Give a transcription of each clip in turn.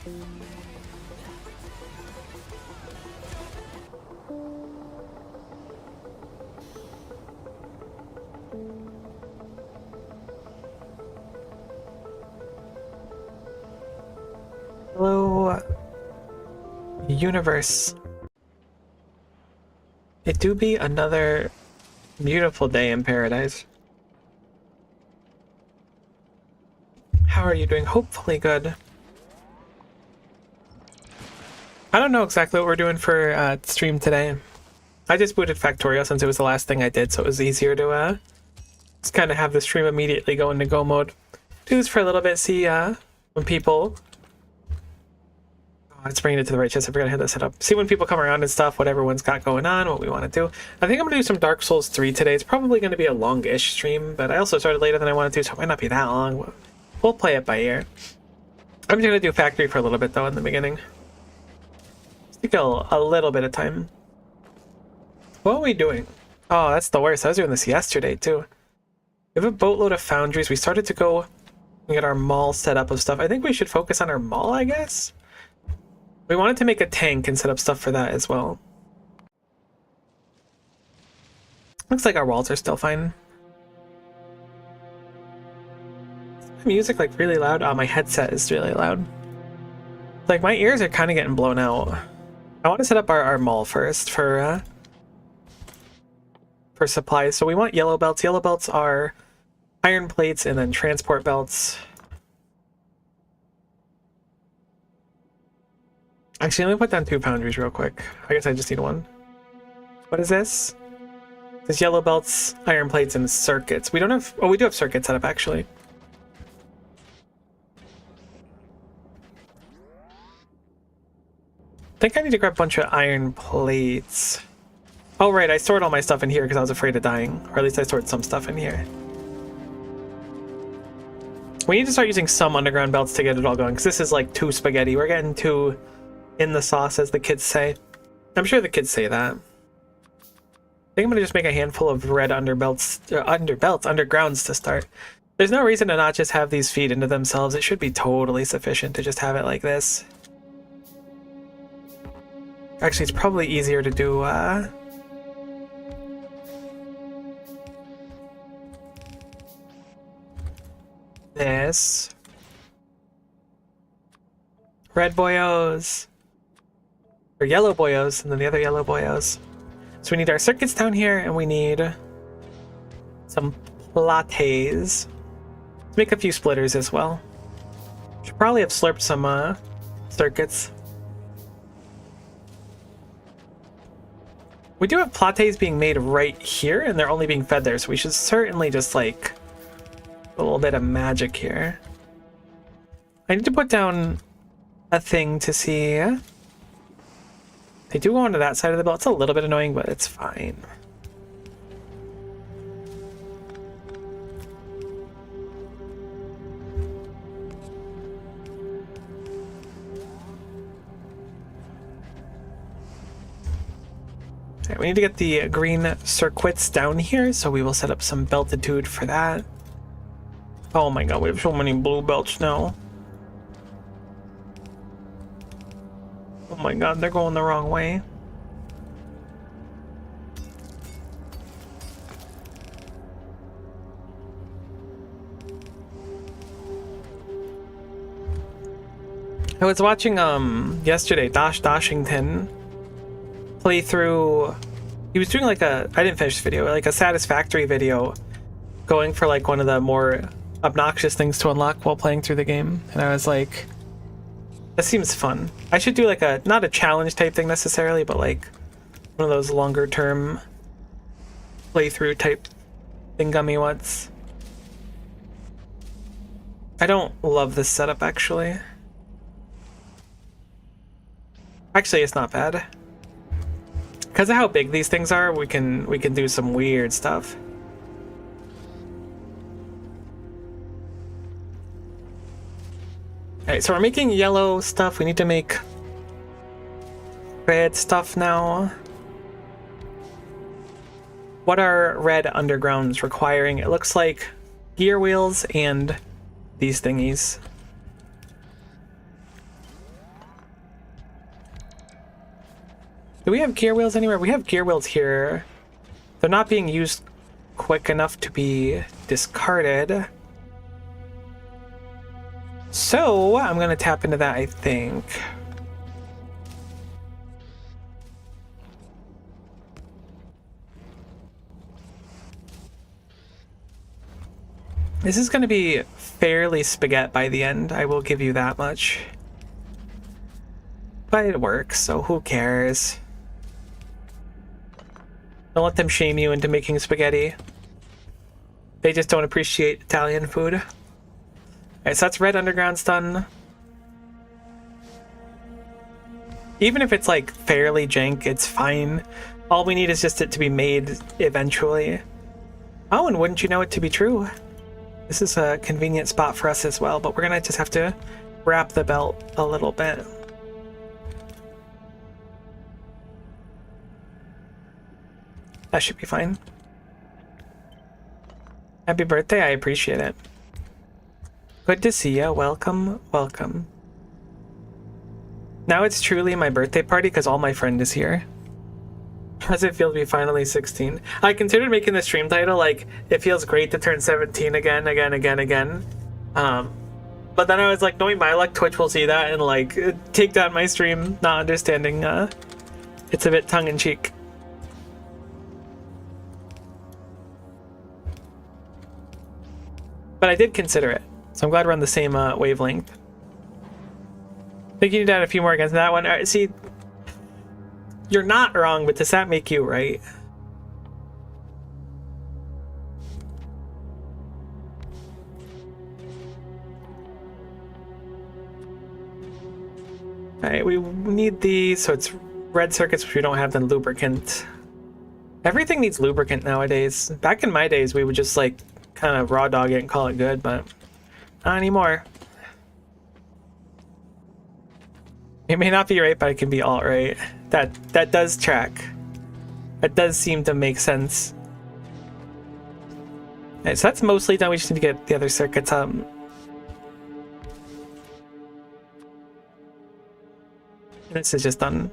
Hello, universe. It do be another beautiful day in paradise. How are you doing? Hopefully good. I don't know exactly what we're doing for stream today. I just booted Factorio since it was the last thing I did, so it was easier to just kind of have the stream immediately go into go mode. Do this for a little bit, see when people... Let's bring it to the right chest. I forgot to hit that setup. See when people come around and stuff, what everyone's got going on, what we want to do. I think I'm going to do some Dark Souls 3 today. It's probably going to be a long-ish stream, but I also started later than I wanted to, so it might not be that long. We'll play it by ear. I'm just going to do Factory for a little bit, though, in the beginning. Just take a little bit of time. What are we doing? Oh, that's the worst. I was doing this yesterday, too. We have a boatload of foundries. We started to go and get our mall set up of stuff. I think we should focus on our mall, I guess? We wanted to make a tank and set up stuff for that as well. Looks like our walls are still fine. Is my music like really loud? Oh, my headset is really loud. Like my ears are kind of getting blown out. I want to set up our mall first for supplies. So we want yellow belts. Yellow belts are iron plates and then transport belts. Actually, let me put down 2 foundries real quick. I guess I just need 1. What is this? This yellow belts, iron plates, and circuits. We don't have... Oh, we do have circuits set up, actually. I think I need to grab a bunch of iron plates. Oh, right. I stored all my stuff in here because I was afraid of dying. Or at least I stored some stuff in here. We need to start using some underground belts to get it all going, because this is like too spaghetti. We're getting too... in the sauce, as the kids say. I'm sure the kids say that. I think I'm gonna just make a handful of red undergrounds to start. There's no reason to not just have these feed into themselves. It should be totally sufficient to just have it like this. Actually, it's probably easier to do this. Red boyos. Or yellow boyos, and then the other yellow boyos. So we need our circuits down here, and we need some plates. Let's make a few splitters as well. Should probably have slurped some circuits. We do have plates being made right here, and they're only being fed there, so we should certainly just like a little bit of magic here. I need to put down a thing to see. They do go onto that side of the belt. It's a little bit annoying, but it's fine. Okay, we need to get the green circuits down here, so we will set up some beltitude for that. Oh my god, we have so many blue belts now. Oh my god, they're going the wrong way. I was watching yesterday Dashington play through. He was doing like I didn't finish the video, like a satisfactory video, going for like one of the more obnoxious things to unlock while playing through the game, and I was like, that seems fun. I should do like not a challenge type thing necessarily, but like one of those longer term playthrough type thingummy ones. I don't love this setup actually. Actually, it's not bad. Because of how big these things are, we can do some weird stuff. Alright, so we're making yellow stuff. We need to make red stuff now. What are red undergrounds requiring? It looks like gear wheels and these thingies. Do we have gear wheels anywhere? We have gear wheels here. They're not being used quick enough to be discarded. So I'm gonna tap into that, I think. This is gonna be fairly spaghetti by the end, I will give you that much. But it works, so who cares? Don't let them shame you into making spaghetti. They just don't appreciate Italian food. Alright, so that's red underground's done. Even if it's like fairly jank, it's fine. All we need is just it to be made eventually. Oh, and wouldn't you know it to be true? This is a convenient spot for us as well, but we're gonna just have to wrap the belt a little bit. That should be fine. Happy birthday, I appreciate it. Good to see ya, welcome, welcome. Now it's truly my birthday party because all my friend is here. How does it feel to be finally 16? I considered making the stream title like, it feels great to turn 17 again. But then I was like, knowing my luck, Twitch will see that and like take down my stream, not understanding it's a bit tongue-in-cheek. But I did consider it, so I'm glad we're on the same wavelength. I think you need to add a few more against that one. See, you're not wrong, but does that make you right? Alright, we need these, so it's red circuits, which we don't have, then lubricant. Everything needs lubricant nowadays. Back in my days, we would just like kind of raw dog it and call it good, but not anymore. It may not be right, but it can be all right. That does track. That does seem to make sense. Alright, so that's mostly done. We just need to get the other circuits up. And this is just done.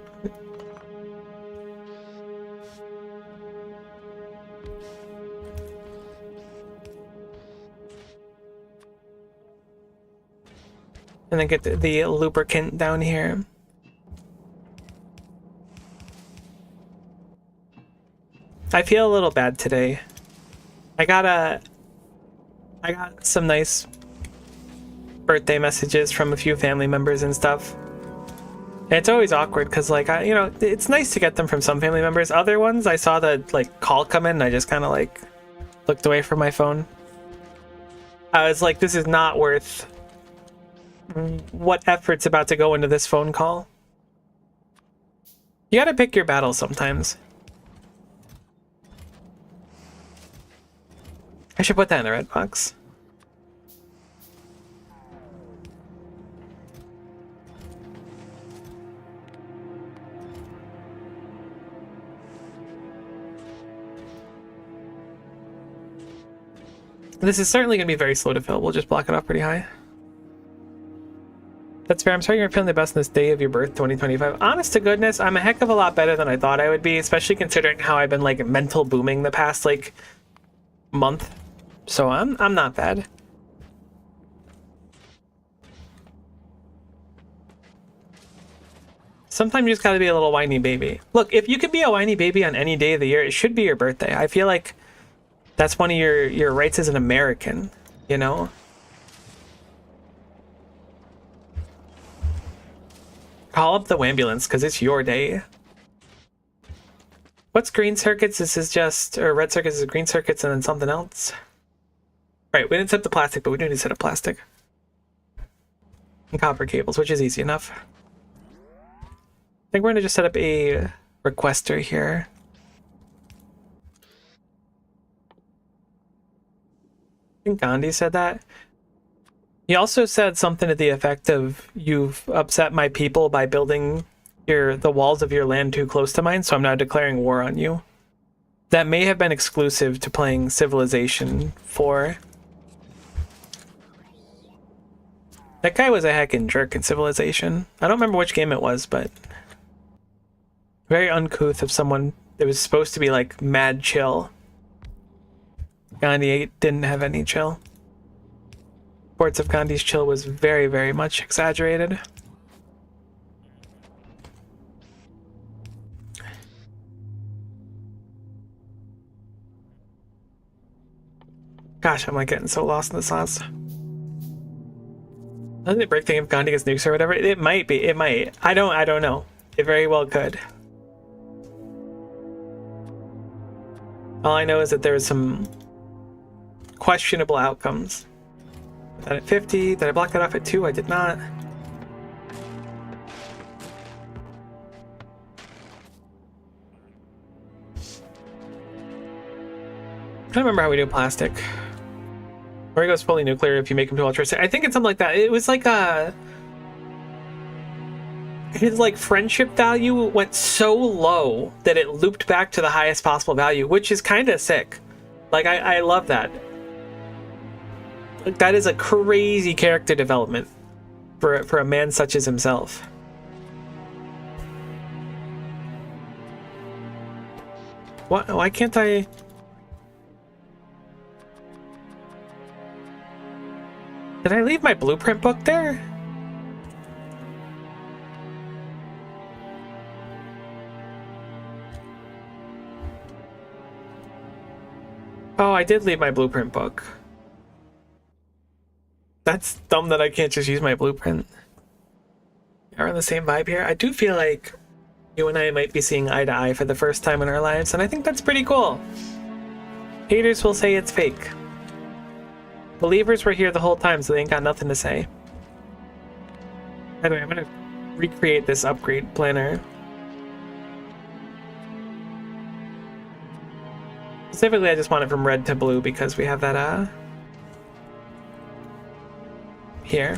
And then get the lubricant down here. I feel a little bad today. I got some nice birthday messages from a few family members and stuff. And it's always awkward because like you know, it's nice to get them from some family members. Other ones, I saw the like call come in and I just kind of like looked away from my phone. I was like, this is not worth what effort's about to go into this phone call. You gotta pick your battles sometimes. I should put that in the red box. This is certainly going to be very slow to fill. We'll just block it off pretty high. That's fair. I'm sorry you're feeling the best on this day of your birth, 2025. Honest to goodness, I'm a heck of a lot better than I thought I would be, especially considering how I've been like mental booming the past like month. So I'm not bad. Sometimes you just gotta be a little whiny baby. Look, if you could be a whiny baby on any day of the year, it should be your birthday. I feel like that's one of your rights as an American, you know? Call up the ambulance because it's your day. What's green circuits? This is just, or red circuits is green circuits and then something else. Right, we didn't set the plastic, but we do need to set up plastic. And copper cables, which is easy enough. I think we're gonna just set up a requester here. I think Gandhi said that. He also said something to the effect of, you've upset my people by building the walls of your land too close to mine, so I'm now declaring war on you. That may have been exclusive to playing Civilization 4. That guy was a heckin' jerk in Civilization. I don't remember which game it was, but Very uncouth of someone that was supposed to be like mad chill. Gandhi didn't have any chill. Reports of Gandhi's chill was very, very much exaggerated. Gosh, I'm like getting so lost in the sauce. Doesn't it break thing if Gandhi gets nukes or whatever? It might be. It might. I don't know. It very well could. All I know is that there was some questionable outcomes. That at 50. Did I block that off at 2? I did not. I don't remember how we do plastic. Or he goes fully nuclear if you make him to ultra. I think it's something like that. It was like his like friendship value went so low that it looped back to the highest possible value, which is kind of sick. Like I love that. Like, that is a crazy character development for a man such as himself. What? Why can't I? Did I leave my blueprint book there? Oh, I did leave my blueprint book. That's dumb that I can't just use my blueprint. We're on the same vibe here. I do feel like you and I might be seeing eye to eye for the first time in our lives, and I think that's pretty cool. Haters will say it's fake. Believers were here the whole time, so they ain't got nothing to say. Anyway, I'm gonna recreate this upgrade planner. Specifically, I just want it from red to blue because we have that, here.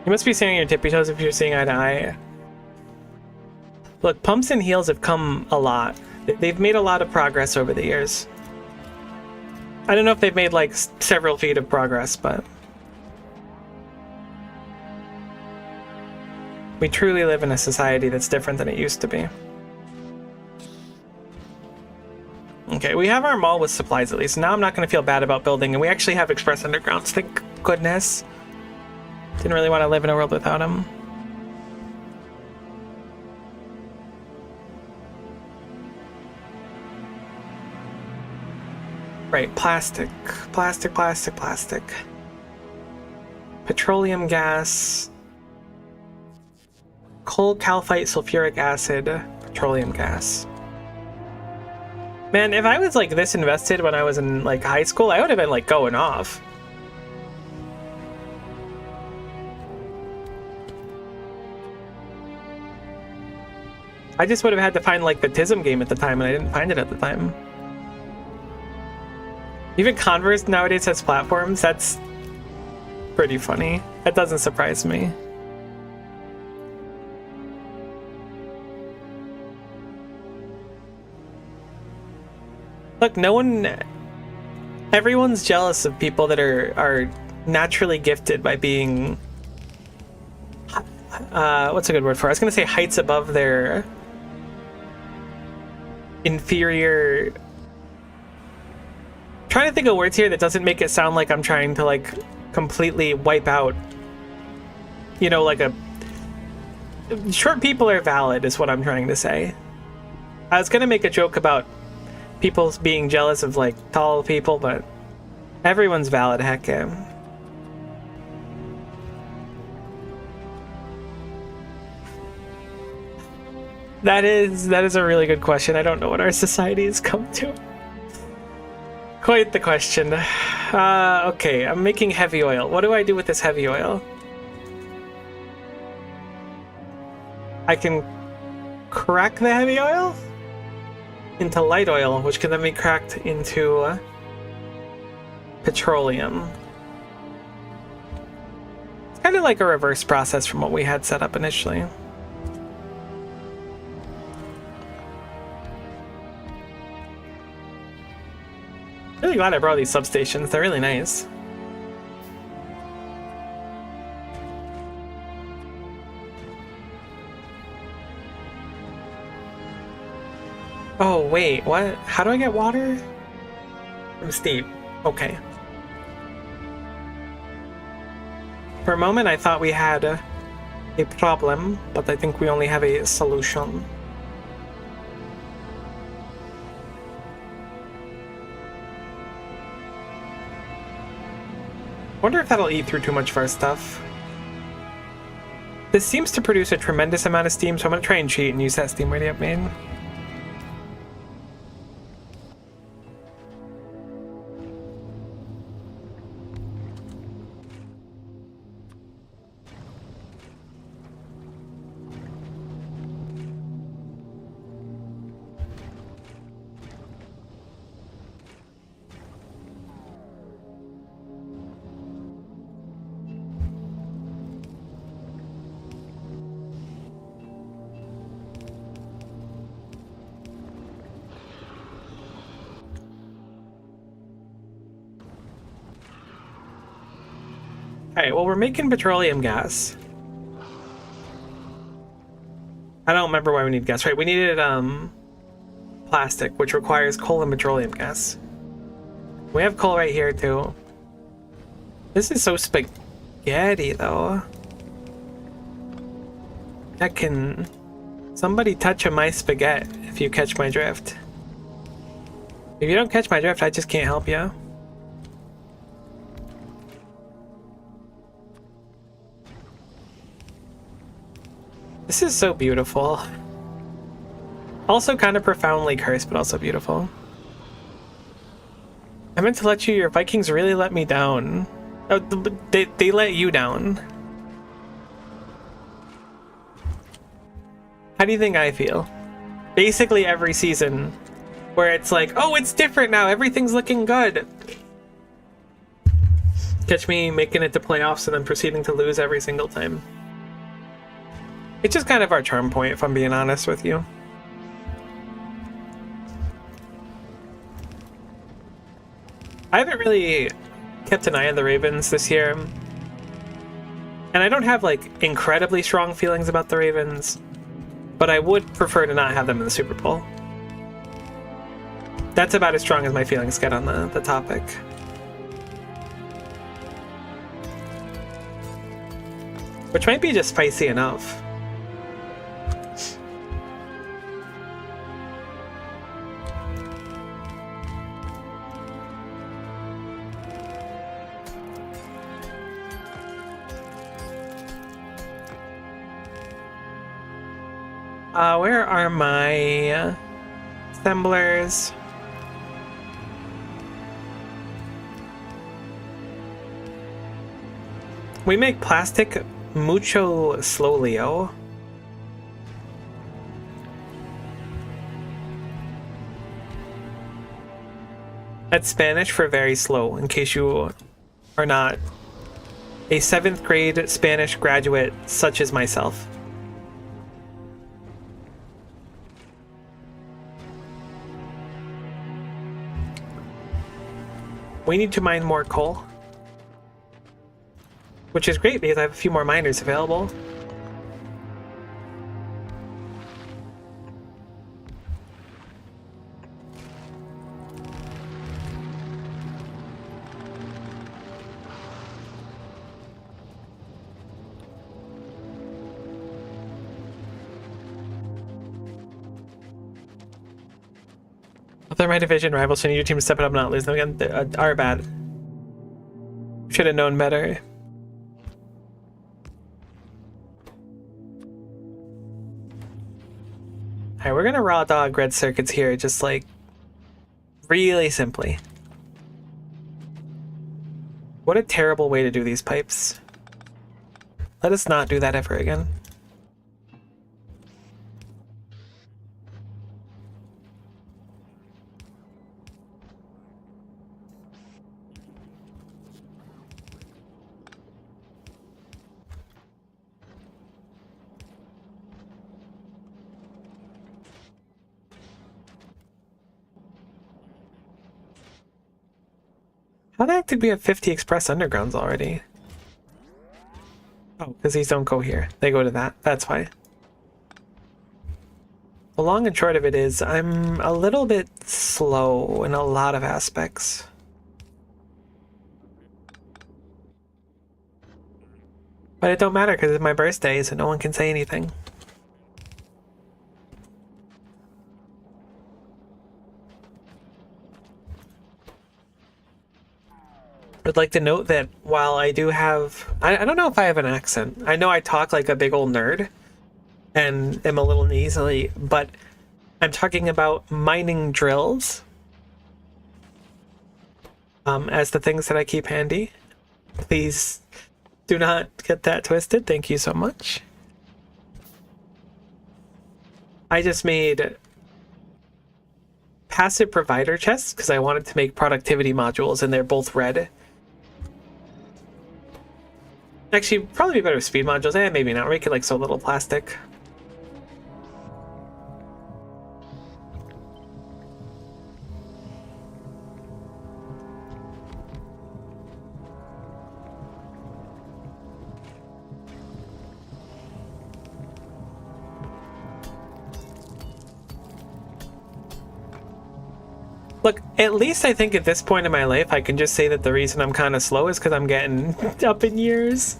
You must be seeing your tippy toes if you're seeing eye to eye. Look, pumps and heals have come a lot. They've made a lot of progress over the years. I don't know if they've made like several feet of progress, but we truly live in a society that's different than it used to be. Okay, we have our mall with supplies at least. Now I'm not going to feel bad about building, and we actually have express undergrounds, thank goodness. Didn't really want to live in a world without them. Right, plastic. Petroleum gas. Coal, calcite, sulfuric acid, petroleum gas. Man, if I was like this invested when I was in like high school, I would have been like going off. I just would have had to find like the TISM game at the time, and I didn't find it at the time. Even Converse nowadays has platforms. That's pretty funny. That doesn't surprise me. Look, everyone's jealous of people that are naturally gifted by being, what's a good word for it? I was gonna say heights above their inferior. Trying to think of words here that doesn't make it sound like I'm trying to like completely wipe out, you know, like short people are valid is what I'm trying to say. I was gonna make a joke about people being jealous of like tall people, but everyone's valid, heck yeah. That is a really good question. I don't know what our society has come to. Quite the question. Okay, I'm making heavy oil. What do I do with this heavy oil? I can crack the heavy oil into light oil, which can then be cracked into petroleum. It's kind of like a reverse process from what we had set up initially. Really glad I brought these substations. They're really nice. Oh, wait, what? How do I get water? From steam. Okay. For a moment, I thought we had a problem, but I think we only have a solution. Wonder if that'll eat through too much of our stuff. This seems to produce a tremendous amount of steam, so I'm gonna try and cheat and use that steam ready up made. Alright, well, we're making petroleum gas. I don't remember why we need gas. Right, we needed plastic, which requires coal and petroleum gas. We have coal right here, too. This is so spaghetti, though. That can... Somebody touch my spaghetti, if you catch my drift. If you don't catch my drift, I just can't help you. This is so beautiful. Also kind of profoundly cursed, but also beautiful. I meant to let you, your Vikings really let me down. Oh, they let you down. How do you think I feel? Basically every season, where it's like, oh, it's different now, everything's looking good. Catch me making it to playoffs and then proceeding to lose every single time. It's just kind of our charm point, if I'm being honest with you. I haven't really kept an eye on the Ravens this year. And I don't have, like, incredibly strong feelings about the Ravens. But I would prefer to not have them in the Super Bowl. That's about as strong as my feelings get on the topic. Which might be just spicy enough. Where are my assemblers? We make plastic mucho slowly-o. That's Spanish for very slow, in case you are not a 7th grade Spanish graduate such as myself. We need to mine more coal. Which is great because I have a few more miners available. They're my division rivals, so I need your team to step it up and not lose them again. They are bad. Should have known better. Alright, we're gonna raw dog red circuits here, just like really simply. What a terrible way to do these pipes. Let us not do that ever again. How the heck did we have 50 express undergrounds already? Oh, because these don't go here. They go to that. That's why. The long and short of it is I'm a little bit slow in a lot of aspects. But it don't matter because it's my birthday, so no one can say anything. I'd like to note that while I do have... I don't know if I have an accent. I know I talk like a big old nerd and am a little nasally, but I'm talking about mining drills as the things that I keep handy. Please do not get that twisted. Thank you so much. I just made passive provider chests because I wanted to make productivity modules, and they're both red. Actually, probably be better with speed modules. Maybe not. Make it like so little plastic. Look, at least I think at this point in my life, I can just say that the reason I'm kind of slow is because I'm getting up in years.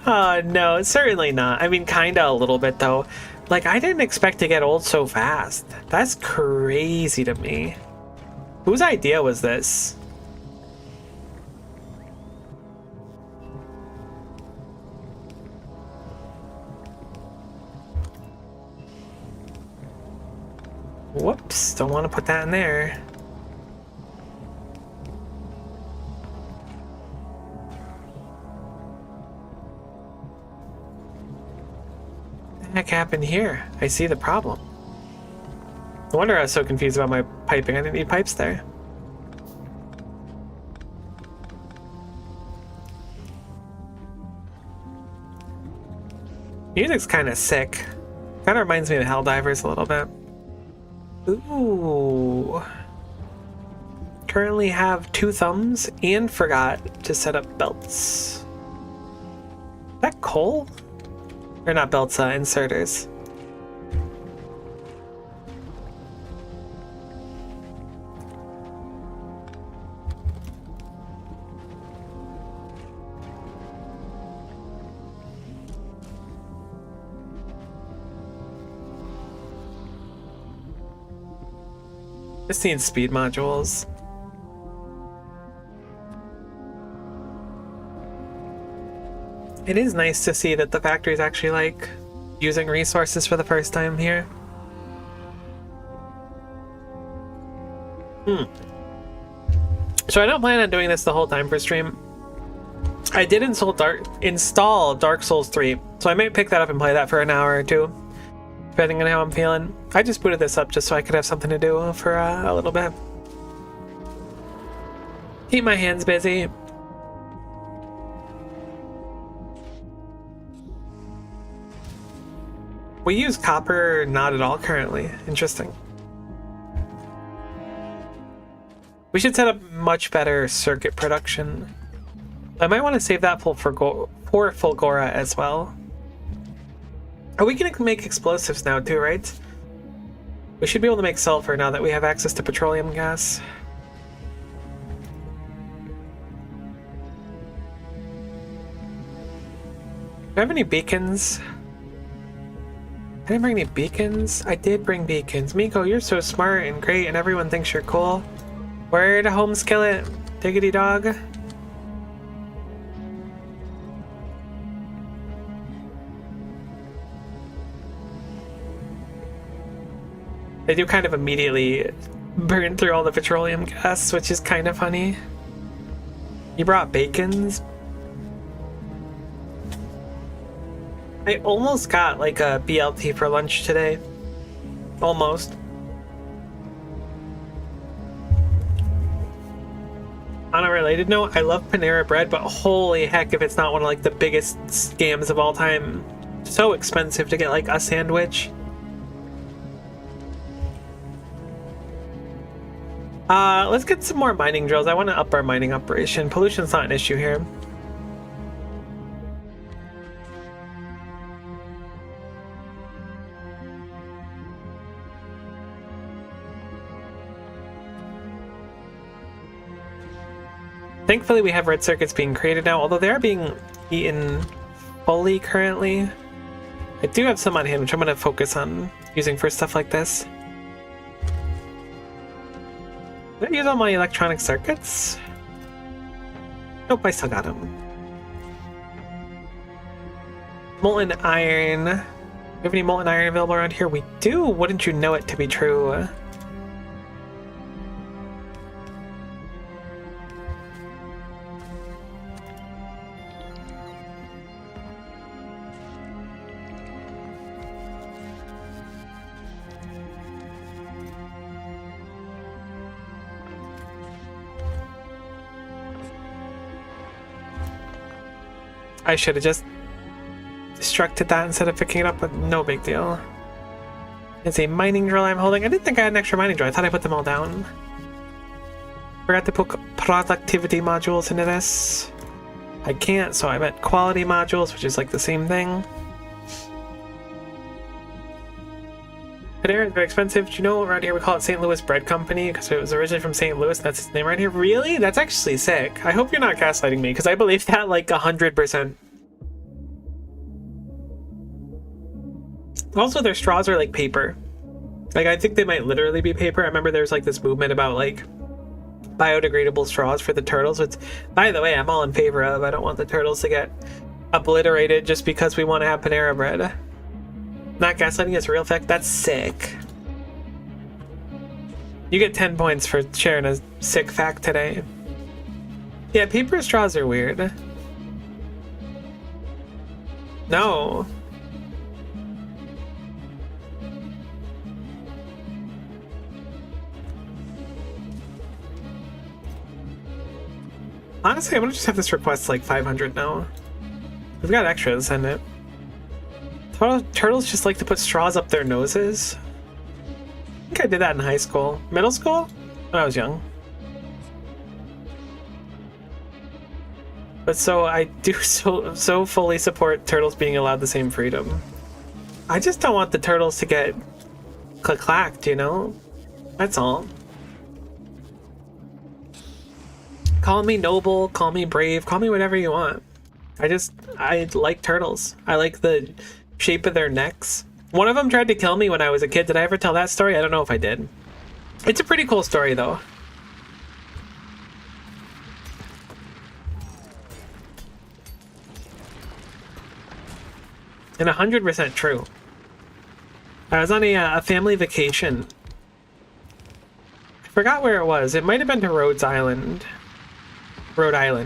No, certainly not. I mean, kind of a little bit, though. Like, I didn't expect to get old so fast. That's crazy to me. Whose idea was this? Whoops, don't want to put that in there. What the heck happened here? I see the problem. No wonder I was so confused about my piping. I didn't need pipes there. Music's kind of sick. Kind of reminds me of Helldivers a little bit. Ooh. Currently have 2 thumbs and forgot to set up belts. Is that coal? Or not belts, inserters. Just need speed modules. It is nice to see that the factory's actually like using resources for the first time here. So I don't plan on doing this the whole time for stream. I did install Dark Souls 3, so I may pick that up and play that for an hour or two, depending on how I'm feeling. I just booted this up just so I could have something to do for a little bit. Keep my hands busy. We use copper not at all currently. Interesting. We should set up much better circuit production. I might want to save that for Fulgora as well. Are we gonna make explosives now too, right? We should be able to make sulfur now that we have access to petroleum gas. Do I have any beacons? I didn't bring any beacons? I did bring beacons. Miko, you're so smart and great and everyone thinks you're cool. Where to home skillet? Diggity dog. They do kind of immediately burn through all the petroleum gas, which is kind of funny. You brought bacons? I almost got like a BLT for lunch today. Almost. On a related note, I love Panera Bread, but holy heck if it's not one of like the biggest scams of all time. So expensive to get like a sandwich. Let's get some more mining drills. I want to up our mining operation. Pollution's not an issue here. Thankfully, we have red circuits being created now, although they are being eaten fully currently. I do have some on hand, which I'm going to focus on using for stuff like this. Did I use all my electronic circuits? Nope, I still got them. Molten iron. Do we have any molten iron available around here? We do. Wouldn't you know it to be true? I should have just destructed that instead of picking it up, but no big deal. It's a mining drill I'm holding. I didn't think I had an extra mining drill. I thought I put them all down. Forgot to put productivity modules into this. I can't, so I meant quality modules, which is like the same thing. Panera is very expensive. Do you know around here we call it St. Louis Bread Company because it was originally from St. Louis and that's its name right here? Really? That's actually sick. I hope you're not gaslighting me because I believe that like 100%. Also, their straws are like paper. Like, I think they might literally be paper. I remember there's like this movement about like biodegradable straws for the turtles, which, by the way, I'm all in favor of. I don't want the turtles to get obliterated just because we want to have Panera bread. Not gaslighting, it's a real fact. That's sick. You get 10 points for sharing a sick fact today. Yeah, paper straws are weird. No. Honestly, I'm gonna just have this request like 500 now. We've got extras, send it. Turtles just like to put straws up their noses. I think I did that in high school. Middle school? When I was young. But so I do so fully support turtles being allowed the same freedom. I just don't want the turtles to get clacked, you know? That's all. Call me noble, call me brave, call me whatever you want. I like turtles. I like the shape of their necks. One of them tried to kill me when I was a kid. Did I ever tell that story? I don't know if I did. It's a pretty cool story though. And 100% true. I was on a family vacation. I forgot where it was. It might have been to Rhode Island,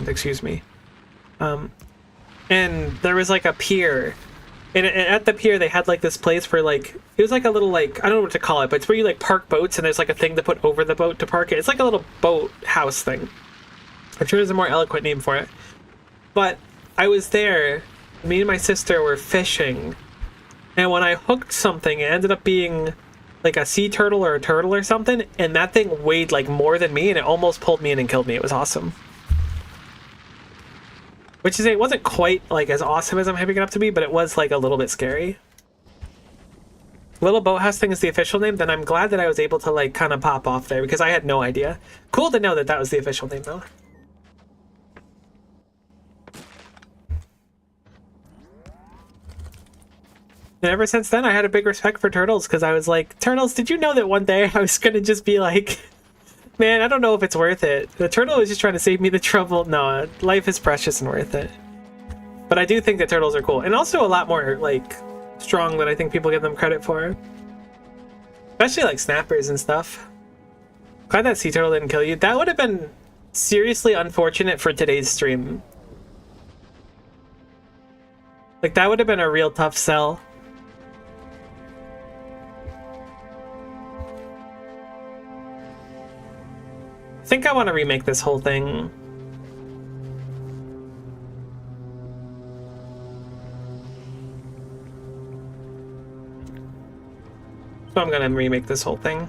excuse me. And there was like a pier. And at the pier, they had like this place where like, it was like a little like, I don't know what to call it, but it's where you like park boats and there's like a thing to put over the boat to park it. It's like a little boat house thing. I'm sure there's a more eloquent name for it. But I was there, me and my sister were fishing. And when I hooked something, it ended up being like a sea turtle or a turtle or something. And that thing weighed like more than me and it almost pulled me in and killed me. It was awesome. Which is, it wasn't quite like as awesome as I'm hyping it up to be, but it was like a little bit scary. Little Boathouse thing is the official name, then I'm glad that I was able to like kind of pop off there because I had no idea. Cool to know that that was the official name though. And ever since then, I had a big respect for turtles because I was like, turtles, did you know that one day I was going to just be like, man, I don't know if it's worth it. The turtle is just trying to save me the trouble. No, life is precious and worth it. But I do think that turtles are cool. And also a lot more, like, strong than I think people give them credit for. Especially, like, snappers and stuff. Glad that sea turtle didn't kill you. That would have been seriously unfortunate for today's stream. Like, that would have been a real tough sell. I think I want to remake this whole thing. So I'm gonna remake this whole thing.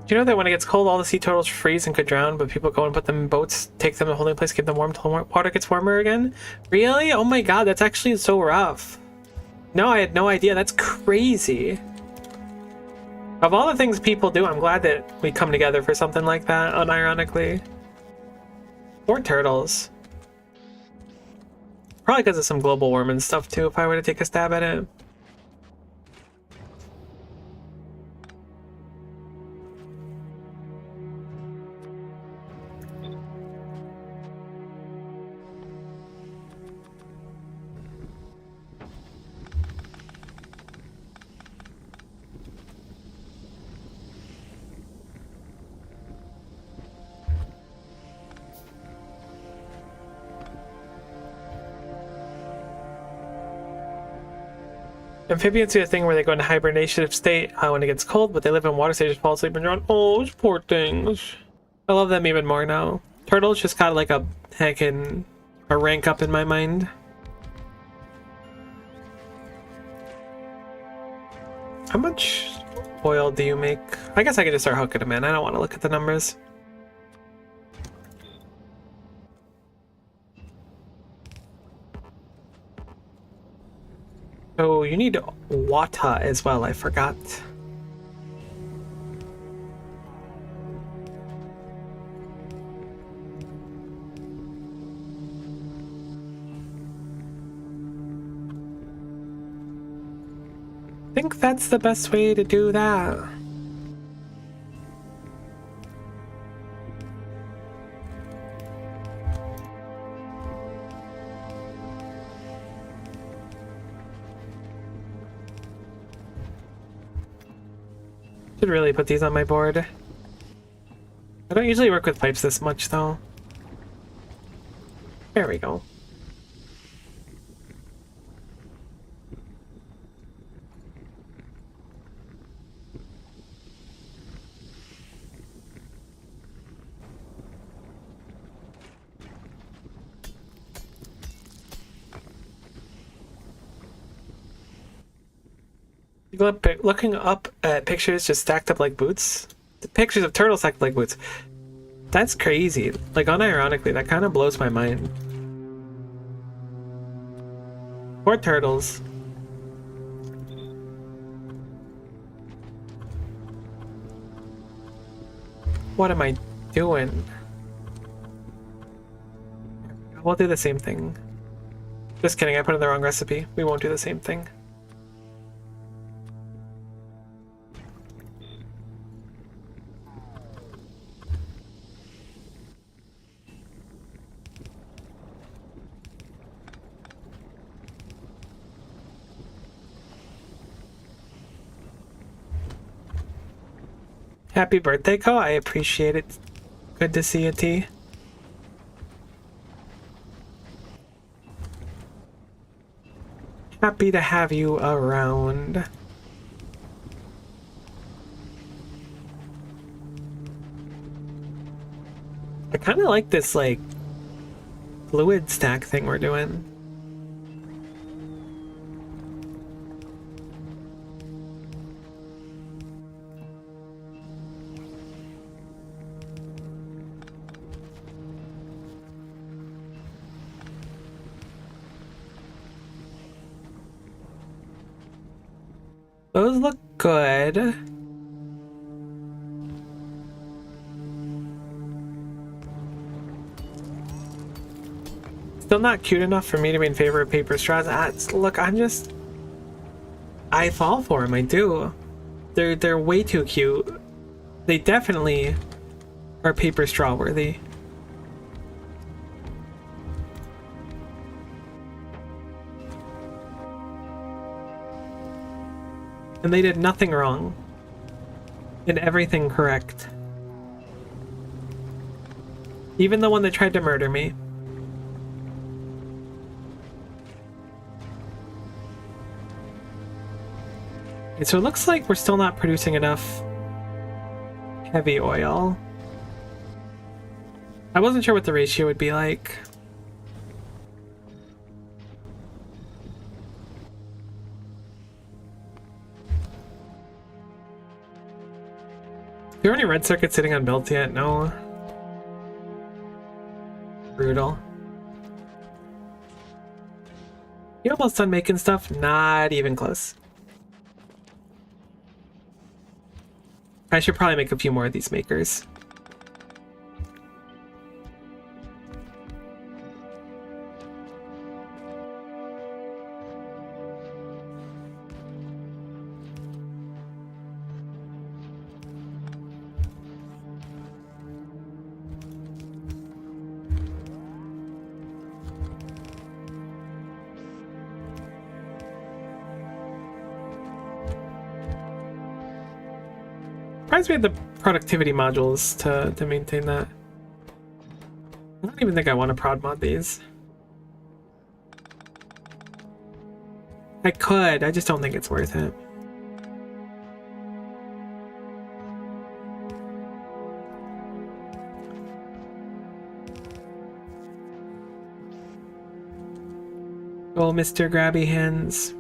Do you know that when it gets cold, all the sea turtles freeze and could drown, but people go and put them in boats, take them to a holding place, keep them warm till the water gets warmer again? Really? Oh my god, that's actually so rough. No, I had no idea. That's crazy. Of all the things people do, I'm glad that we come together for something like that, unironically. Poor turtles. Probably because of some global warming stuff too, if I were to take a stab at it. Amphibians do a thing where they go into hibernation state when it gets cold, but they live in water, so they just fall asleep and drown. Oh, those poor things. I love them even more now. Turtles just got like a rank up in my mind. How much oil do you make? I guess I could just start hooking them in. I don't want to look at the numbers. Oh, you need water as well, I forgot. I think that's the best way to do that. Should really put these on my board. I don't usually work with pipes this much though. There we go. Looking up at pictures just stacked up like boots. The pictures of turtles stacked like boots. That's crazy. Like, unironically, that kind of blows my mind. Poor turtles. What am I doing? We'll do the same thing. Just kidding, I put in the wrong recipe. We won't do the same thing. Happy birthday, Ko. I appreciate it. Good to see you, T. Happy to have you around. I kind of like this, like, fluid stack thing we're doing. Those look good. Still not cute enough for me to be in favor of paper straws. Look, I fall for them, I do. They're way too cute. They definitely are paper straw worthy. And they did nothing wrong. And everything correct. Even the one that tried to murder me. Okay, so it looks like we're still not producing enough heavy oil. I wasn't sure what the ratio would be like. there any red circuits sitting on belts yet? No. Brutal. You almost done making stuff? Not even close. I should probably make a few more of these makers. Surprised we had the productivity modules to maintain that. I don't even think I want to prod mod these. I could, I just don't think it's worth it. Oh, Mr. Grabby Hands.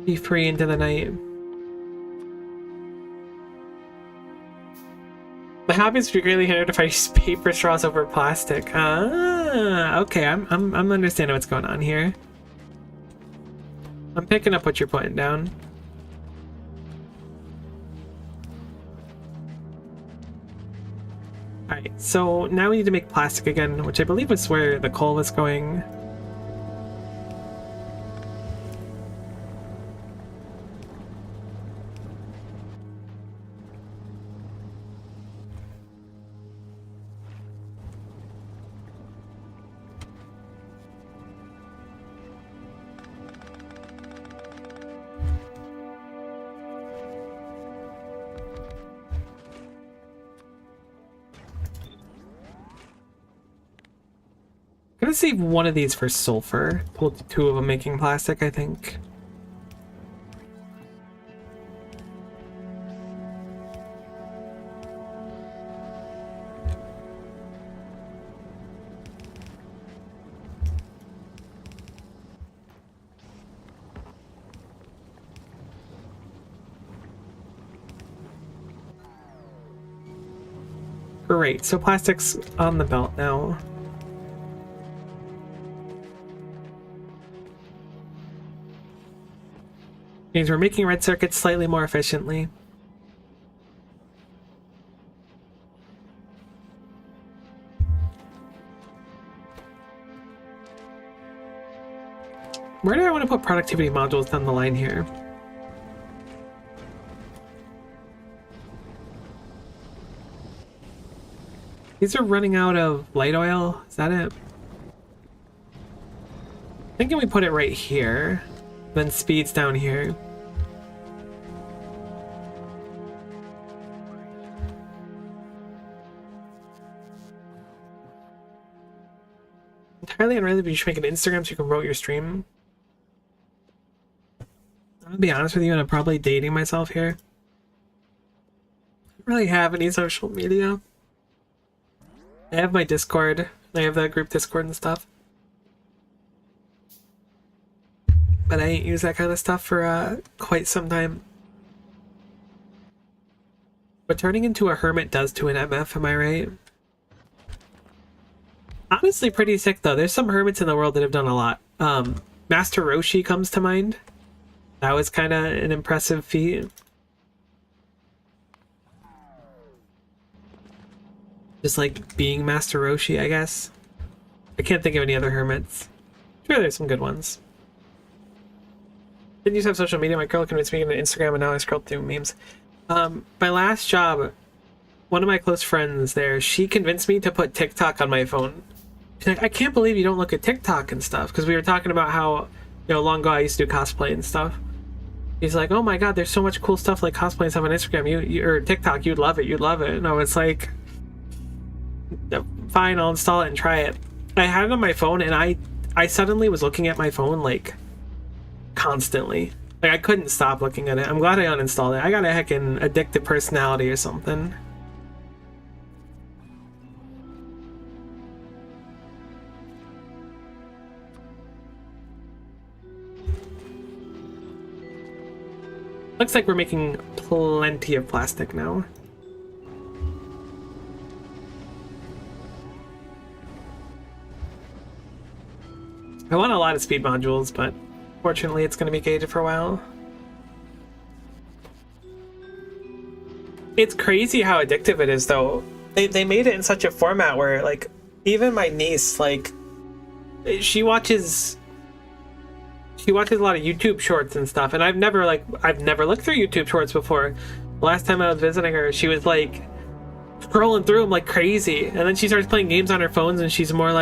Be free into the night. My hobby is greatly hindered if I use paper straws over plastic. Ah, okay, I'm understanding what's going on here. I'm picking up what you're putting down. Alright, so now we need to make plastic again, which I believe was where the coal was going. I'm gonna save one of these for sulfur. Pull two of them making plastic, I think. Great, so plastic's on the belt now. Means we're making red circuits slightly more efficiently. Where do I want to put productivity modules down the line here? These are running out of light oil. Is that it? Thinking we put it right here, then speeds down here. Entirely unrelated, but you should make an Instagram so you can promote your stream. I'll be honest with you, and I'm probably dating myself here. I don't really have any social media. I have my Discord. I have that group Discord and stuff. But I ain't used that kind of stuff for quite some time. What turning into a hermit does to an MF, am I right? Honestly, pretty sick though. There's some hermits in the world that have done a lot. Master Roshi comes to mind. That was kind of an impressive feat. Just like being Master Roshi, I guess. I can't think of any other hermits. Sure, there's some good ones. Didn't used to have social media. My girl convinced me to get an Instagram, and now I scroll through memes. My last job, one of my close friends there, she convinced me to put TikTok on my phone. She's like, I can't believe you don't look at TikTok and stuff, because we were talking about how, you know, long ago I used to do cosplay and stuff. He's like, oh my god, there's so much cool stuff like cosplay and stuff on Instagram, you or TikTok, you'd love it. And I was like, fine, I'll install it and try it. I had it on my phone, and I suddenly was looking at my phone like constantly. Like I couldn't stop looking at it. I'm glad I uninstalled it. I got a heckin' addictive personality or something. Looks like we're making plenty of plastic now. I want a lot of speed modules, but fortunately it's going to be gated for a while. It's crazy how addictive it is, though. They made it in such a format where, like, even my niece, like, she watches a lot of YouTube shorts and stuff, and I've never looked through YouTube shorts before. The last time I was visiting her, she was like scrolling through them like crazy, and then she starts playing games on her phones, and she's more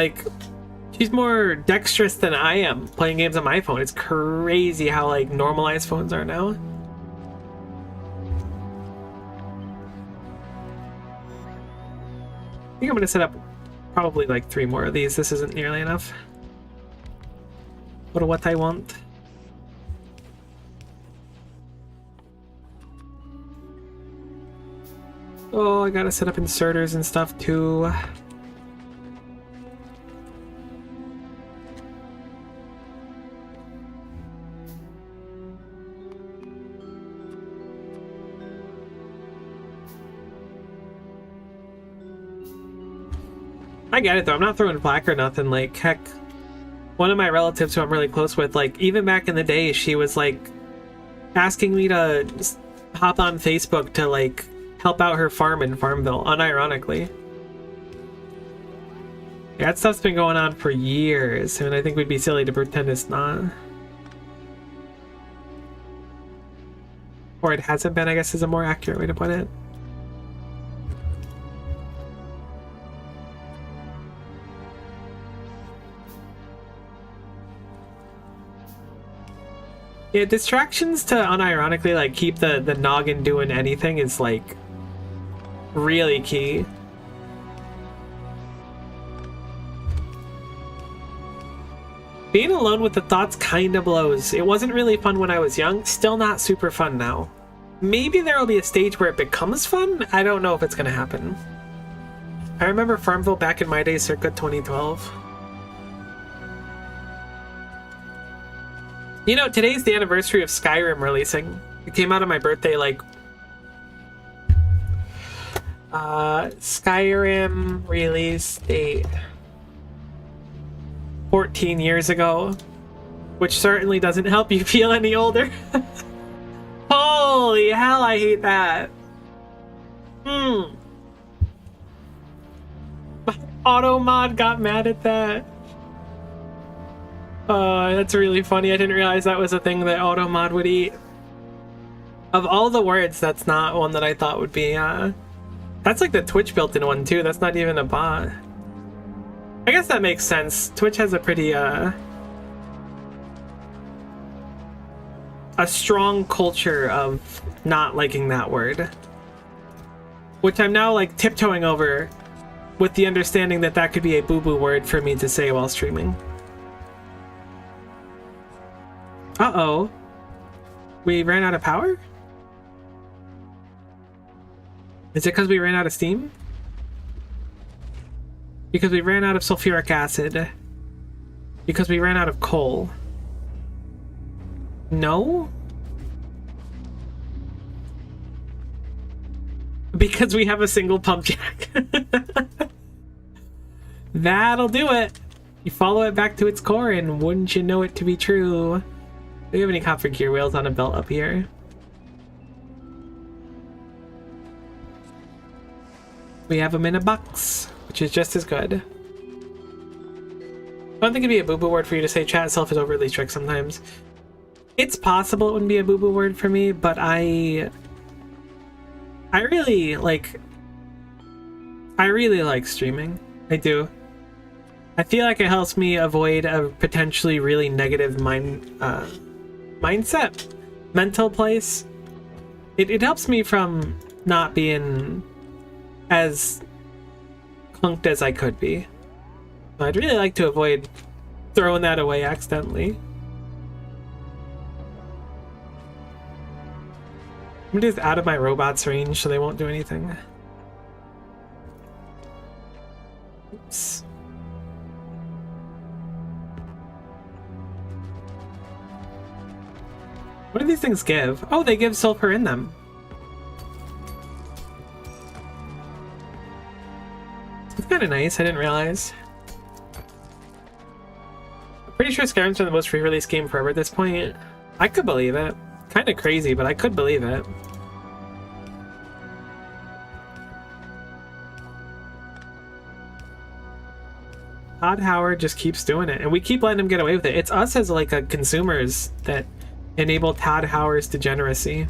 dexterous than I am playing games on my phone. It's crazy how like normalized phones are now. I think I'm gonna set up probably like 3 more of these. This isn't nearly enough. Go to what I want. Oh, I gotta set up inserters and stuff too. I get it though, I'm not throwing black or nothing. Like, heck, one of my relatives who I'm really close with, like, even back in the day, she was like asking me to hop on Facebook to like help out her farm in Farmville, unironically. Yeah, that stuff's been going on for years, and I think we'd be silly to pretend it's not. Or it hasn't been, I guess, is a more accurate way to put it. Yeah, distractions to unironically like keep the noggin doing anything is like really key. Being alone with the thoughts kind of blows. It wasn't really fun when I was young, still not super fun now. Maybe there will be a stage where it becomes fun. I don't know if it's gonna happen. I remember Farmville back in my day, circa 2012. You know, today's the anniversary of Skyrim releasing. It came out on my birthday, like... Skyrim release date... 14 years ago. Which certainly doesn't help you feel any older. Holy hell, I hate that. My auto mod got mad at that. That's really funny. I didn't realize that was a thing that Automod would eat. Of all the words, that's not one that I thought would be, That's like the Twitch built-in one, too. That's not even a bot. I guess that makes sense. Twitch has a pretty, a strong culture of not liking that word. Which I'm now, like, tiptoeing over with the understanding that that could be a boo-boo word for me to say while streaming. Uh-oh. We ran out of power? Is it because we ran out of steam? Because we ran out of sulfuric acid? Because we ran out of coal? No? Because we have a single pump jack. That'll do it. You follow it back to its core and wouldn't you know it to be true? Do we have any copper gear wheels on a belt up here? We have them in a box, which is just as good. I don't think it'd be a boo-boo word for you to say. Chat itself is overly strict sometimes. It's possible it wouldn't be a boo-boo word for me, but I really like streaming. I do. I feel like it helps me avoid a potentially really negative mindset, mental place. It helps me from not being as clunked as I could be. I'd really like to avoid throwing that away accidentally. I'm just out of my robot's range so they won't do anything. Oops. What do these things give? Oh, they give sulfur in them. It's kind of nice. I didn't realize. I'm pretty sure Skyrim's been the most re-released game forever at this point. I could believe it. Kind of crazy, but I could believe it. Todd Howard just keeps doing it, and we keep letting him get away with it. It's us as like consumers that enable Todd Howard's degeneracy.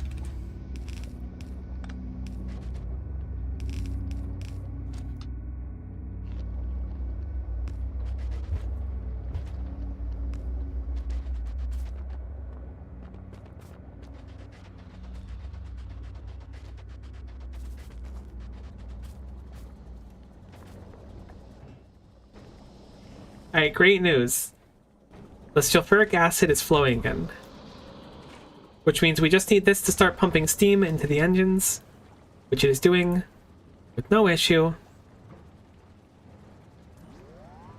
Alright, great news. The sulfuric acid is flowing again. Which means we just need this to start pumping steam into the engines, which it is doing with no issue.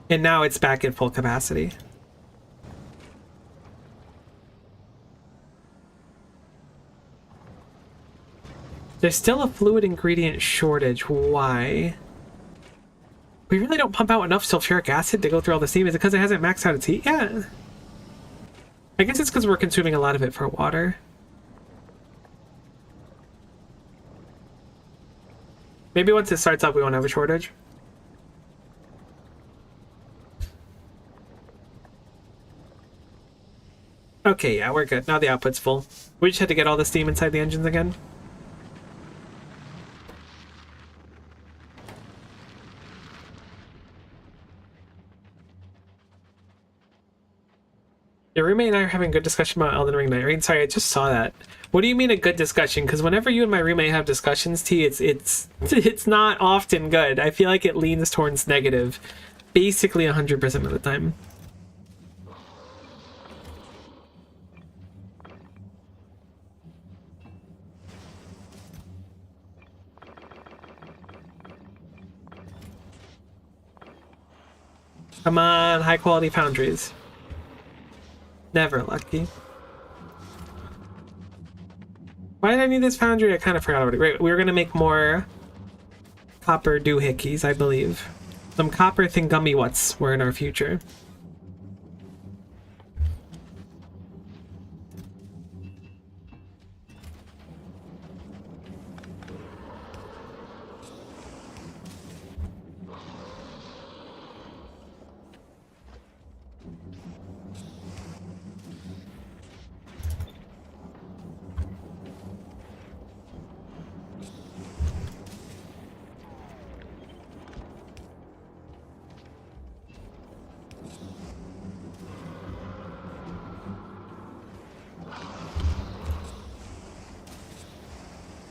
And now it's back at full capacity. There's still a fluid ingredient shortage. Why? We really don't pump out enough sulfuric acid to go through all the steam. Is it because it hasn't maxed out its heat yet? I guess it's because we're consuming a lot of it for water. Maybe once it starts up, we won't have a shortage. Okay, yeah, we're good. Now the output's full. We just had to get all the steam inside the engines again. Your roommate and I are having a good discussion about Elden Ring Night Rain. Sorry, I just saw that. What do you mean a good discussion? Because whenever you and my roommate have discussions, T, it's not often good. I feel like it leans towards negative, basically 100% of the time. Come on, high quality foundries. Never lucky. Why did I need this foundry? I kind of forgot already. Right, we were going to make more copper doohickeys, I believe. Some copper thingummy-whats were in our future.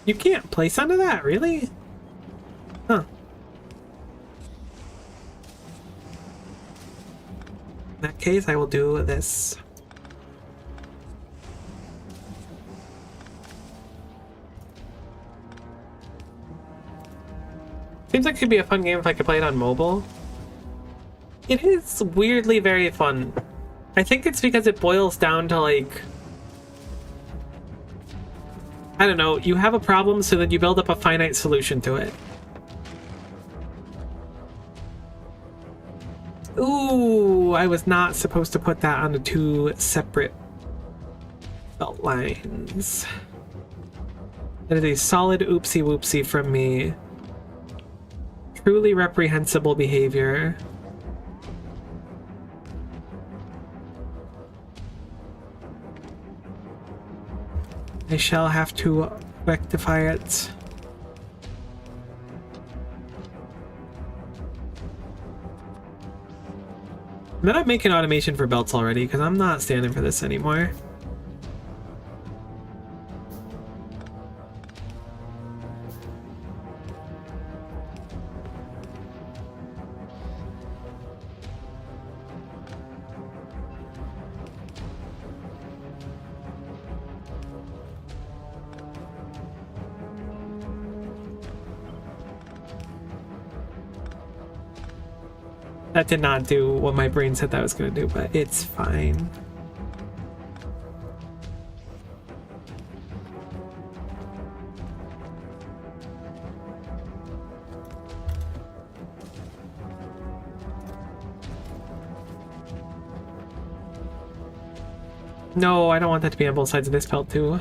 You can't place under that, really? Huh. In that case, I will do this. Seems like it could be a fun game if I could play it on mobile. It is weirdly very fun. I think it's because it boils down to like... I don't know, you have a problem, so then you build up a finite solution to it. Ooh, I was not supposed to put that onto two separate belt lines. That is a solid oopsie whoopsie from me. Truly reprehensible behavior. I shall have to rectify it. I'm not making automation for belts already because I'm not standing for this anymore. That did not do what my brain said that was going to do, but it's fine. No, I don't want that to be on both sides of this belt too.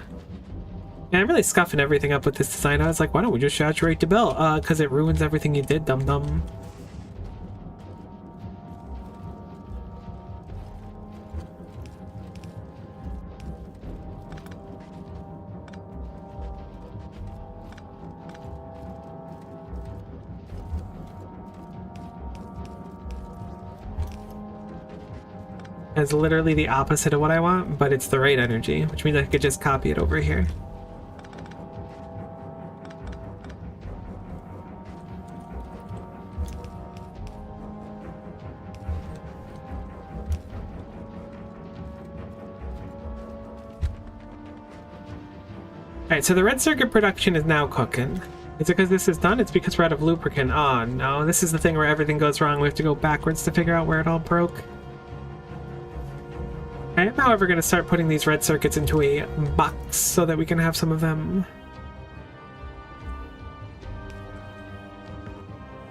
Yeah, I'm really scuffing everything up with this design. I was like, why don't we just saturate the belt? Because it ruins everything you did, dum-dum. It's literally the opposite of what I want, but it's the right energy, which means I could just copy it over here. Alright, so the red circuit production is now cooking. Is it because this is done? It's because we're out of lubricant. Oh no, this is the thing where everything goes wrong. We have to go backwards to figure out where it all broke. I am, however, going to start putting these red circuits into a box so that we can have some of them.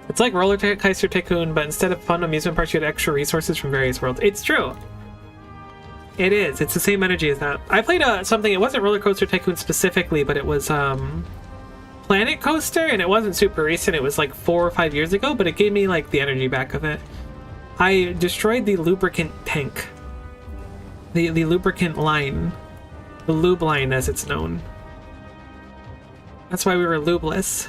It's like Roller Coaster Tycoon, but instead of fun amusement parks, you get extra resources from various worlds. It's true. It is. It's the same energy as that. I played something, it wasn't Roller Coaster Tycoon specifically, but it was Planet Coaster, and it wasn't super recent. It was like 4 or 5 years ago, but it gave me like the energy back of it. I destroyed the lubricant tank. The lubricant line. The lube line, as it's known. That's why we were lubeless.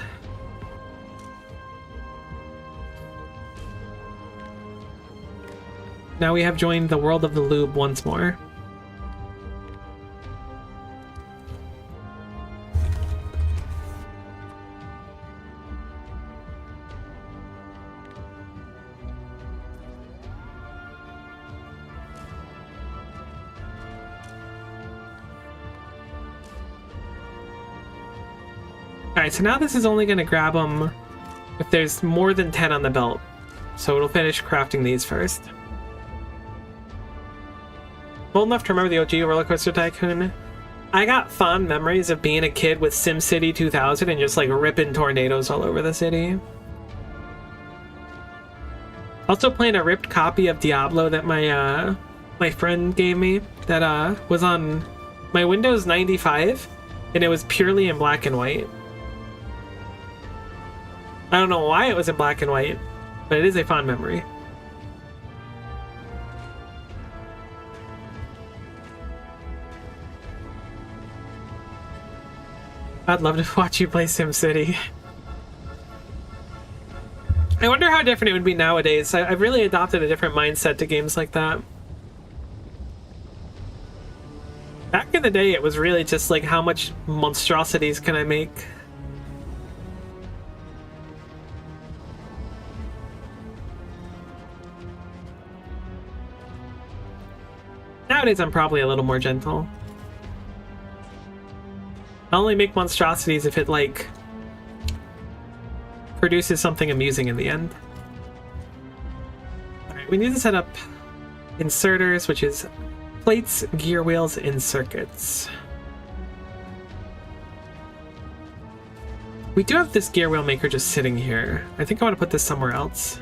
Now we have joined the world of the lube once more. Alright, so now this is only going to grab them if there's more than 10 on the belt. So it'll finish crafting these first. Old enough to remember the OG Roller Coaster Tycoon. I got fond memories of being a kid with SimCity 2000 and just like ripping tornadoes all over the city. Also playing a ripped copy of Diablo that my friend gave me that was on my Windows 95, and it was purely in black and white. I don't know why it was in black and white, but it is a fond memory. I'd love to watch you play SimCity. I wonder how different it would be nowadays. I've really adopted a different mindset to games like that. Back in the day, it was really just like, how much monstrosities can I make? Nowadays, I'm probably a little more gentle. I only make monstrosities if it, like, produces something amusing in the end. Alright, we need to set up inserters, which is plates, gear wheels, and circuits. We do have this gear wheel maker just sitting here. I think I want to put this somewhere else.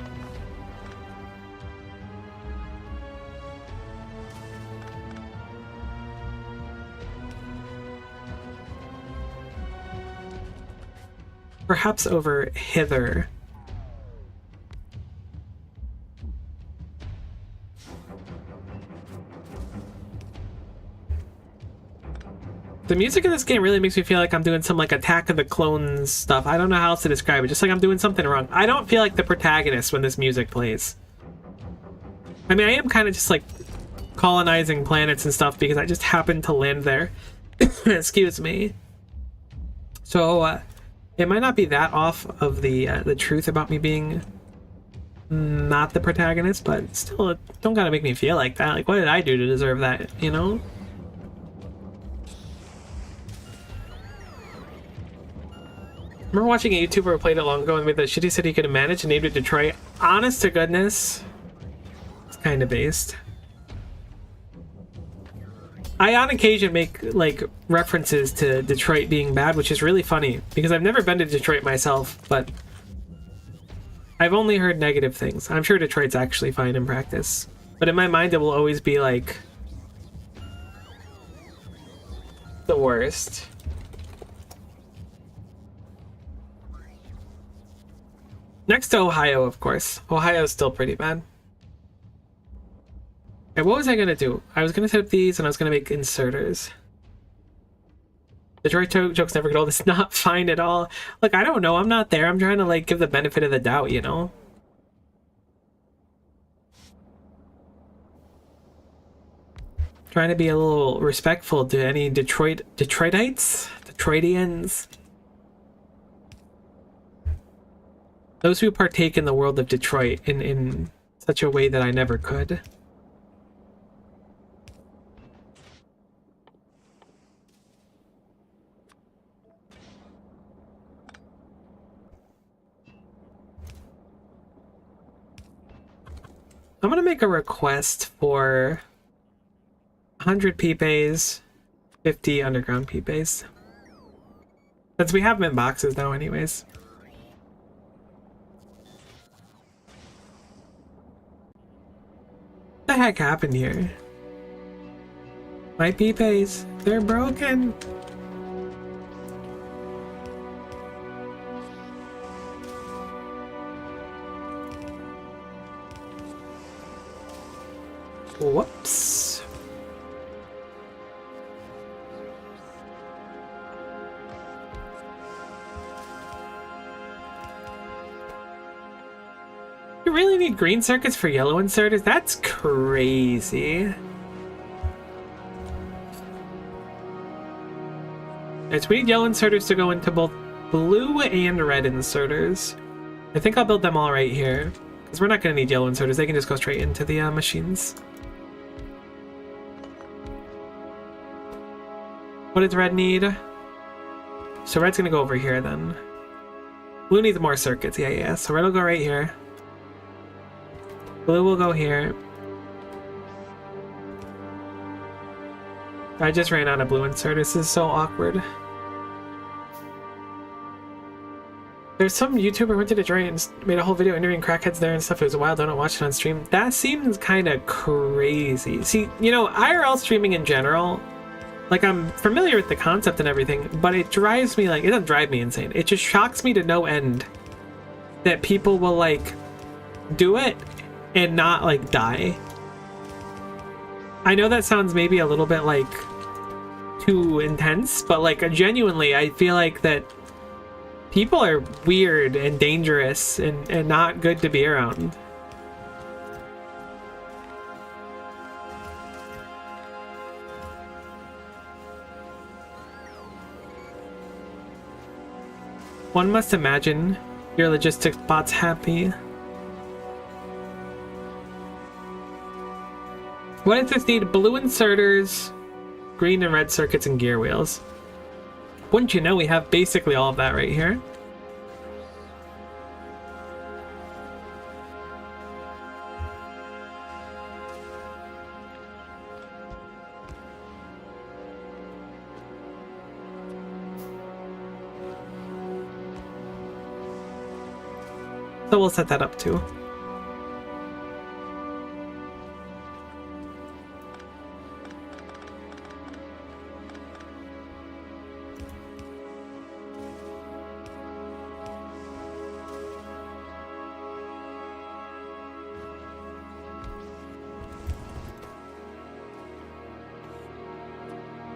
Perhaps over hither. The music in this game really makes me feel like I'm doing some like Attack of the Clones stuff. I don't know how else to describe it. Just like I'm doing something wrong. I don't feel like the protagonist when this music plays. I mean, I am kind of just like colonizing planets and stuff because I just happened to land there. Excuse me. So, it might not be that off of the truth about me being not the protagonist, but still, it don't gotta make me feel like that. Like, what did I do to deserve that, you know? I remember watching a YouTuber who played it long ago and made the shitty city he could have managed and named it Detroit. Honest to goodness, it's kind of based. I on occasion make like references to Detroit being bad, which is really funny because I've never been to Detroit myself, but I've only heard negative things. I'm sure Detroit's actually fine in practice, but in my mind it will always be like The worst. Next to Ohio, of course. Ohio's still pretty bad. Okay, what was I gonna do? I was gonna set up these and I was gonna make inserters. Detroit joke's never get old. It's not fine at all. Like, I don't know. I'm not there. I'm trying to, like, give the benefit of the doubt, you know? Trying to be a little respectful to any Detroitites? Detroitians? Those who partake in the world of Detroit in such a way that I never could. I'm gonna make a request for 100 P-Bays, 50 underground P-Bays. Since we have them in boxes now anyways. What the heck happened here? My P-Bays, they're broken. Whoops. You really need green circuits for yellow inserters? That's crazy. Yes, we need yellow inserters to go into both blue and red inserters. I think I'll build them all right here, because we're not going to need yellow inserters. They can just go straight into the machines. What does red need? So red's gonna go over here then. Blue needs more circuits, yeah. So red will go right here. Blue will go here. I just ran out of blue inserters. This is so awkward. There's some YouTuber who went to Detroit and made a whole video interviewing crackheads there and stuff. It was wild. I don't watch it on stream. That seems kind of crazy. See, you know, IRL streaming in general, like, I'm familiar with the concept and everything, but it drives me, like, it doesn't drive me insane. It just shocks me to no end that people will, like, do it and not, like, die. I know that sounds maybe a little bit, like, too intense, but, like, genuinely, I feel like that people are weird and dangerous and not good to be around. One must imagine your logistics bot's happy. What does this need? Blue inserters, green and red circuits, and gear wheels. Wouldn't you know, we have basically all of that right here. So we'll set that up too.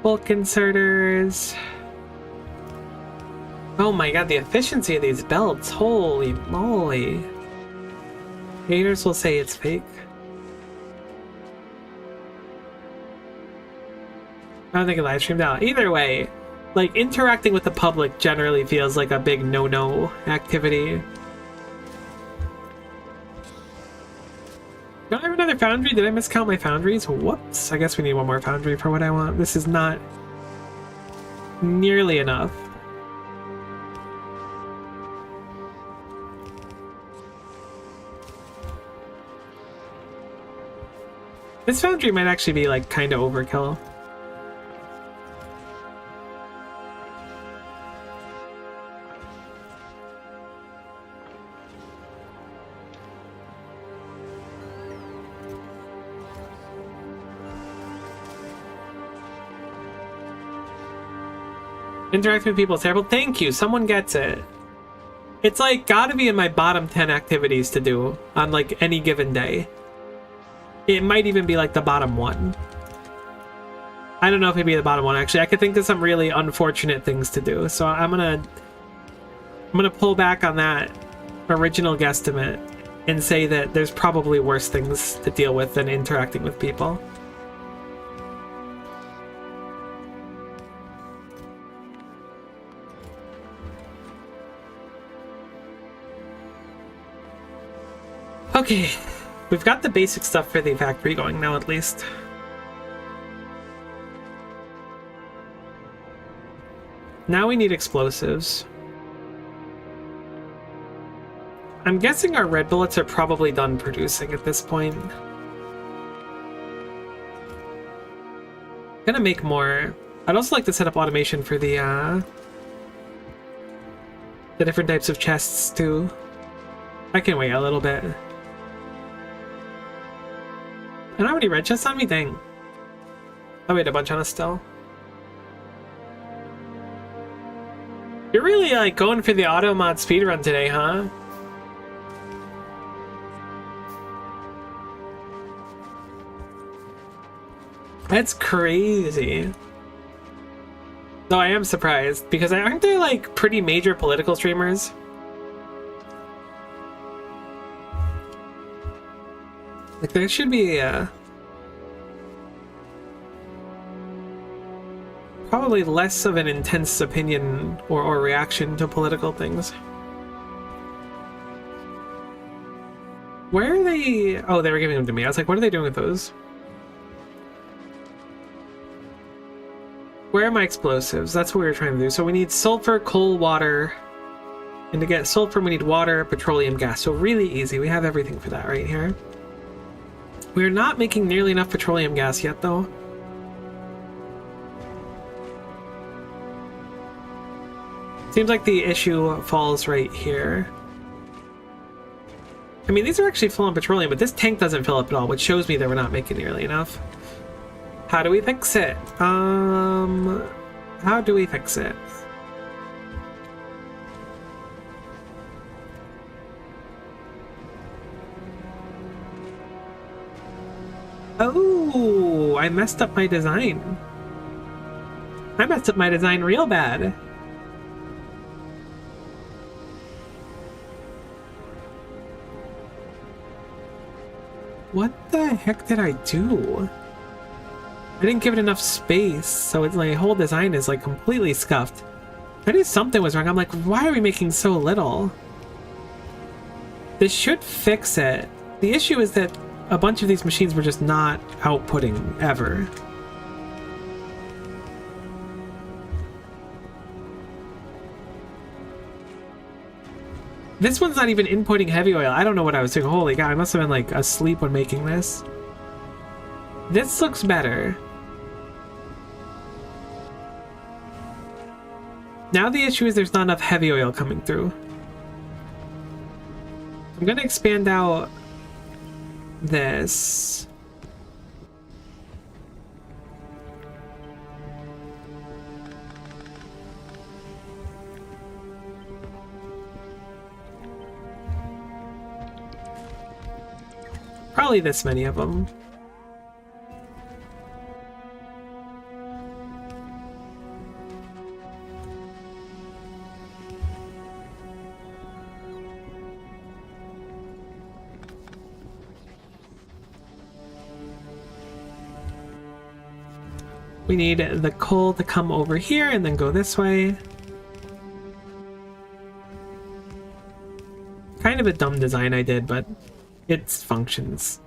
Bulk inserters. Oh my god, the efficiency of these belts. Holy moly. Haters will say it's fake. I don't think it live streamed out. Either way, like, interacting with the public generally feels like a big no-no activity. Don't I have another foundry? Did I miscount my foundries? Whoops. I guess we need one more foundry for what I want. This is not nearly enough. This foundry might actually be, like, kind of overkill. Interacting with people is terrible. Thank you. Someone gets it. It's like gotta be in my bottom 10 activities to do on like any given day. It might even be like the bottom one. I don't know if it'd be the bottom one actually. I could think of some really unfortunate things to do. So I'm gonna pull back on that original guesstimate and say that there's probably worse things to deal with than interacting with people. Okay, we've got the basic stuff for the factory going now, at least. Now we need explosives. I'm guessing our red bullets are probably done producing at this point. Gonna make more. I'd also like to set up automation for the different types of chests too. I can wait a little bit. I don't have any red chests on me? Dang. Oh, we had a bunch on us still. You're really like going for the auto mod speedrun today, huh? That's crazy. No, I am surprised because aren't they like pretty major political streamers? Like there should be probably less of an intense opinion or reaction to political things. Where are they? Oh, they were giving them to me. I was like, what are they doing with those? Where are my explosives? That's what we were trying to do. So we need sulfur, coal, water. And to get sulfur, we need water, petroleum, gas. So really easy. We have everything for that right here. We're not making nearly enough petroleum gas yet, though. Seems like the issue falls right here. I mean, these are actually full on petroleum, but this tank doesn't fill up at all, which shows me that we're not making nearly enough. How do we fix it? How do we fix it? Oh, I messed up my design. I messed up my design real bad. What the heck did I do? I didn't give it enough space, so it's like whole design is like completely scuffed. I knew something was wrong. I'm like, why are we making so little? This should fix it. The issue is that a bunch of these machines were just not outputting ever. This one's not even inputting heavy oil. I don't know what I was doing. Holy God, I must have been like asleep when making this. This looks better. Now the issue is there's not enough heavy oil coming through. I'm gonna expand out this. Probably this many of them. We need the coal to come over here and then go this way. Kind of a dumb design I did, but it functions.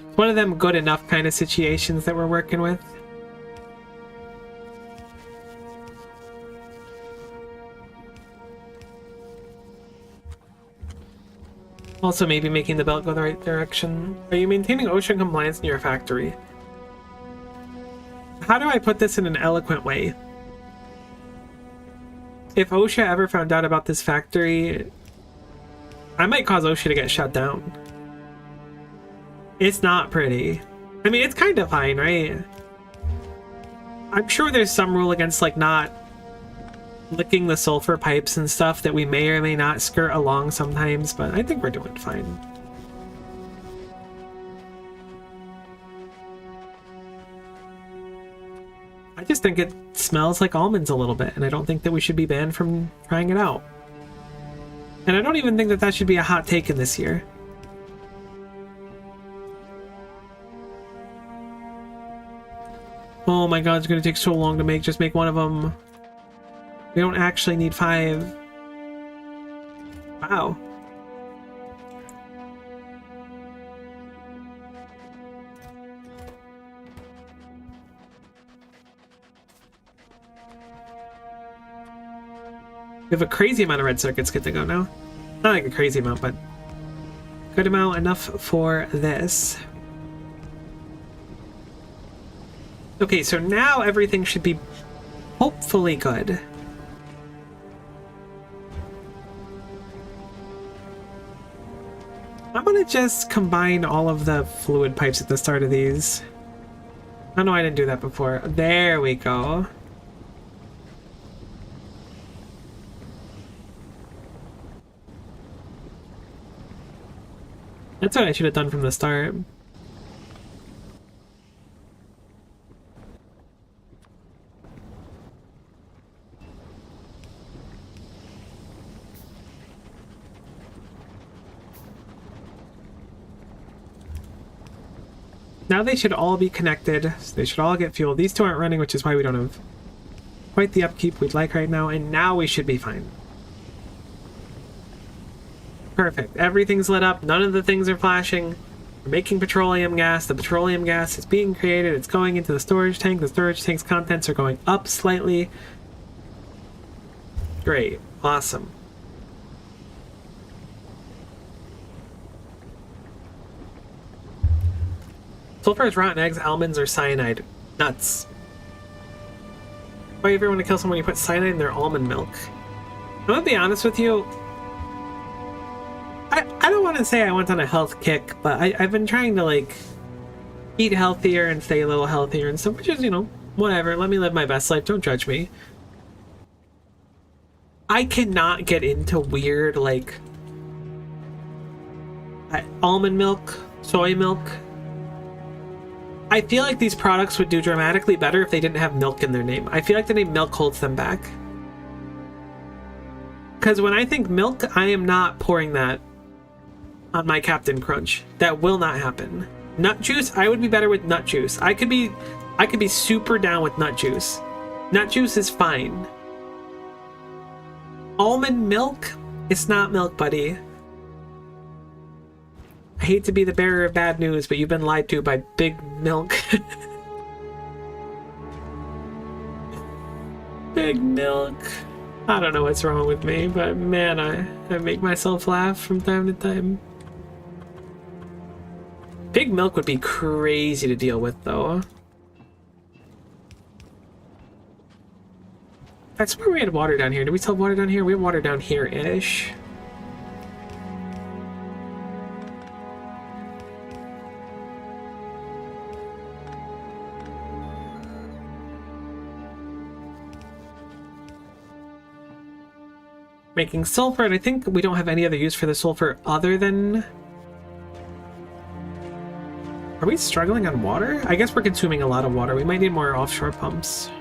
It's one of them good enough kind of situations that we're working with. Also maybe making the belt go the right direction. Are you maintaining ocean compliance in your factory? How do I put this in an eloquent way? If OSHA ever found out about this factory, I might cause OSHA to get shut down. It's not pretty. I mean, it's kind of fine, right? I'm sure there's some rule against like not licking the sulfur pipes and stuff that we may or may not skirt along sometimes, but I think we're doing fine. I just think it smells like almonds a little bit, and I don't think that we should be banned from trying it out. And I don't even think that that should be a hot take in this year. Oh my god, it's gonna take so long to make. Just make one of them. We don't actually need 5. Wow. We have a crazy amount of red circuits good to go now. Not like a crazy amount, but good amount, enough for this. Okay, so now everything should be hopefully good. I'm gonna just combine all of the fluid pipes at the start of these. Oh no, I didn't do that before. There we go. That's what I should have done from the start. Now they should all be connected, so they should all get fuel. These two aren't running, which is why we don't have quite the upkeep we'd like right now, and now we should be fine. Perfect. Everything's lit up. None of the things are flashing. We're making petroleum gas. The petroleum gas is being created. It's going into the storage tank. The storage tank's contents are going up slightly. Great. Awesome. Sulfur is rotten eggs, almonds, or cyanide. Nuts. Why everyone to kill someone, you put cyanide in their almond milk? I'm gonna be honest with you. I don't want to say I went on a health kick, but I've been trying to, like, eat healthier and stay a little healthier and stuff, which is, you know, whatever. Let me live my best life. Don't judge me. I cannot get into weird, like, almond milk, soy milk. I feel like these products would do dramatically better if they didn't have milk in their name. I feel like the name milk holds them back. Because when I think milk, I am not pouring that on my Captain Crunch. That will not happen. Nut juice, I would be better with nut juice. I could be super down with nut juice. Nut juice is fine. Almond milk? It's not milk, buddy. I hate to be the bearer of bad news, but you've been lied to by Big Milk. Big Milk. I don't know what's wrong with me, but man, I make myself laugh from time to time. Big Milk would be crazy to deal with, though. I swear we had water down here. Did we still have water down here? We have water down here-ish. Making sulfur, and I think we don't have any other use for the sulfur other than... Are we struggling on water? I guess we're consuming a lot of water. We might need more offshore pumps.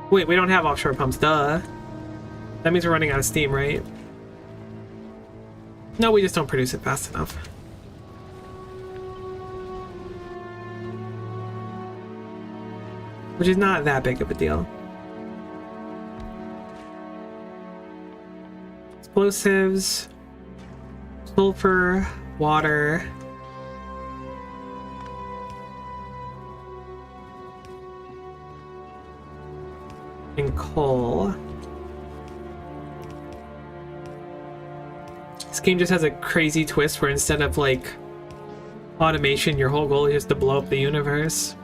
Wait, we don't have offshore pumps, duh. That means we're running out of steam, right? No, we just don't produce it fast enough. Which is not that big of a deal. Explosives, sulfur, water. And coal. This game just has a crazy twist where instead of like automation, your whole goal is just to blow up the universe.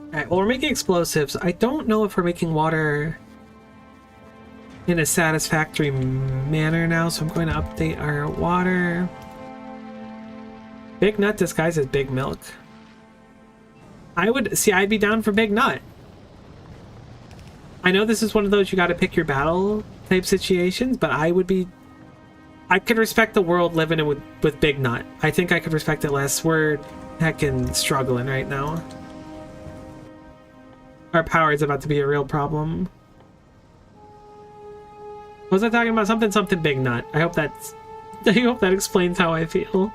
Alright, well, we're making explosives. I don't know if we're making water in a satisfactory manner now, so I'm going to update our water. Big Nut disguised as Big Milk. I'd be down for Big Nut. I know this is one of those you gotta pick your battle type situations, but I could respect the world living in with Big Nut. I think I could respect it less. We're heckin' struggling right now. Our power is about to be a real problem. Was I talking about something Big Nut? I hope that explains how I feel.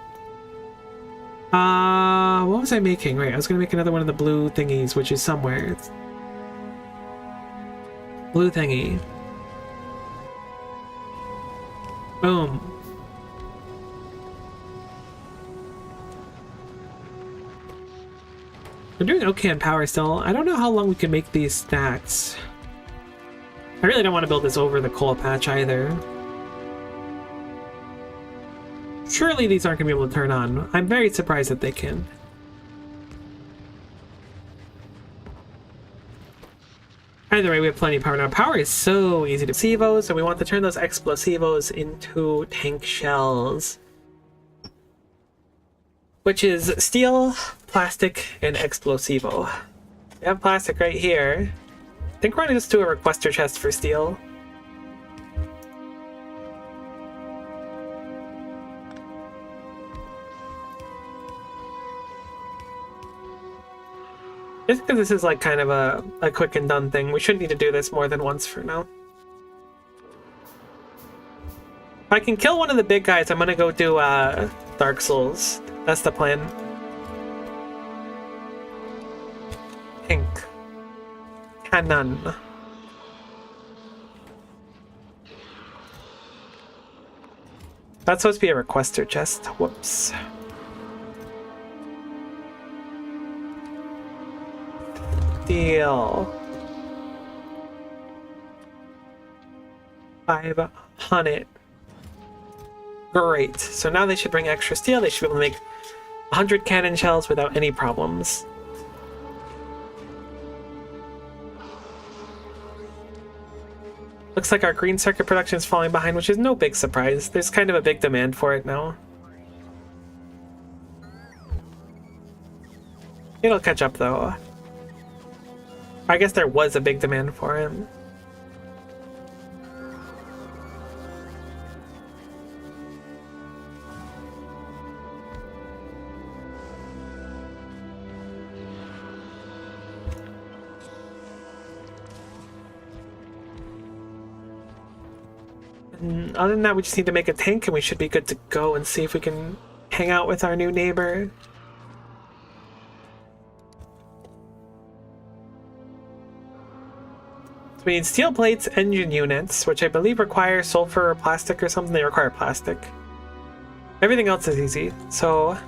What was I making? Right, I was gonna make another one of the blue thingies, which is somewhere. It's blue thingy. Boom. We're doing okay on power still. I don't know how long we can make these stacks. I really don't want to build this over the coal patch either. Surely these aren't going to be able to turn on. I'm very surprised that they can. Either way, we have plenty of power now. Power is so easy to explosivos, and we want to turn those explosivos into tank shells. Which is steel, plastic, and explosivo. We have plastic right here. I think we're going to just do a requester chest for steel. Just because this is like kind of a quick and done thing, we shouldn't need to do this more than once for now. If I can kill one of the big guys, I'm gonna go do Dark Souls. That's the plan. Pink. Cannon. That's supposed to be a requester chest. Whoops. Steel. 500. Great. So now they should bring extra steel. They should be able to make 100 cannon shells without any problems. Looks like our green circuit production is falling behind, which is no big surprise. There's kind of a big demand for it now. It'll catch up though. I guess there was a big demand for him. And other than that, we just need to make a tank and we should be good to go and see if we can hang out with our new neighbor. So we need steel plates, engine units, which I believe require sulfur or plastic or something. They require plastic. Everything else is easy. So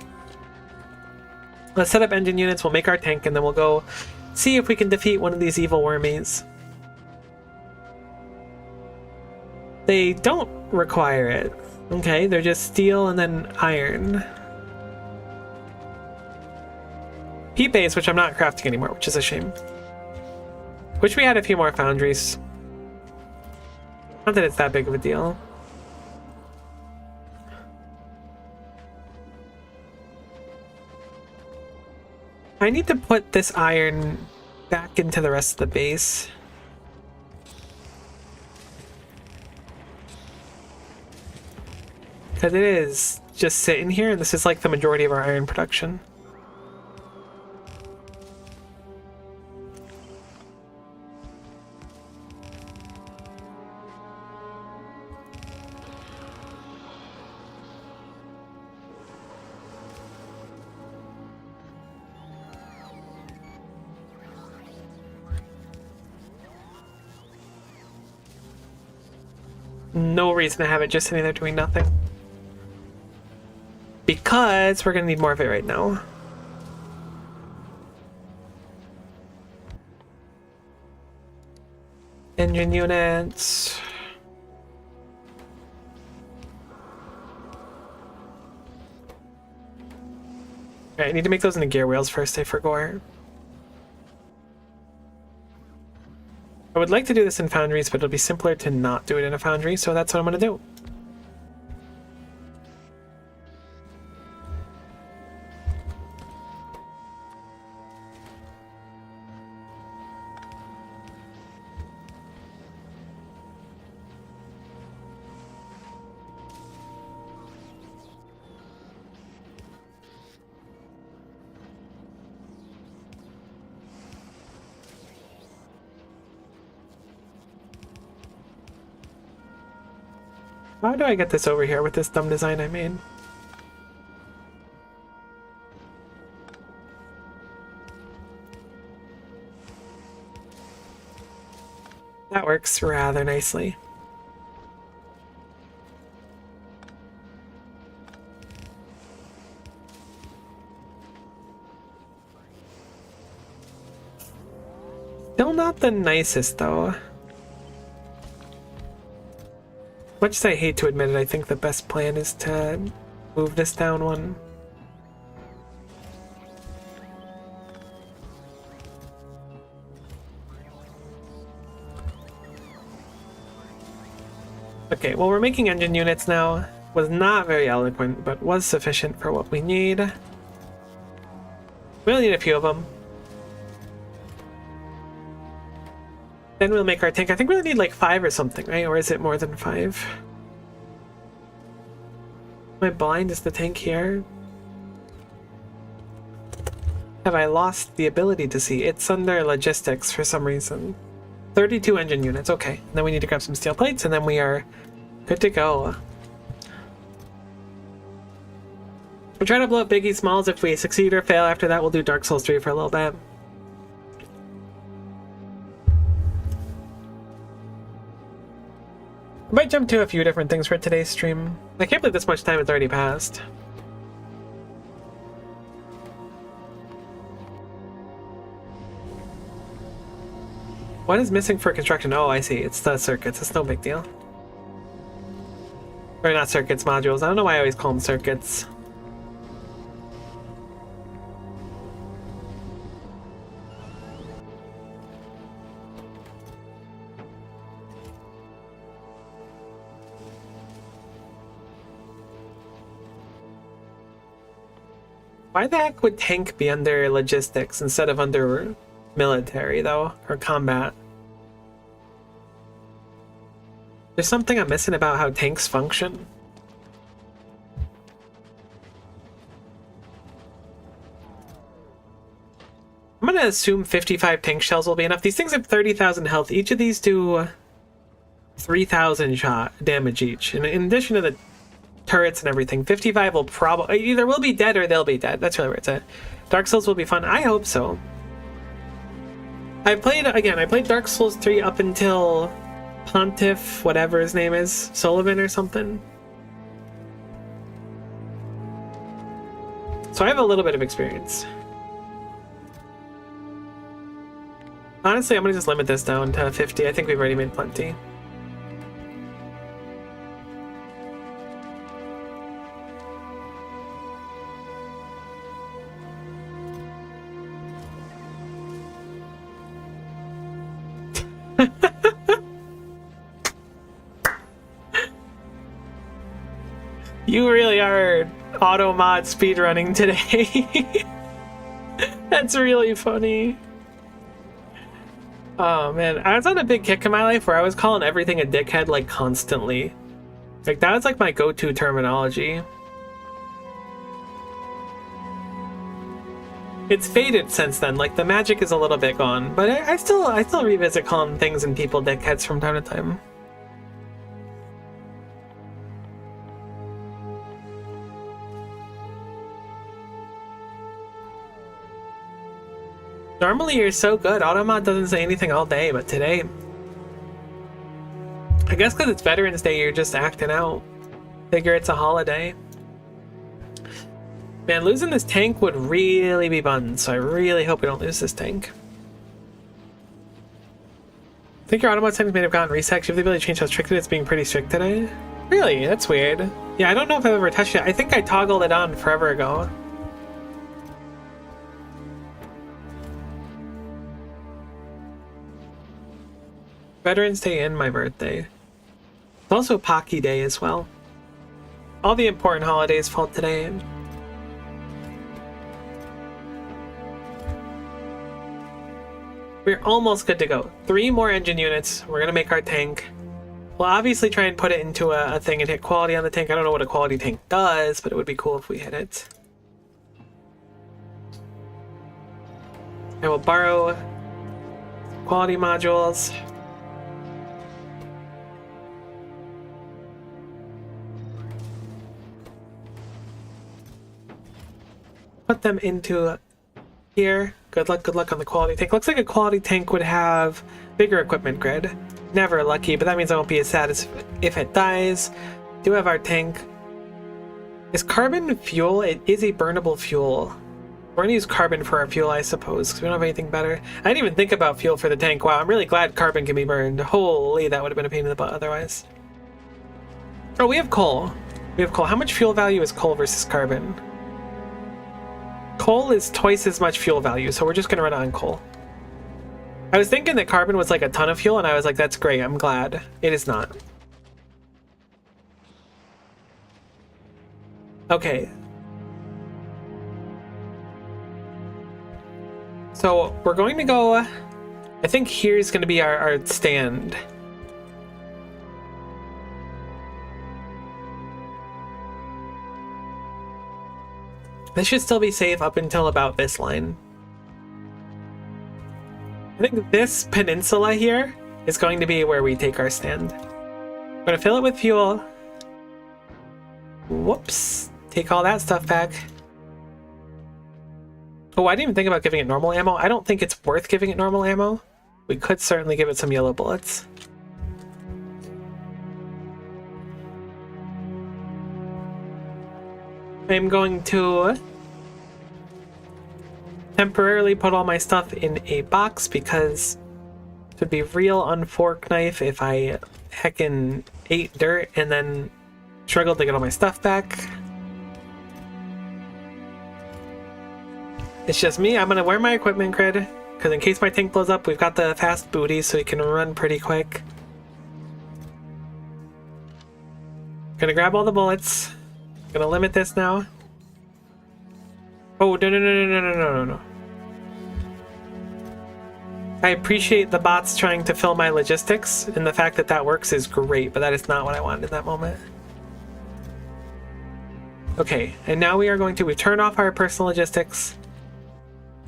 let's set up engine units, we'll make our tank, and then we'll go see if we can defeat one of these evil wormies. They don't require it. Okay, they're just steel and then iron. P-base, which I'm not crafting anymore, which is a shame. Wish we had a few more foundries. Not that it's that big of a deal. I need to put this iron back into the rest of the base. Because it is just sitting here, and this is like the majority of our iron production. No reason to have it just sitting there doing nothing. Because we're going to need more of it right now. Engine units. Okay, I need to make those into gear wheels first, I forgot. I would like to do this in foundries, but it'll be simpler to not do it in a foundry, so that's what I'm going to do. How do I get this over here with this dumb design I made? That works rather nicely. Still not the nicest, though. Much as I hate to admit it, I think the best plan is to move this down one. Okay, well, we're making engine units now. Was not very eloquent, but was sufficient for what we need. We only need a few of them. Then we'll make our tank. I think we only need like 5 or something, right? Or is it more than 5? Am I blind? Is the tank here? Have I lost the ability to see? It's under logistics for some reason. 32 engine units, okay. Then we need to grab some steel plates and then we are good to go. We'll try to blow up Biggie Smalls. If we succeed or fail after that, we'll do Dark Souls 3 for a little bit. I might jump to a few different things for today's stream. I can't believe this much time has already passed. What is missing for construction? Oh, I see. It's the circuits. It's no big deal. Or not circuits, modules. I don't know why I always call them circuits. Why the heck would tank be under logistics instead of under military, though? Or combat? There's something I'm missing about how tanks function. I'm gonna assume 55 tank shells will be enough. These things have 30,000 health. Each of these do 3,000 shot damage each. And in addition to the turrets and everything, 55 will probably either will be dead or they'll be dead. That's really where it's at. Dark Souls will be fun. I hope so. I played Dark Souls 3 up until Pontiff, whatever his name is, Sullivan or something. So I have a little bit of experience. Honestly, I'm gonna just limit this down to 50. I think we've already made plenty. You really are auto mod speedrunning today. That's really funny. Oh man, I was on a big kick in my life where I was calling everything a dickhead like constantly. Like that was like my go-to terminology. It's faded since then, like the magic is a little bit gone, but I still revisit calling things and people dickheads from time to time. Normally you're so good, Automod doesn't say anything all day, but today... I guess because it's Veterans Day, you're just acting out. Figure it's a holiday. Man, losing this tank would really be fun, so I really hope we don't lose this tank. I think your Automod settings may have gotten reset. You have the ability to change how strict it is, being pretty strict today. Really? That's weird. Yeah, I don't know if I've ever touched it. I think I toggled it on forever ago. Veterans Day and my birthday. It's also Pocky Day as well. All the important holidays fall today. We're almost good to go. 3 more engine units. We're gonna make our tank. We'll obviously try and put it into a thing and hit quality on the tank. I don't know what a quality tank does, but it would be cool if we hit it. I will borrow quality modules. put them into here. Good luck on the quality tank. Looks like a quality tank would have bigger equipment grid. Never lucky, but that means I won't be as sad as if it dies. Do have our tank. Is carbon fuel? It is a burnable fuel. We're gonna use carbon for our fuel, I suppose, because we don't have anything better. I didn't even think about fuel for the tank. Wow, I'm really glad carbon can be burned. Holy, that would have been a pain in the butt otherwise. Oh, we have coal. We have coal. How much fuel value is coal versus carbon? Coal is twice as much fuel value, so we're just gonna run on coal. I was thinking that carbon was like a ton of fuel, and I was like, that's great, I'm glad. It is not. Okay. So we're going to go, I think here's going to be our stand. This should still be safe up until about this line. I think this peninsula here is going to be where we take our stand. I'm going to fill it with fuel. Whoops. Take all that stuff back. Oh, I didn't even think about giving it normal ammo. I don't think it's worth giving it normal ammo. We could certainly give it some yellow bullets. I'm going to temporarily put all my stuff in a box because it would be real unfork knife if I heckin' ate dirt and then struggled to get all my stuff back. It's just me. I'm gonna wear my equipment grid because in case my tank blows up, we've got the fast booty so we can run pretty quick. Gonna grab all the bullets. Gonna limit this now. Oh, no. I appreciate the bots trying to fill my logistics, and the fact that that works is great, but that is not what I wanted in that moment. Okay, and now we are going to turn off our personal logistics.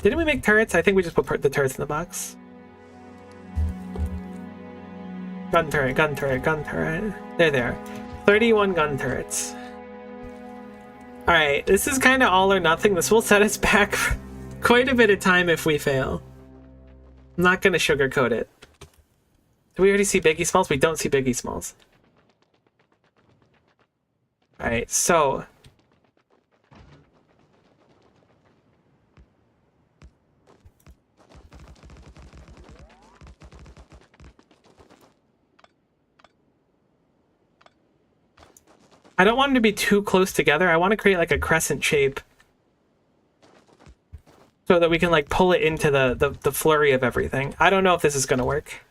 Didn't we make turrets? I think we just put the turrets in the box. Gun turret. They're there. 31 gun turrets. Alright, this is kind of all or nothing. This will set us back quite a bit of time if we fail. I'm not going to sugarcoat it. Do we already see Biggie Smalls? We don't see Biggie Smalls. Alright, so... I don't want them to be too close together. I want to create like a crescent shape so that we can like pull it into the flurry of everything. I don't know if this is going to work.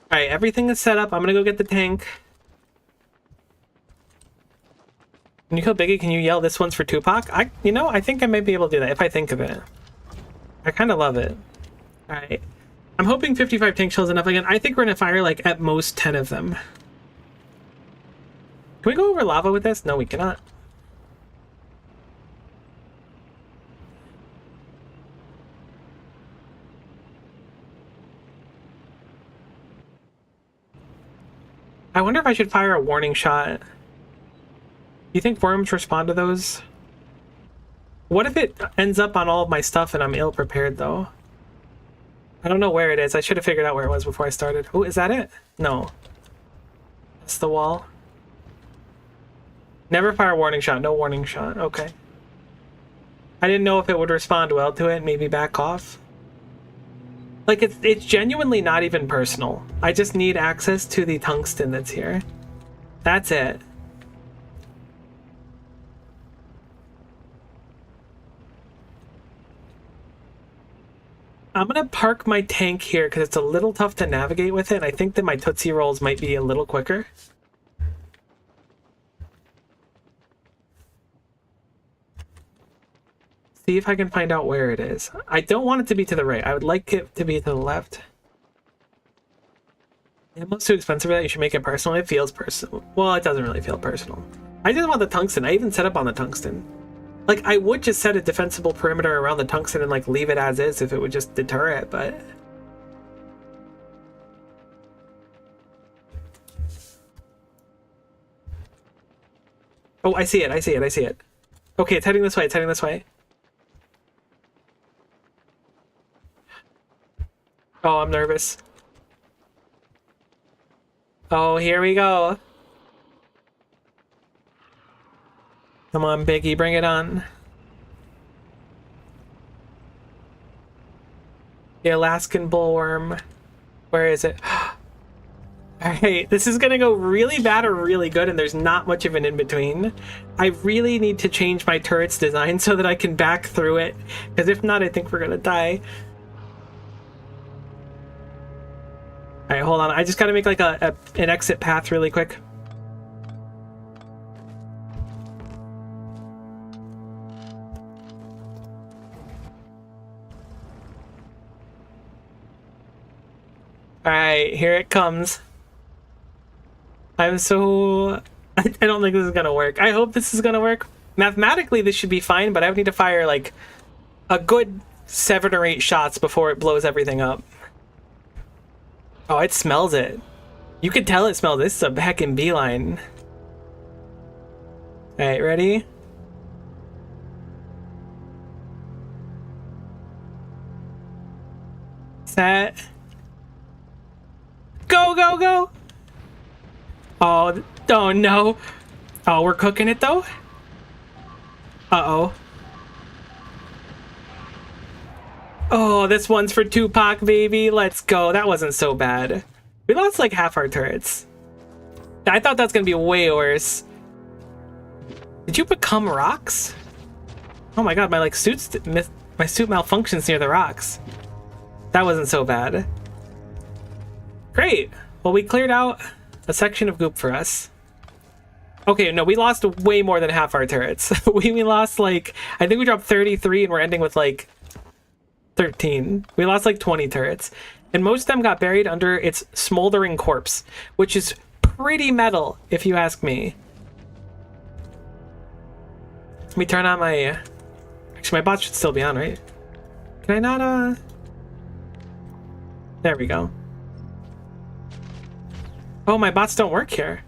All right, everything is set up. I'm going to go get the tank. Can you kill Biggie? Can you yell this one's for Tupac? I think I might be able to do that if I think of it. I kind of love it. All right. I'm hoping 55 tank shells enough again. I think we're going to fire like at most 10 of them. Can we go over lava with this? No, we cannot. I wonder if I should fire a warning shot. Do you think worms respond to those? What if it ends up on all of my stuff and I'm ill-prepared, though? I don't know where it is. I should have figured out where it was before I started. Oh, is that it? No. That's the wall. Never fire warning shot. No warning shot. Okay. I didn't know if it would respond well to it. Maybe back off. Like, it's genuinely not even personal. I just need access to the tungsten that's here. That's it. I'm gonna park my tank here because it's a little tough to navigate with it. I think that my Tootsie Rolls might be a little quicker. See if I can find out where it is. I don't want it to be to the right. I would like it to be to the left. Ammo's too expensive for that. You should make it personal. It feels personal. Well, it doesn't really feel personal. I just want the tungsten. I even set up on the tungsten. Like, I would just set a defensible perimeter around the tungsten and, like, leave it as is if it would just deter it, but... Oh, I see it, I see it, I see it. Okay, it's heading this way, it's heading this way. Oh, I'm nervous. Oh, here we go. Come on, Biggie, bring it on. The Alaskan bullworm. Where is it? Alright, this is gonna go really bad or really good, and there's not much of an in-between. I really need to change my turret's design so that I can back through it, because if not, I think we're gonna die. Alright, hold on. I just gotta make like an exit path really quick. Alright, here it comes. I'm so... I don't think this is gonna work. I hope this is gonna work. Mathematically, this should be fine, but I would need to fire like a good 7 or 8 shots before it blows everything up. Oh, it smells it. You could tell it smells. This is a heckin' beeline. Alright, ready? Set. Go, go, go! Oh, oh no. Oh, we're cooking it though? Uh-oh. Oh, this one's for Tupac, baby. Let's go. That wasn't so bad. We lost like half our turrets. I thought that's gonna be way worse. Did you become rocks? Oh my god, my like suit malfunctions near the rocks. That wasn't so bad. Great. Well, we cleared out a section of goop for us. Okay, no, we lost way more than half our turrets. we lost like, I think we dropped 33 and we're ending with like 13. We lost like 20 turrets. And most of them got buried under its smoldering corpse, which is pretty metal, if you ask me. Let me turn on my... Actually, my bot should still be on, right? Can I not, There we go. Oh, my bots don't work here.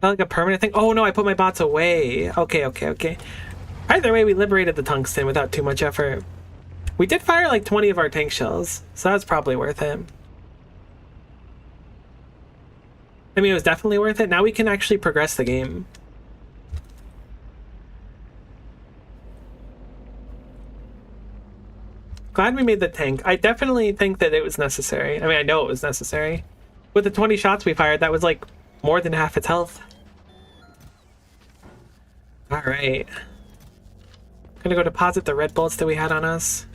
Not like a permanent thing? Oh no, I put my bots away. Okay, okay, okay. Either way, we liberated the tungsten without too much effort. We did fire like 20 of our tank shells, so that's probably worth it. I mean, it was definitely worth it. Now we can actually progress the game. Glad we made the tank. I definitely think that it was necessary. I mean, I know it was necessary. With the 20 shots we fired, that was like more than half its health. Alright. Gonna go deposit the red bullets that we had on us.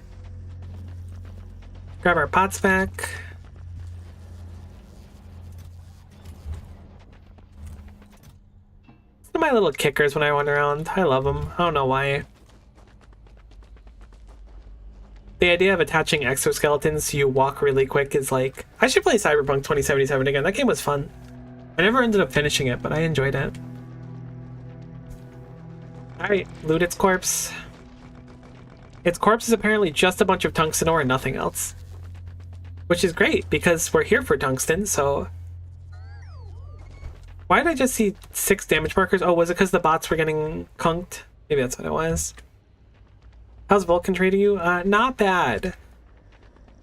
Grab our pots back. These are my little kickers when I run around. I love them. I don't know why. The idea of attaching exoskeletons so you walk really quick is like... I should play Cyberpunk 2077 again. That game was fun. I never ended up finishing it, but I enjoyed it. Alright, loot its corpse. Its corpse is apparently just a bunch of tungsten ore and nothing else. Which is great, because we're here for tungsten, so... Why did I just see 6 damage markers? Oh, was it because the bots were getting conked? Maybe that's what it was. How's Vulcan treating you? Not bad.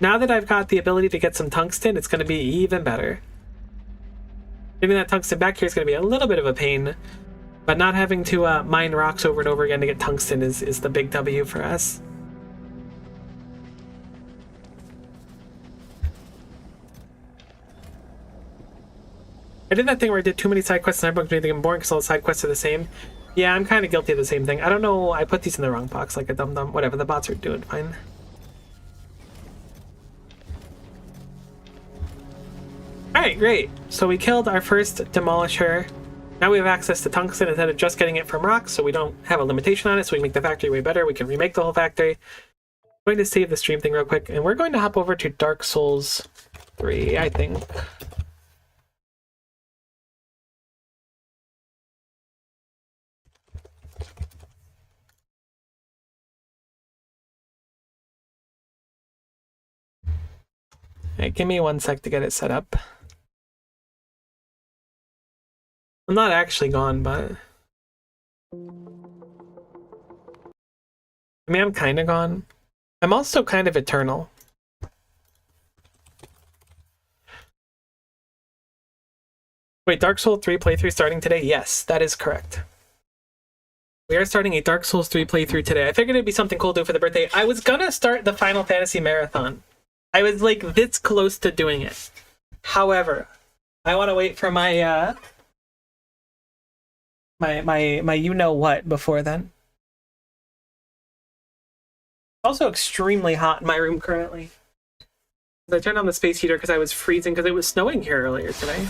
Now that I've got the ability to get some tungsten, it's going to be even better. Getting that tungsten back here is going to be a little bit of a pain, but not having to mine rocks over and over again to get tungsten is the big W for us. I did that thing where I did too many side quests and Cyberpunk made them boring because all the side quests are the same. Yeah, I'm kind of guilty of the same thing. I don't know, I put these in the wrong box like a dum-dum. Whatever, the bots are doing fine. Alright, great. So we killed our first Demolisher. Now we have access to tungsten instead of just getting it from rocks, so we don't have a limitation on it, so we can make the factory way better. We can remake the whole factory. I'm going to save the stream thing real quick, and we're going to hop over to Dark Souls 3, I think. Right, give me 1 sec to get it set up. I'm not actually gone, but I mean, I'm kind of gone. I'm also kind of eternal. Wait, Dark Souls 3 playthrough starting today? Yes, that is correct. We are starting a Dark Souls 3 playthrough today. I figured it'd be something cool to do for the birthday. I was gonna start the Final Fantasy Marathon. I was like this close to doing it. However, I want to wait for my my you-know-what before then. Also extremely hot in my room currently. I turned on the space heater because I was freezing because it was snowing here earlier today.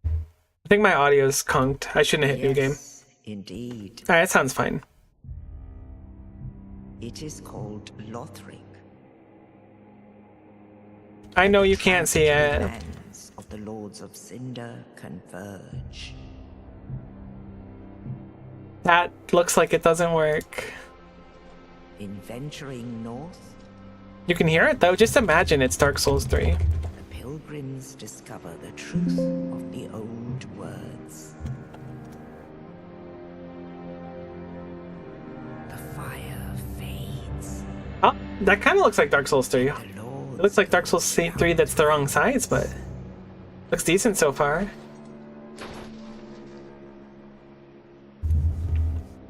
I think my audio's conked. I shouldn't have hit new game. Indeed. Alright, that sounds fine. It is called Lothric. I know you can't see it. The lands of the Lords of Cinder converge. That looks like it doesn't work. In venturing north, You can hear it though. Just imagine it's Dark Souls 3. the pilgrims discover the truth of the old words. The fire fades. Oh, that kind of looks like Dark Souls 3. The It Lords looks like Dark Souls 3 that's the wrong size, but looks decent so far.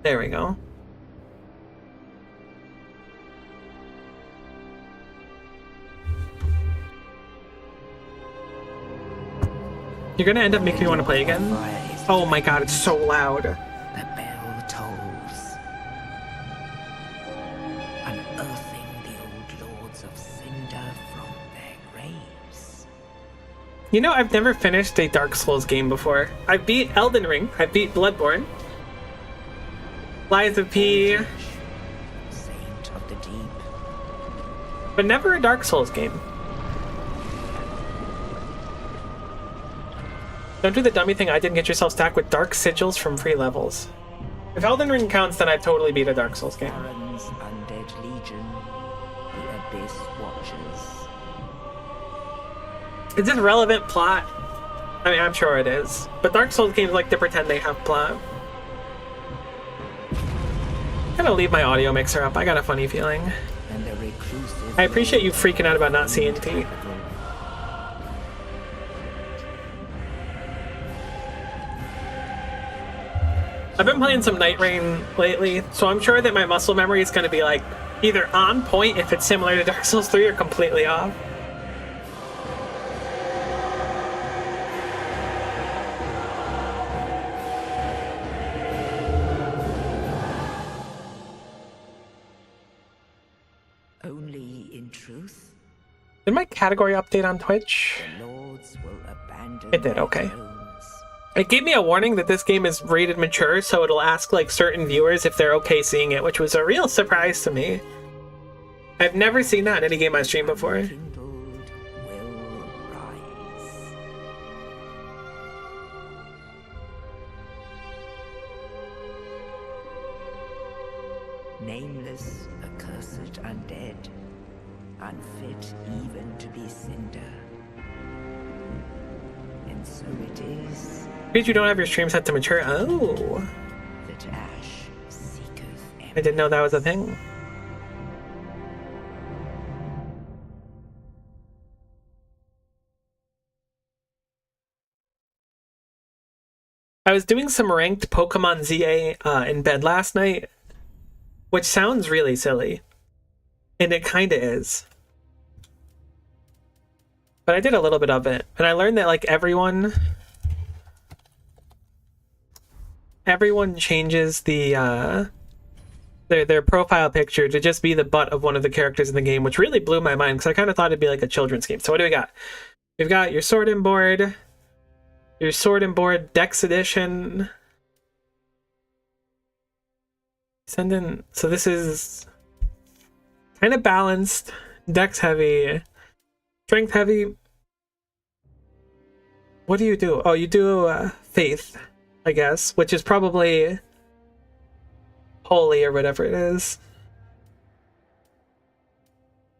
There we go. You're gonna end up making me want to play again? Oh my god, it's so loud. The bell tolls, unearthing the old Lords of Cinder from their graves. You know, I've never finished a Dark Souls game before. I beat Elden Ring, I beat Bloodborne, Lies of P, Saint of the Deep. but never a Dark Souls game. Don't do the dummy thing I did and get yourself stacked with dark sigils from free levels. If Elden Ring counts, then I'd totally beat a Dark Souls game. Baron's undead legion, the Abyss Watchers. Is this relevant plot? I mean, I'm sure it is. But Dark Souls games like to pretend they have plot. I'm gonna leave my audio mixer up. I got a funny feeling. And the reclusive I appreciate you freaking out about not seeing T. I've been playing some Night Rain lately, so I'm sure that my muscle memory is going to be like either on point if it's similar to Dark Souls 3 or completely off. Only in truth, Did my category update on Twitch? the Lords will abandon It did, their okay. thrones. It gave me a warning that this game is rated mature, so it'll ask like certain viewers if they're okay seeing it, which was a real surprise to me. I've never seen that in any game I streamed before. Kindled will rise. Nameless, accursed undead, unfit even to be cinder. And so it is Because you don't have your stream set to mature. Oh, that ash seeketh I didn't know that was a thing. I was doing some ranked Pokemon ZA in bed last night, which sounds really silly, and it kind of is. But I did a little bit of it, and I learned that like everyone changes the their profile picture to just be the butt of one of the characters in the game, which really blew my mind because I kind of thought it'd be like a children's game. So what do we got? We've got your Sword and Board, Dex Edition. Send in. So this is kind of balanced, Dex heavy, strength heavy. What do you do? Oh, you do faith, I guess, which is probably holy or whatever it is.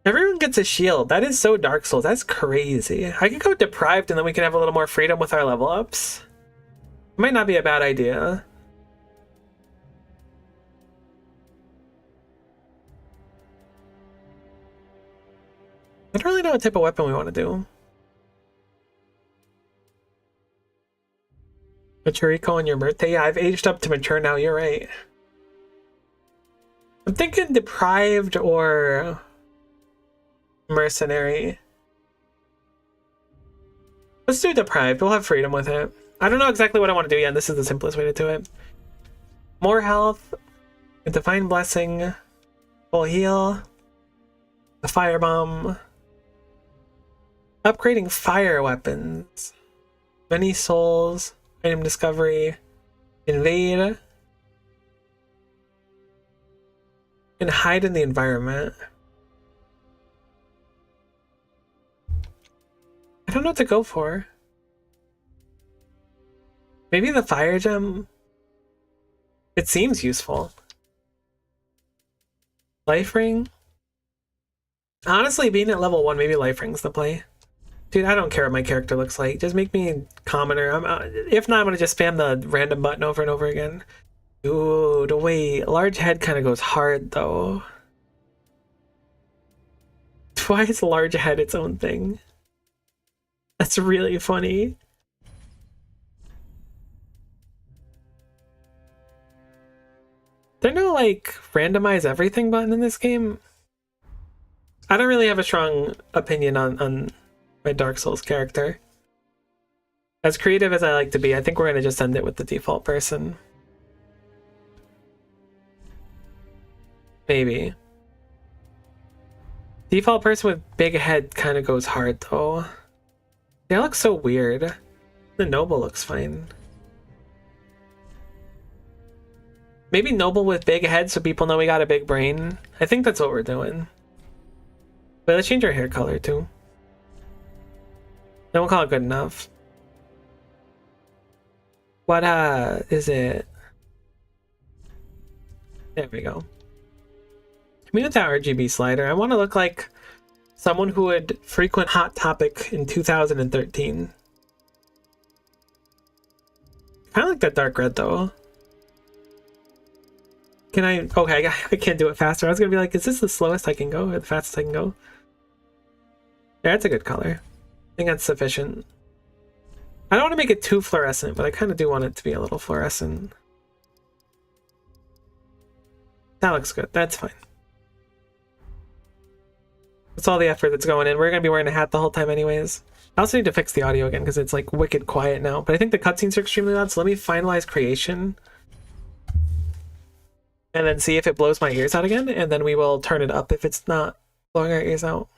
Everyone gets a shield. That is so Dark Souls. That's crazy. I could go deprived and then we can have a little more freedom with our level ups. Might not be a bad idea. I don't really know what type of weapon we want to do. Maturiko on your birthday? Yeah, I've aged up to mature now, you're right. I'm thinking deprived or mercenary. Let's do deprived. We'll have freedom with it. I don't know exactly what I want to do yet. This is the simplest way to do it. More health, a divine blessing, full heal, a firebomb, upgrading fire weapons, many souls, item discovery, invade, and hide in the environment. I don't know what to go for. Maybe the fire gem? It seems useful. Life ring? Honestly, being at level 1, maybe life ring's the play. Dude, I don't care what my character looks like. Just make me commoner. If not, I'm gonna just spam the random button over and over again. Ooh, the way large head kind of goes hard though. Why is large head its own thing? That's really funny. There no like randomize everything button in this game? I don't really have a strong opinion on my Dark Souls character. As creative as I like to be, I think we're gonna just end it with the default person. Maybe. Default person with big head kind of goes hard though. That looks so weird. The noble looks fine. Maybe noble with big head so people know we got a big brain. I think that's what we're doing. But let's change our hair color too. Then we'll call it good enough. What is it? There we go. I mean, with that RGB slider, I want to look like someone who would frequent Hot Topic in 2013. Kind of like that dark red though. Can I? Okay, I can't do it faster. I was gonna be like, is this the slowest I can go or the fastest I can go? Yeah, that's a good color. I think that's sufficient. I don't want to make it too fluorescent, but I kind of do want it to be a little fluorescent. That looks good. That's fine. That's all the effort that's going in. We're going to be wearing a hat the whole time anyways. I also need to fix the audio again because it's like wicked quiet now. But I think the cutscenes are extremely loud, so let me finalize creation. And then see if it blows my ears out again, and then we will turn it up if it's not blowing our ears out.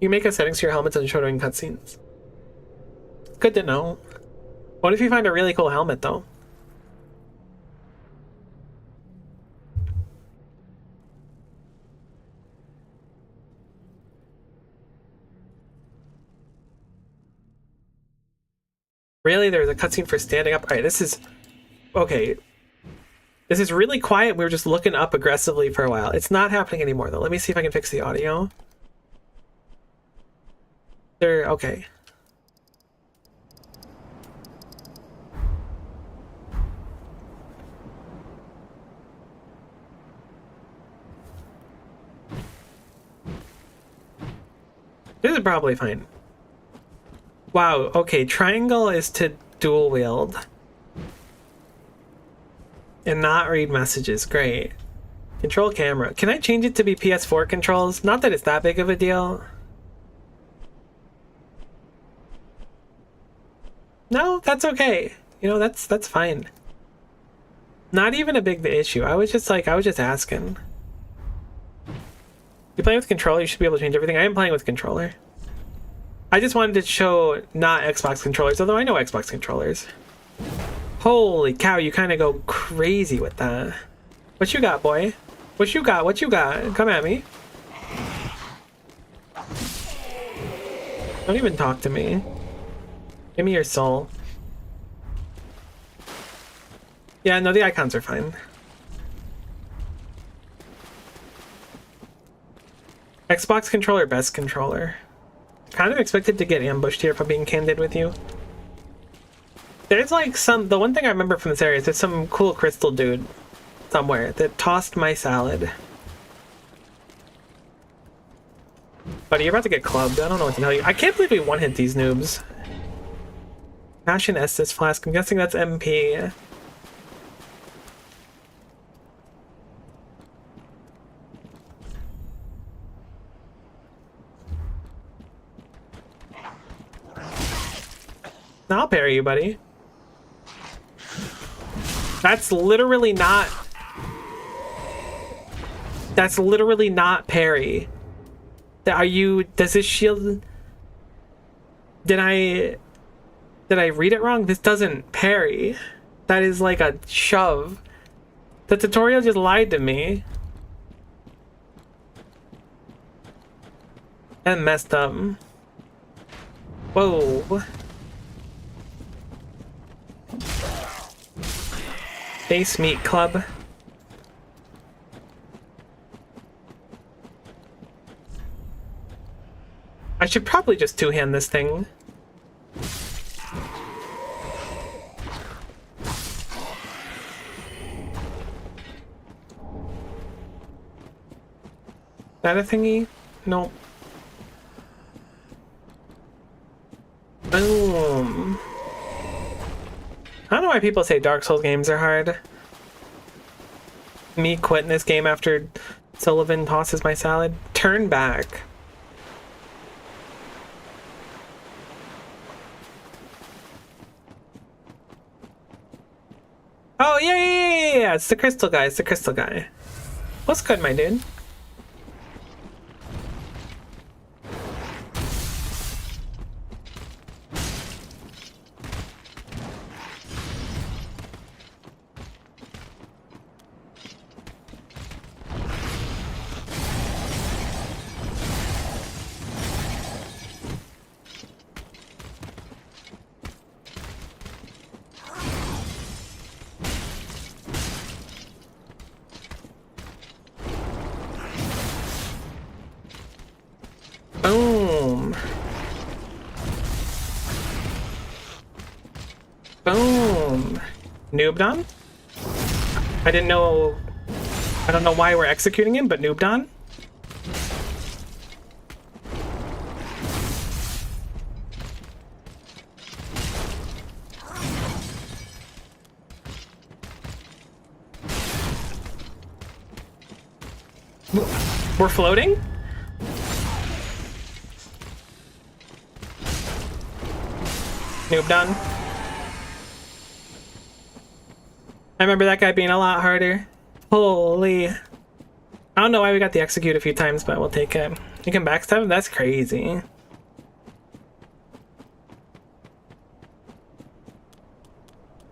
You make a settings to your helmets and show during cutscenes. Good to know. What if you find a really cool helmet though? Really? There's a cutscene for standing up? Alright, this is... Okay. This is really quiet. We were just looking up aggressively for a while. It's not happening anymore though. Let me see if I can fix the audio. Okay. This is probably fine. Wow, okay, triangle is to dual wield. And not read messages, great. Control camera. Can I change it to be PS4 controls? Not that it's that big of a deal. No, that's okay. You know, that's fine. Not even a big issue. I was just asking. You playing with controller, you should be able to change everything. I am playing with controller. I just wanted to show not Xbox controllers, although I know Xbox controllers. Holy cow, you kind of go crazy with that. What you got, boy? What you got? What you got? Come at me. Don't even talk to me. Give me your soul. Yeah, no, the icons are fine. Xbox controller, best controller. Kind of expected to get ambushed here if I'm being candid with you. There's like the one thing I remember from this area is there's some cool crystal dude somewhere that tossed my salad. Buddy, you're about to get clubbed. I don't know what to tell you. I can't believe we one-hit these noobs. Passion Estus Flask. I'm guessing that's MP. I'll parry you, buddy. That's literally not... That's literally not parry. Are you... Does this shield... Did I read it wrong? This doesn't parry. That is like a shove. The tutorial just lied to me. And messed up. Whoa. Base Meat Club. I should probably just two-hand this thing. That a thingy? Nope. Boom. I don't know why people say Dark Souls games are hard. Me quitting this game after Sullivan tosses my salad. Turn back. Oh, yeah. It's the crystal guy. It's the crystal guy. What's good, my dude? Boom. Boom. Noobed on? I didn't know... I don't know why we're executing him, but noobed on? We're floating? Noob done. I remember that guy being a lot harder. Holy. I don't know why we got the execute a few times, but we'll take it. You can backstab him? That's crazy.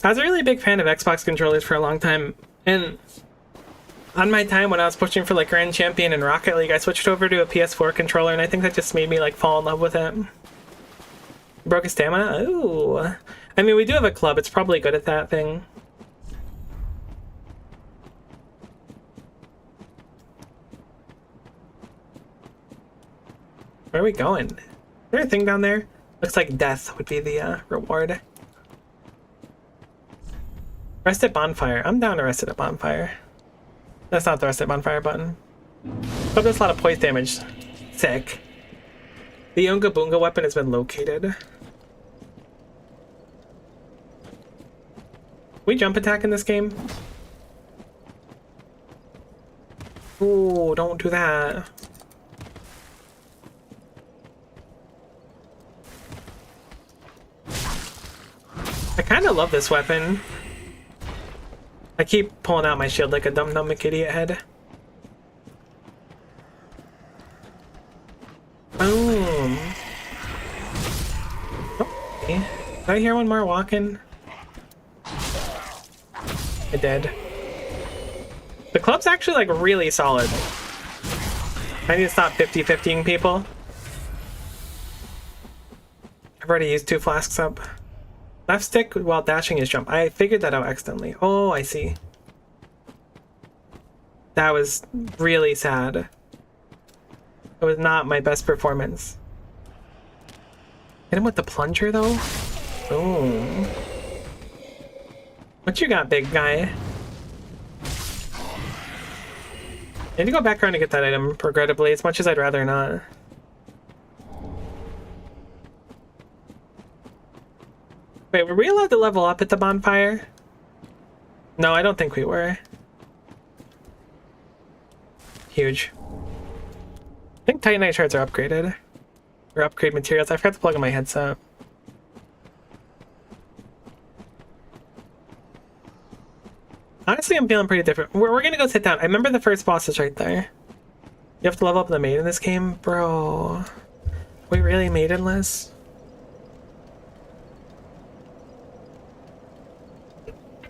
I was a really big fan of Xbox controllers for a long time, and on my time when I was pushing for like Grand Champion and Rocket League, I switched over to a PS4 controller, and I think that just made me like fall in love with it. Broke his stamina? Ooh. I mean, we do have a club. It's probably good at that thing. Where are we going? Is there a thing down there? Looks like death would be the reward. Rest at bonfire. I'm down to rest at a bonfire. That's not the rest at bonfire button. But there's a lot of poise damage. Sick. The Unga Boonga weapon has been located. We jump attack in this game? Ooh, don't do that. I kind of love this weapon. I keep pulling out my shield like a dumb idiot head. Boom. I hear one more walking? I did. The club's actually like really solid. I need to stop 50-50ing people. I've already used 2 flasks up. Left stick while dashing is jump. I figured that out accidentally. Oh, I see. That was really sad. It was not my best performance. Hit him with the plunger though? Boom. What you got, big guy? I need to go back around to get that item, regrettably, as much as I'd rather not. Wait, were we allowed to level up at the bonfire? No, I don't think we were. Huge. I think Titanite shards are upgraded. Or upgrade materials. I forgot to plug in my headset. Honestly, I'm feeling pretty different. We're gonna go sit down. I remember the first boss is right there. You have to level up the maid in this game? Bro. We really maidenless?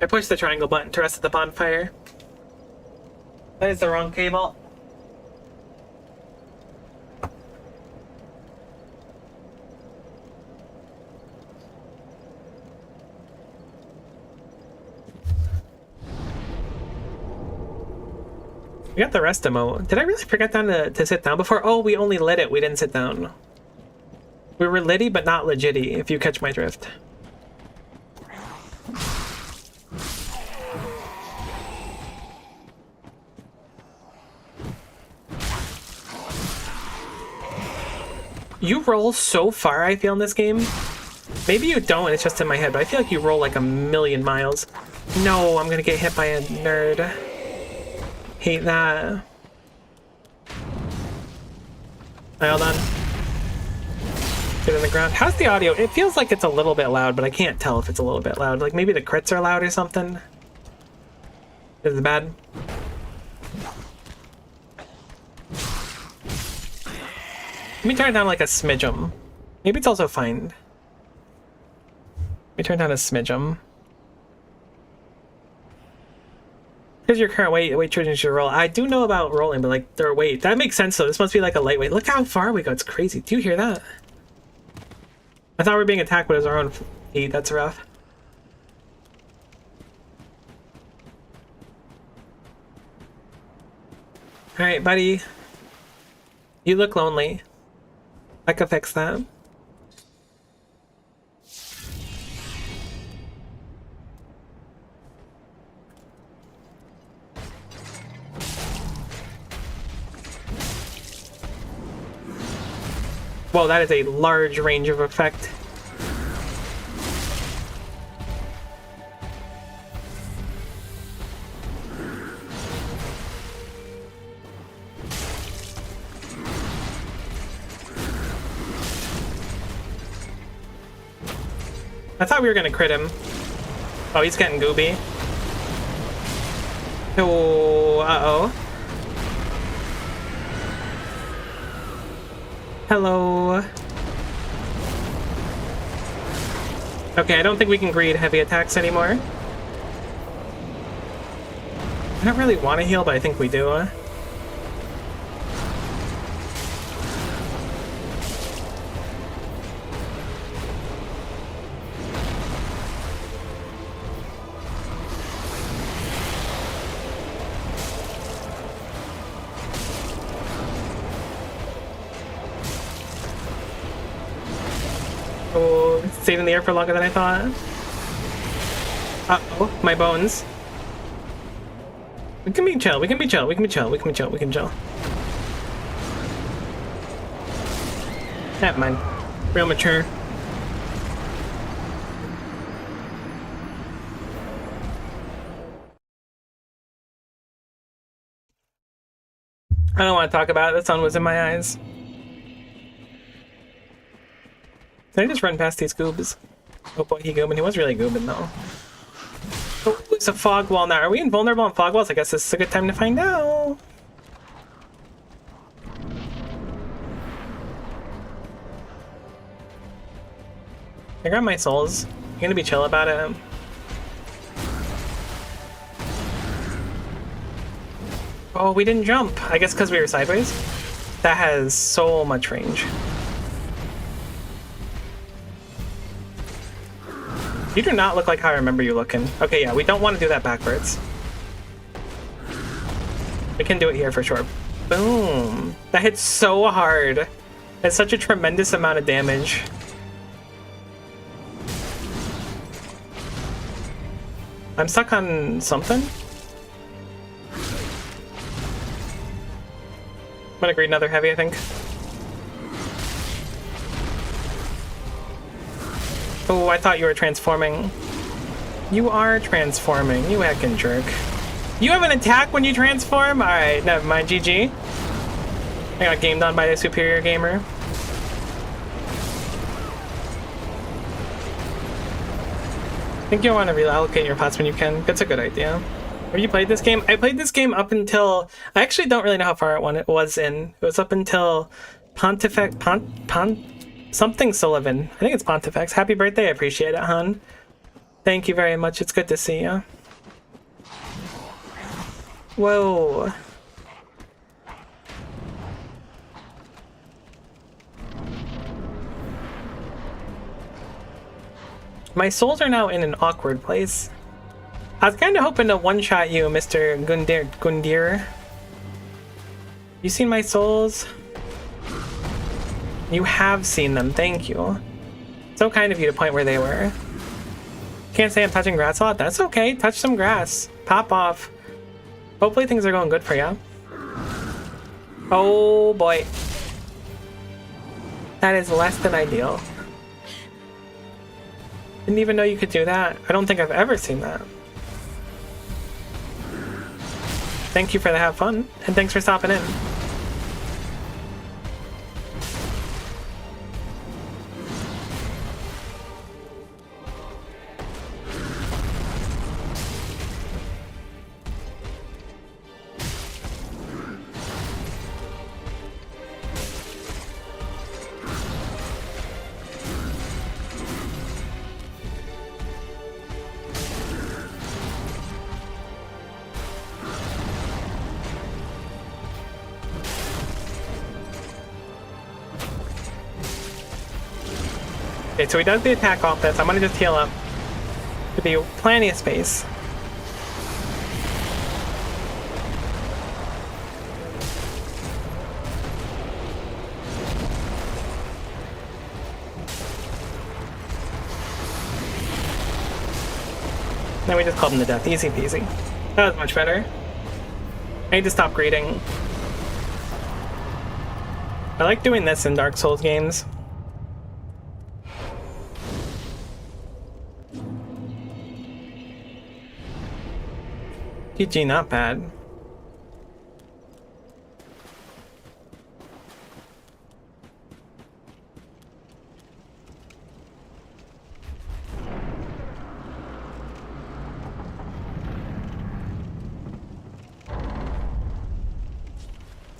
I pushed the triangle button to rest at the bonfire. That is the wrong cable. We got the rest demo. Did I really forget down to sit down before? Oh, we only lit it. We didn't sit down. We were litty, but not legitty, if you catch my drift. You roll so far, I feel, in this game. Maybe you don't, and it's just in my head, but I feel like you roll like a million miles. No, I'm gonna get hit by a nerd. Hate that. Hold on. Get in the ground. How's the audio? It feels like it's a little bit loud, but I can't tell if it's a little bit loud. Like maybe the crits are loud or something. Is it bad? Let me turn it down like a smidgem. Maybe it's also fine. Let me turn down a smidgem. Here's your current weight triggers your roll. I do know about rolling, but like their weight. That makes sense though. This must be like a lightweight. Look how far we go. It's crazy. Do you hear that? I thought we were being attacked, but it was our own feet. That's rough. Alright, buddy. You look lonely. I can fix that. Whoa, that is a large range of effect. I thought we were gonna crit him. Oh, he's getting gooby. Oh, uh-oh. Hello. Okay, I don't think we can greed heavy attacks anymore. I don't really want to heal, but I think we do. Oh, it stayed in the air for longer than I thought. Uh-oh, my bones. We can be chill, we can be chill, we can be chill, we can be chill, we can chill. Never mind. Real mature. I don't want to talk about it. The sun was in my eyes. Did I just run past these goobs? Oh boy, he goobing. He was really goobing though. Oh, it's a fog wall now. Are we invulnerable on fog walls? I guess this is a good time to find out. I got my souls. You gonna be chill about it? Oh, we didn't jump. I guess because we were sideways. That has so much range. You do not look like how I remember you looking. Okay, yeah, we don't want to do that backwards. We can do it here for sure. Boom. That hits so hard. That's such a tremendous amount of damage. I'm stuck on something. I'm gonna greet another heavy, I think. Oh, I thought you were transforming. You are transforming, you heckin' jerk. You have an attack when you transform? Alright, never mind, GG. I got gamed on by a superior gamer. I think you want to reallocate your pots when you can. That's a good idea. Have you played this game? I played this game up until... I actually don't really know how far it was in. It was up until something Sullivan. I think it's Pontifex. Happy birthday. I appreciate it, hon. Thank you very much. It's good to see you. Whoa. My souls are now in an awkward place. I was kind of hoping to one-shot you, Mr. Gundir. You seen my souls? You have seen them, thank you. So kind of you to point where they were. Can't say I'm touching grass a lot, that's okay. Touch some grass. Pop off. Hopefully things are going good for you. Oh boy. That is less than ideal. Didn't even know you could do that. I don't think I've ever seen that. Thank you for the have fun, and thanks for stopping in. Okay, so he does the attack off this. I'm gonna just heal up. To be plenty of space. Then we just called him to death. Easy peasy. That was much better. I need to stop greeting. I like doing this in Dark Souls games. GG, not bad.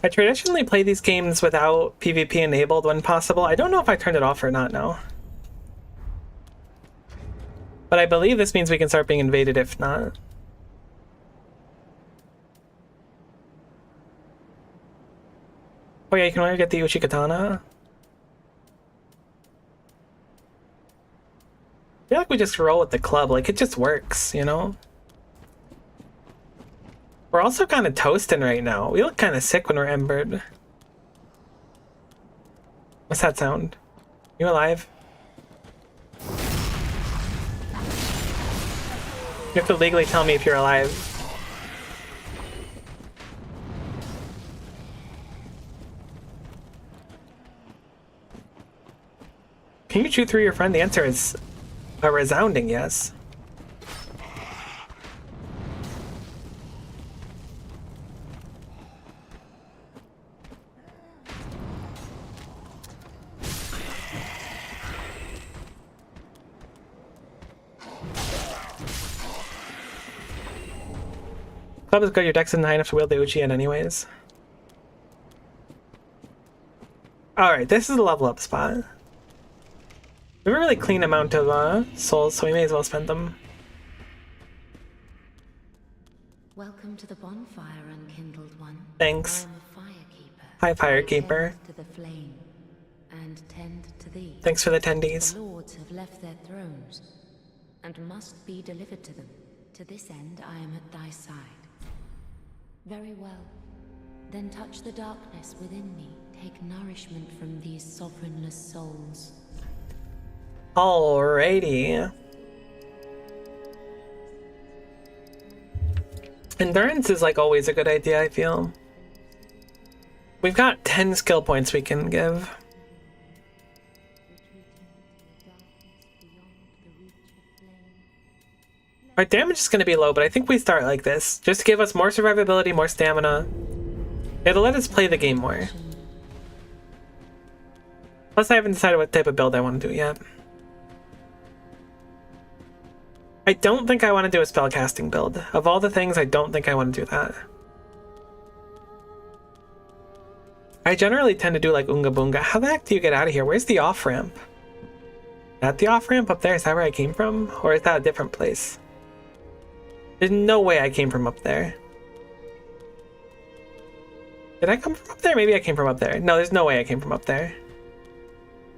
I traditionally play these games without PvP enabled when possible. I don't know if I turned it off or not now. But I believe this means we can start being invaded if not. Oh yeah, you can only get the Uchi Katana. I feel like we just roll with the club, like it just works, you know? We're also kind of toasting right now. We look kind of sick when we're embered. What's that sound? You alive? You have to legally tell me if you're alive. Can you chew through your friend? The answer is a resounding yes. Club is good, your dex isn't high enough to wield the Uchi in anyways. Alright, this is a level up spot. We have a really clean amount of souls, so we may as well spend them. Welcome to the bonfire, unkindled one. Thanks. I am a firekeeper. Hi, Firekeeper. Tend to the flame, and tend to thee. Thanks for the tendies. The lords have left their thrones, and must be delivered to them. To this end, I am at thy side. Very well. Then touch the darkness within me. Take nourishment from these sovereignless souls. Alrighty. Endurance is like always a good idea, I feel. We've got 10 skill points we can give. Our damage is going to be low, but I think we start like this. Just to give us more survivability, more stamina. It'll let us play the game more. Plus, I haven't decided what type of build I want to do yet. I don't think I want to do a spellcasting build. Of all the things, I don't think I want to do that. I generally tend to do like Unga Boonga. How the heck do you get out of here? Where's the off-ramp? That the off-ramp up there? Is that where I came from? Or is that a different place? There's no way I came from up there. Did I come from up there? Maybe I came from up there. No, there's no way I came from up there.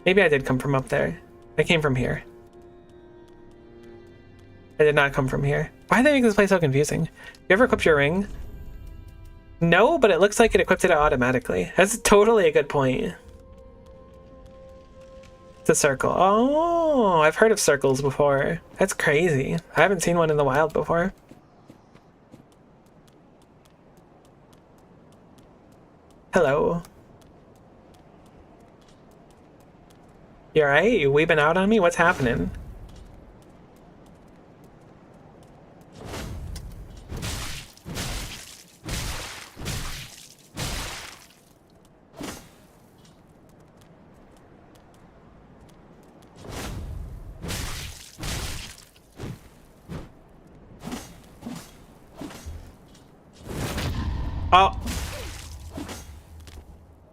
Maybe I did come from up there. I came from here. I did not come from here. Why do they make this place so confusing? You ever equip your ring? No, but it looks like it equipped it automatically. That's totally a good point. It's a circle. Oh, I've heard of circles before. That's crazy. I haven't seen one in the wild before. Hello. You alright? You weeping out on me? What's happening? Oh.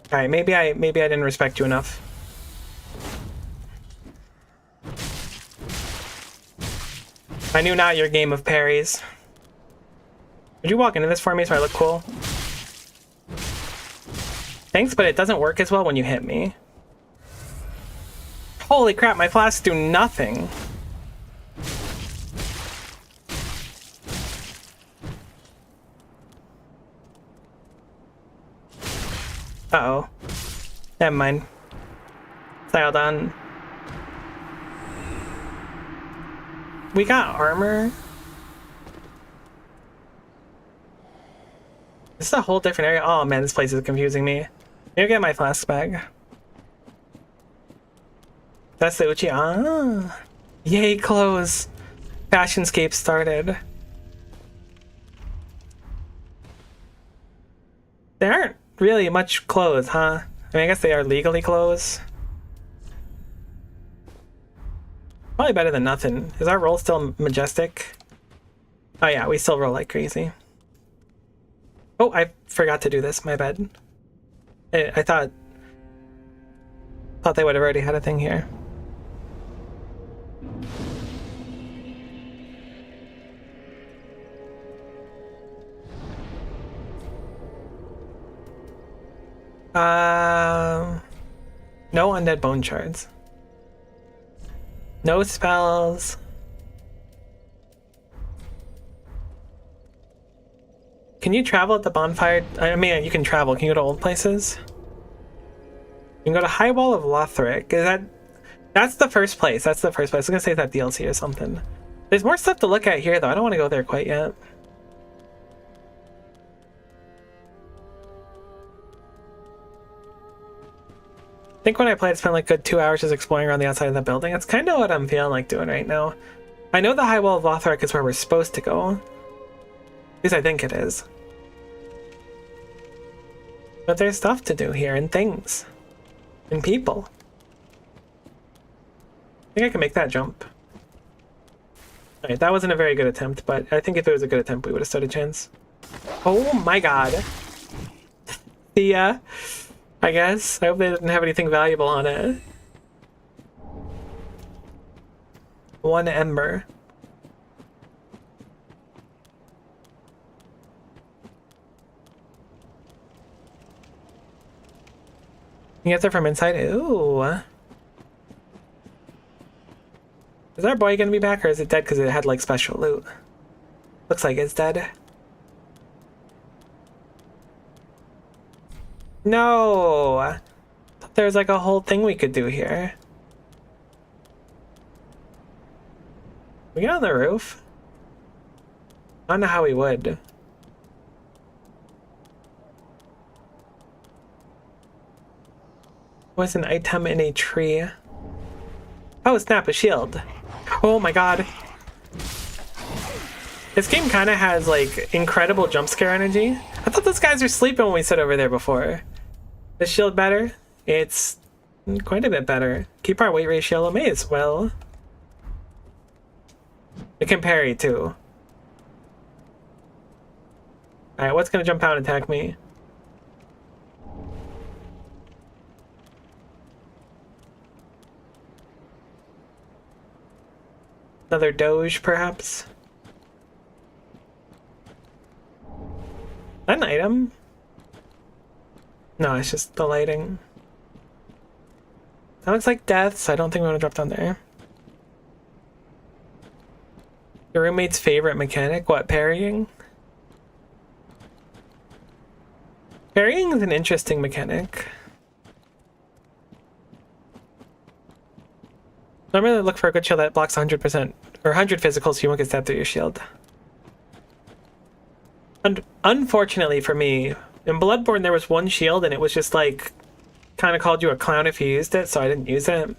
Alright, maybe I didn't respect you enough. I knew not your game of parries. Would you walk into this for me so I look cool? Thanks, but it doesn't work as well when you hit me. Holy crap, my flasks do nothing. Uh-oh. Never mind. Dialed on. We got armor. This is a whole different area. Oh man, this place is confusing me. Maybe get my flask bag. That's the Uchi. Ah. Yay, clothes. Fashionscape started. There aren't really much clothes, huh? I mean, I guess they are legally clothes. Probably better than nothing. Is our roll still majestic? Oh yeah, we still roll like crazy. Oh, I forgot to do this. My bad. I thought they would have already had a thing here. No undead bone shards. No spells. Can you travel at the bonfire? I mean, you can travel. Can you go to old places? You can go to High Wall of Lothric. That's the first place. That's the first place. I was gonna say that DLC or something. There's more stuff to look at here, though. I don't want to go there quite yet. I think when I played, I spent like good 2 hours just exploring around the outside of the building. That's kind of what I'm feeling like doing right now. I know the High Wall of Lothric is where we're supposed to go. At least I think it is. But there's stuff to do here, and things. And people. I think I can make that jump. Alright, that wasn't a very good attempt, but I think if it was a good attempt, we would have stood a chance. Oh my god. I guess. I hope they didn't have anything valuable on it. 1 ember. You get there from inside? Ooh. Is our boy gonna be back, or is it dead because it had like special loot? Looks like it's dead. No! Thought there was like a whole thing we could do here. We get on the roof? I don't know how we would. What's an item in a tree? Oh, snap, a shield. Oh my god. This game kind of has like incredible jump scare energy. I thought those guys were sleeping when we sat over there before. Is shield better? It's quite a bit better. Keep our weight ratio low. May as well. It can parry too. Alright, what's gonna jump out and attack me? Another doge, perhaps? An item? No, it's just the lighting. That looks like death, so I don't think we want to drop down there. Your roommate's favorite mechanic? What, parrying? Parrying is an interesting mechanic. Normally look for a good shield that blocks 100% or 100 physical so you won't get stabbed through your shield. And unfortunately for me, in Bloodborne there was one shield and it was just like kind of called you a clown if you used it, so I didn't use it.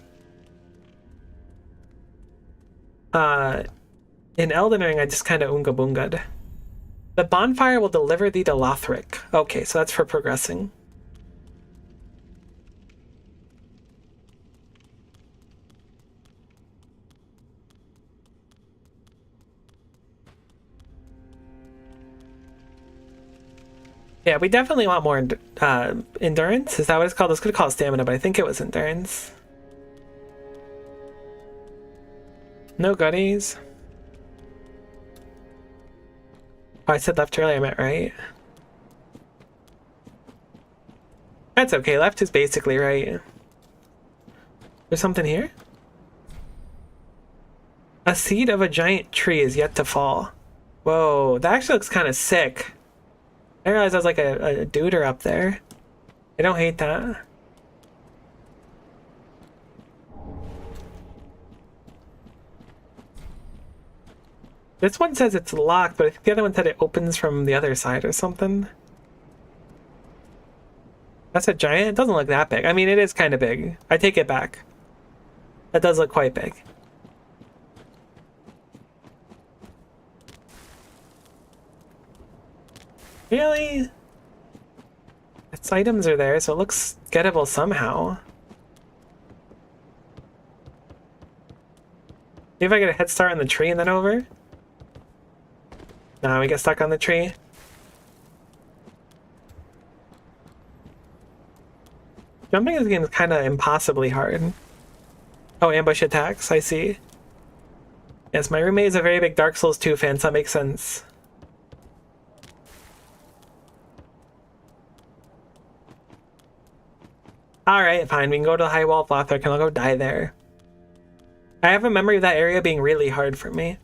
In Elden Ring I just kind of oonga boonga'd. The bonfire will deliver thee to Lothric. Okay, so that's for progressing. Yeah, we definitely want more endurance. Is that what it's called? I was going to call it stamina, but I think it was endurance. No goodies. Oh, I said left earlier, I meant right. That's okay, left is basically right. There's something here? A seed of a giant tree is yet to fall. Whoa, that actually looks kind of sick. I realized I was like a duder up there. I don't hate that. This one says it's locked, but I think the other one said it opens from the other side or something. That's a giant? It doesn't look that big. I mean, it is kind of big. I take it back. That does look quite big. Really? Its items are there, so it looks gettable somehow. See if I get a head start on the tree and then over? Nah, we get stuck on the tree. Jumping in this game is kind of impossibly hard. Oh, ambush attacks, I see. Yes, my roommate is a very big Dark Souls 2 fan, so that makes sense. Alright, fine, we can go to the High Wall of Lothric and I'll go die there. I have a memory of that area being really hard for me.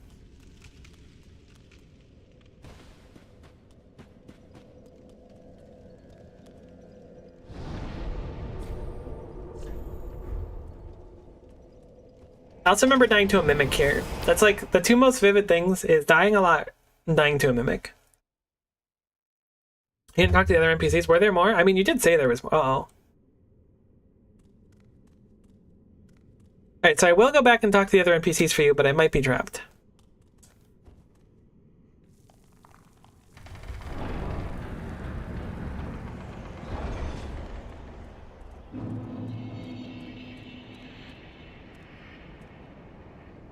I also remember dying to a mimic here. That's like the two most vivid things is dying a lot and dying to a mimic. You didn't talk to the other NPCs. Were there more? I mean, you did say there was more. Uh-oh. Alright, so I will go back and talk to the other NPCs for you, but I might be trapped.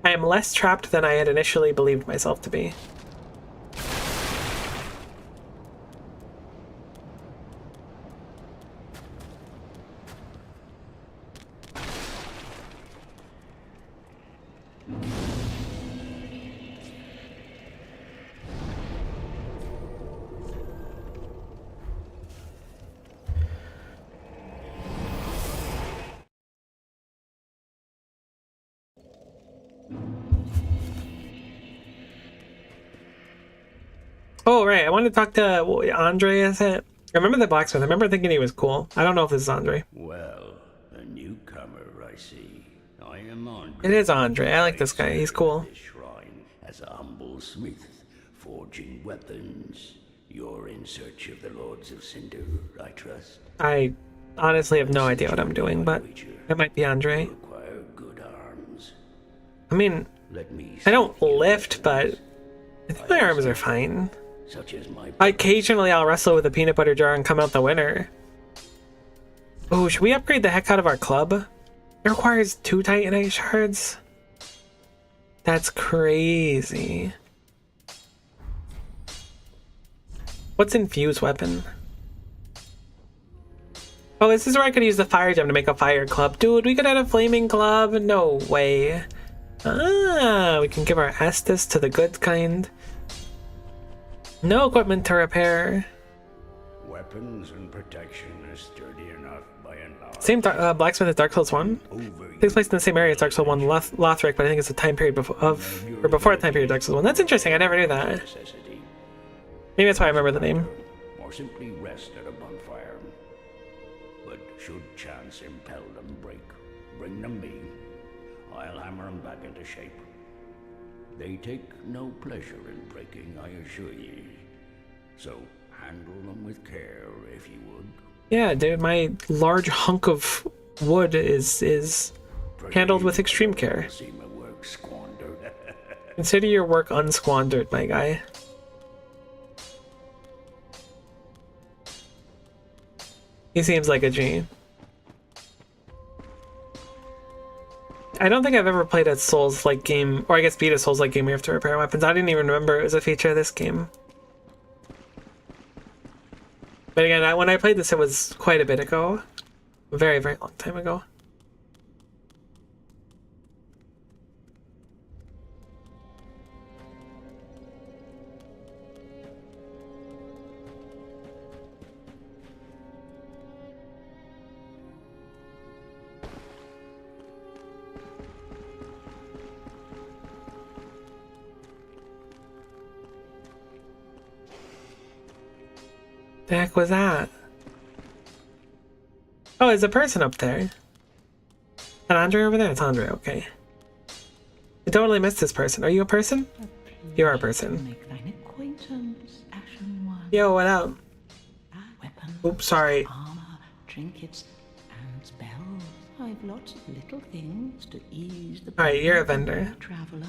I am less trapped than I had initially believed myself to be. Oh, right. I wanted to talk to Andre, is it? I remember the blacksmith. I remember thinking he was cool. I don't know if this is Andre. Well, a newcomer, I see. I am Andre. It is Andre. I like this guy. He's cool. This shrine as a humble smith, forging weapons. You're in search of the Lords of Cinder, I trust. I honestly have no idea what I'm doing, but it might be Andre. Require good arms. I mean, Let me I don't lift, but I think my arms are fine. such as my Occasionally I'll wrestle with a peanut butter jar and come out the winner. Oh, should we upgrade the heck out of our club? It requires 2 Titanite shards? That's crazy. What's infused weapon? Oh, this is where I could use the fire gem to make a fire club. Dude, we could add a flaming club? No way. Ah, we can give our Estus to the good kind. No equipment to repair. weapons and protection is sturdy enough by and large. Same blacksmith as Dark Souls 1. Takes place in the same area as Dark Souls 1 Lothric, but I think it's a time period before the time period of Dark Souls 1. That's interesting. I never knew that. Necessity. Maybe that's why I remember the name. Or simply rest at a bonfire. But should chance impel them bring them me. I'll hammer them back into shape. They take no pleasure in breaking, I assure ye. So handle them with care, if you would. Yeah, dude, my large hunk of wood is handled with extreme care. See my work squandered. Consider your work unsquandered, my guy. He seems like a G. I don't think I've ever played a Souls-like game, or I guess beat a Souls-like game where you have to repair weapons. I didn't even remember it was a feature of this game. But again, when I played this, it was quite a bit ago. A very, very long time ago. The heck was that? Oh, there's a person up there. And Andre over there? It's Andre, okay. I totally missed this person. Are you a person? You are a person. Make thine acquaintance, Ashen One. Yo, what up? Weapons, Oops, sorry. armor, trinkets, and spells. I've lots of little things to ease the Alright, you're a burden of vendor. the traveler.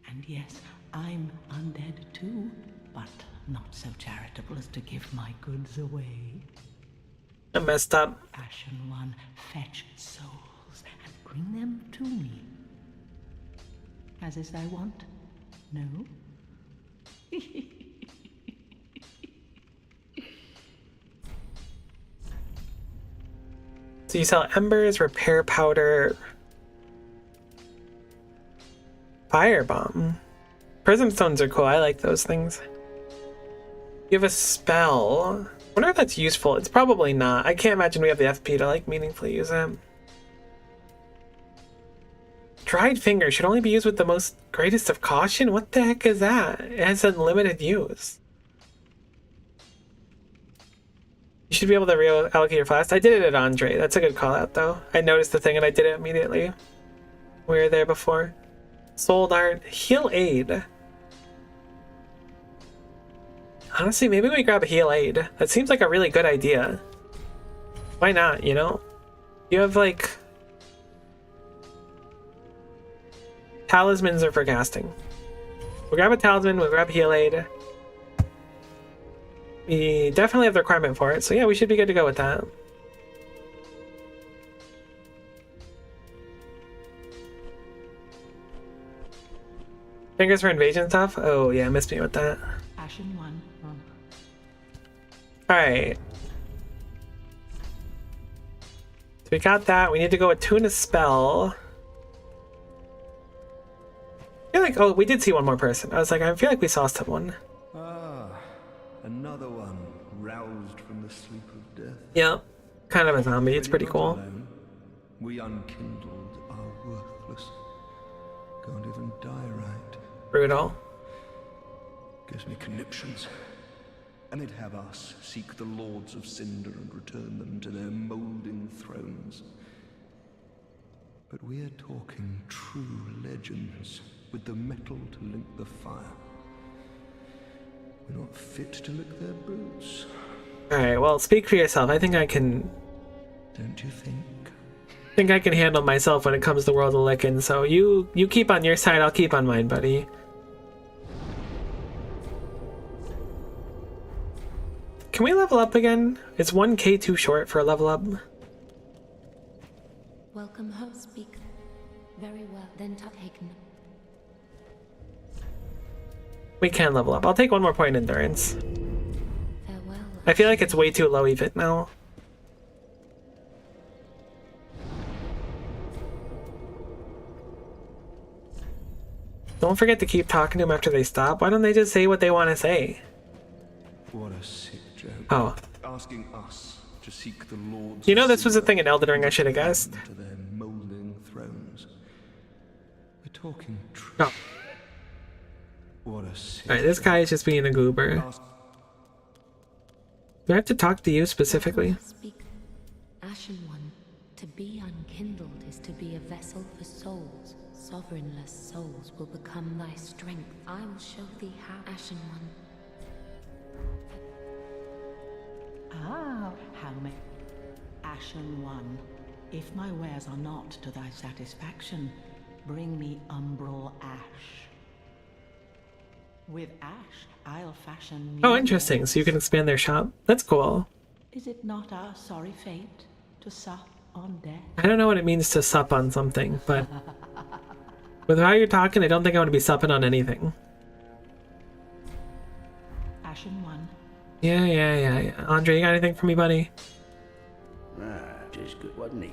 And yes, I'm undead too, but not so charitable as to give my goods away. I messed up. Ashen One, fetch souls and bring them to me. As is thy wont? No? So you sell embers, repair powder, firebomb. Prism stones are cool. I like those things. You have a spell. I wonder if that's useful. It's probably not. I can't imagine we have the FP to like meaningfully use it. Dried finger should only be used with the most greatest of caution. What the heck is that? It has unlimited use. You should be able to reallocate your flask. I did it at Andre. That's a good call out though. I noticed the thing and I did it immediately. We were there before. Soul Dart. Heal Aid. Honestly, maybe we grab a heal aid. That seems like a really good idea. Why not, you know? You have, like... Talismans are for casting. We'll grab a talisman, we'll grab heal aid. We definitely have the requirement for it, so yeah, we should be good to go with that. Fingers for invasion stuff? Oh yeah, missed me with that. Ashen One. Alright. So we got that. We need to go attune a spell. I feel like, oh, we did see one more person. I was like, I feel like we saw someone. Ah, another one roused from the sleep of death. Yeah, kind of a zombie. It's When pretty you're cool. not alone, we unkindled are worthless. Can't even die right. Brutal. Gives me conniptions. And they'd have us seek the lords of Cinder and return them to their moulding thrones. But we're talking true legends, with the metal to link the fire. We're not fit to lick their boots. Alright, well, speak for yourself. I think I can... Don't you think? think I can handle myself when it comes to World of Lickin', so you keep on your side, I'll keep on mine, buddy. Can we level up again? Is 1k too short for a level up? Welcome home, speak. Very well, then taken. We can level up. I'll take one more point endurance. Farewell. I feel like it's way too low even now. Don't forget to keep talking to them after they stop. Why don't they just say what they want to say? What a sick joke. Oh. Asking us to seek the lords. You know this was a thing in Elden Ring I should have guessed. To their moulding thrones. We're talking true. Oh. What a sick Alright, this guy is just being a goober. Do I have to talk to you specifically? Speak. Ashen One, to be unkindled is to be a vessel for souls. Sovereignless souls will become thy strength. I will show thee how, Ashen One. Ah, how may... Ashen One, if my wares are not to thy satisfaction, bring me umbral ash. With ash, I'll fashion... Oh, interesting. So you can expand their shop. That's cool. Is it not our sorry fate to sup on death? I don't know what it means to sup on something, but... with how you're talking, I don't think I want to be supping on anything. Ashen One. Yeah. Andre, you got anything for me, buddy? Tis good, wasn't he?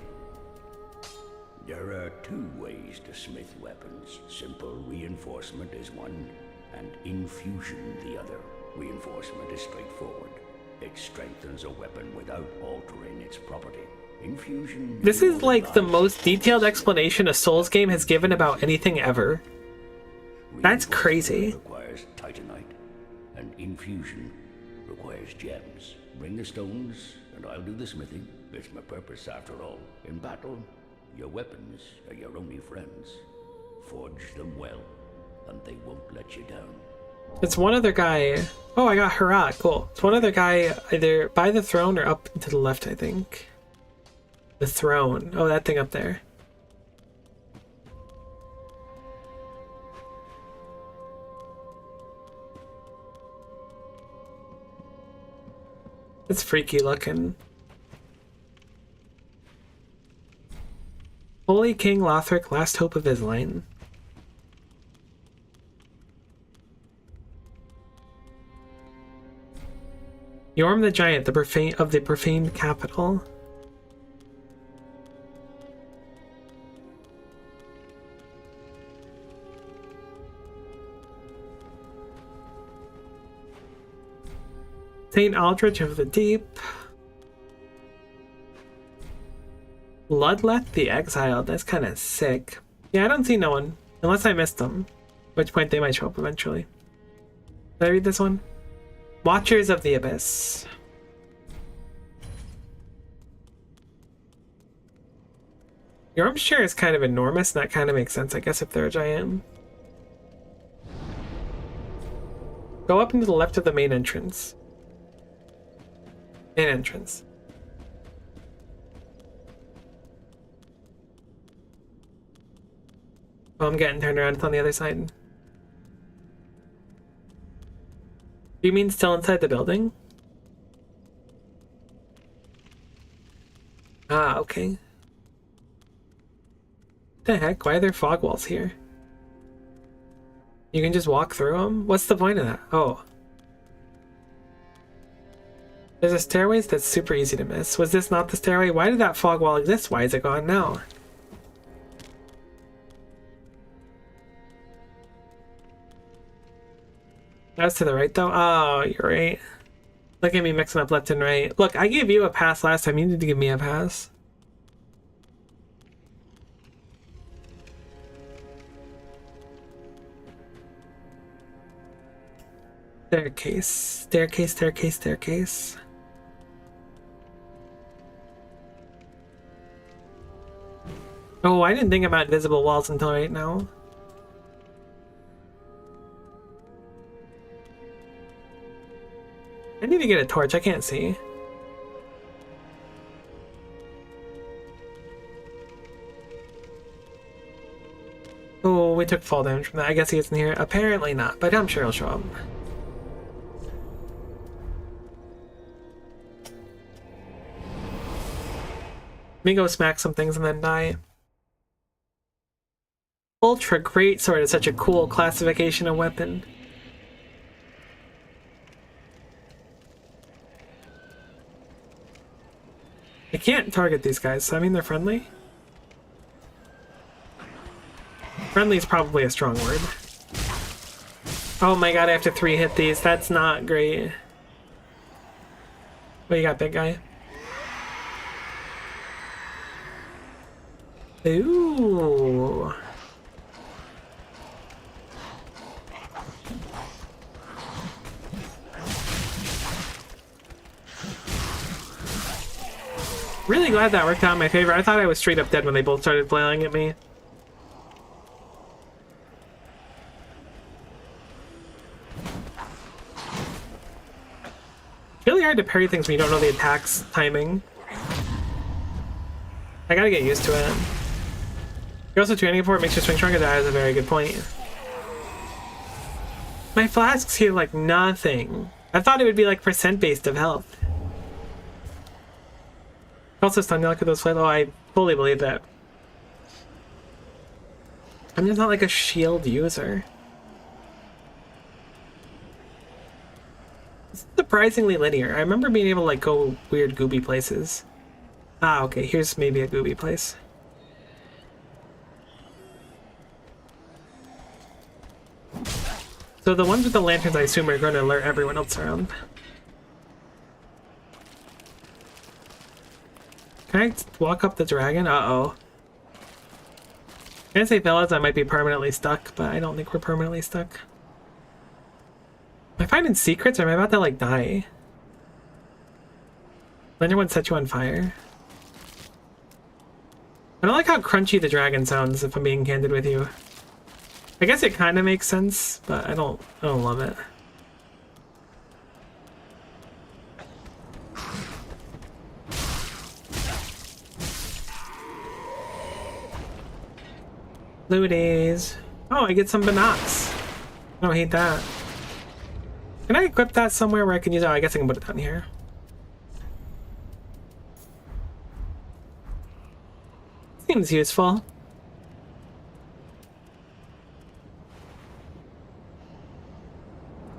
There are two ways to smith weapons. Simple reinforcement is one, and infusion the other. Reinforcement is straightforward. It strengthens a weapon without altering its property. Infusion... This is like the most detailed explanation a Souls game has given about anything ever. That's crazy. Requires titanite, and infusion requires gems. Bring the stones, and I'll do the smithing. It's my purpose, after all. In battle, your weapons are your only friends. Forge them well, and they won't let you down. It's one other guy. Oh, I got Herat. Cool. It's one other guy either by the throne or up to the left, I think. The throne. Oh, that thing up there. It's freaky looking. Holy King Lothric, last hope of his line. Yorm the Giant, the profaned capital. Saint Aldrich of the Deep. Ludleth the Exiled. That's kind of sick. Yeah, I don't see no one. Unless I missed them. At which point they might show up eventually. Did I read this one? Watchers of the Abyss. Yormshire is kind of enormous, and that kind of makes sense, I guess, if they're a giant. Go up into the left of the main entrance. Main entrance. Oh, I'm getting turned around. It's on the other side. Do you mean still inside the building? Ah, okay. What the heck? Why are there fog walls here? You can just walk through them? What's the point of that? Oh. There's a stairway that's super easy to miss. Was this not the stairway? Why did that fog wall exist? Why is it gone now? That's to the right though? Oh, you're right. Look at me mixing up left and right. Look, I gave you a pass last time. You need to give me a pass. Staircase, staircase, staircase, staircase. Oh, I didn't think about invisible walls until right now. I need to get a torch, I can't see. Oh, we took fall damage from that. I guess he isn't here. Apparently not, but I'm sure he'll show up. Let me go smack some things and then die. Ultra Greatsword is such a cool classification of weapon. I can't target these guys, so I mean they're friendly. Friendly is probably a strong word. Oh my god, I have to 3-hit these. That's not great. What you got, big guy? Ooh. Really glad that worked out in my favor. I thought I was straight up dead when they both started flailing at me. It's really hard to parry things when you don't know the attack's timing. I gotta get used to it. You're also training for it makes your swing stronger. That is a very good point. My flasks heal like nothing. I thought it would be like percent based of health. Also stun luck with those flail. Oh, I fully believe that. I'm just not like a shield user. It's surprisingly linear. I remember being able to like go weird gooby places. Ah, okay, here's maybe a gooby place. So the ones with the lanterns I assume are going to alert everyone else around. Can I walk up the dragon? Uh-oh. Can I say, fellas, I might be permanently stuck, but I don't think we're permanently stuck. Am I finding secrets or am I about to, like, die? Will anyone set you on fire? I don't like how crunchy the dragon sounds, if I'm being candid with you. I guess it kind of makes sense, but I don't love it. Looties. Oh, I get some binocs. I don't hate that. Can I equip that somewhere where I can use it? Oh, I guess I can put it down here. Seems useful.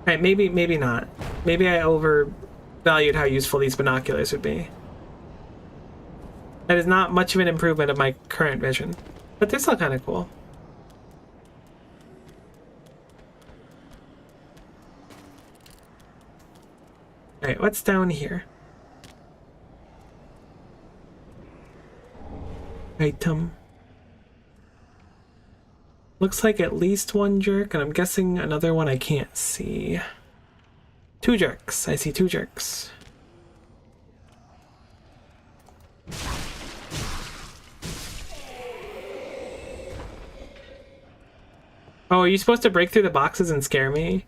Alright, maybe not. Maybe I overvalued how useful these binoculars would be. That is not much of an improvement of my current vision, but they're still kind of cool. Alright, what's down here? Item. Looks like at least one jerk, and I'm guessing another one I can't see. 2 jerks. I see 2 jerks. Oh, are you supposed to break through the boxes and scare me?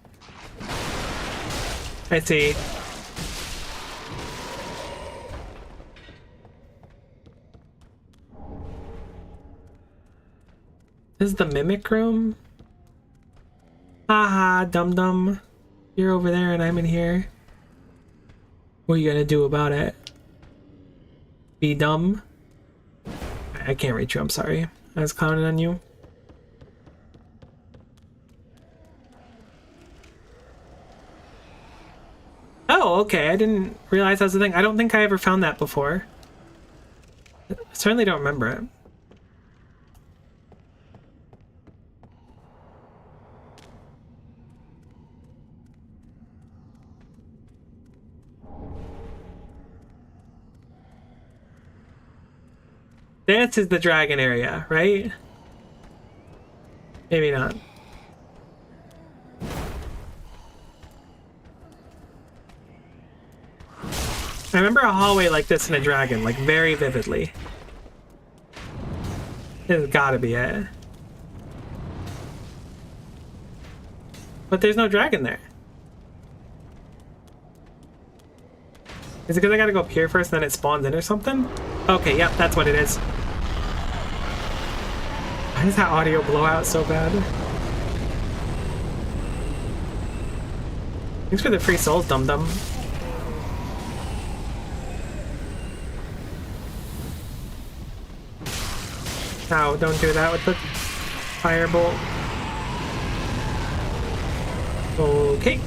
I see. This is the mimic room? Haha, dum-dum. You're over there and I'm in here. What are you gonna do about it? Be dumb? I can't reach you, I'm sorry. I was clowning on you. Oh, okay, I didn't realize that was the thing. I don't think I ever found that before. I certainly don't remember it. This is the dragon area, right? Maybe not. I remember a hallway like this in a dragon, like very vividly. This has gotta be it. But there's no dragon there. Is it because I gotta go up here first and then it spawns in or something? Okay, yep, that's what it is. Why does that audio blow out so bad? Thanks for the free souls, dum-dum. Ow, don't do that with the firebolt. Okay.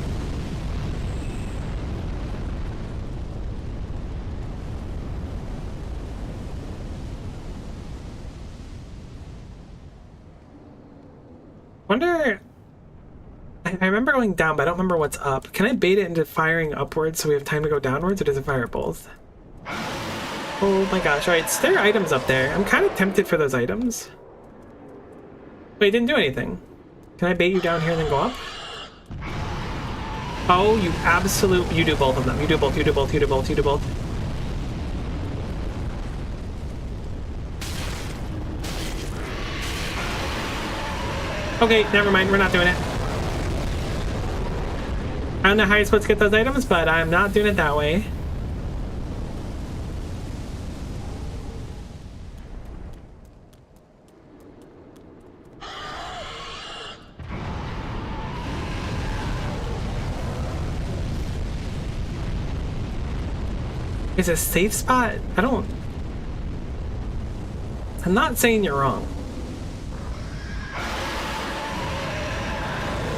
Wonder... I remember going down, but I don't remember what's up. Can I bait it into firing upwards so we have time to go downwards, or does it fire both? Oh my gosh, alright, so there are items up there. I'm kind of tempted for those items. Wait, it didn't do anything. Can I bait you down here and then go up? Oh, you absolute... You do both of them. You do both, you do both, you do both, you do both. Okay, never mind, we're not doing it. I don't know how you're supposed to get those items, but I'm not doing it that way. Is it a safe spot? I'm not saying you're wrong.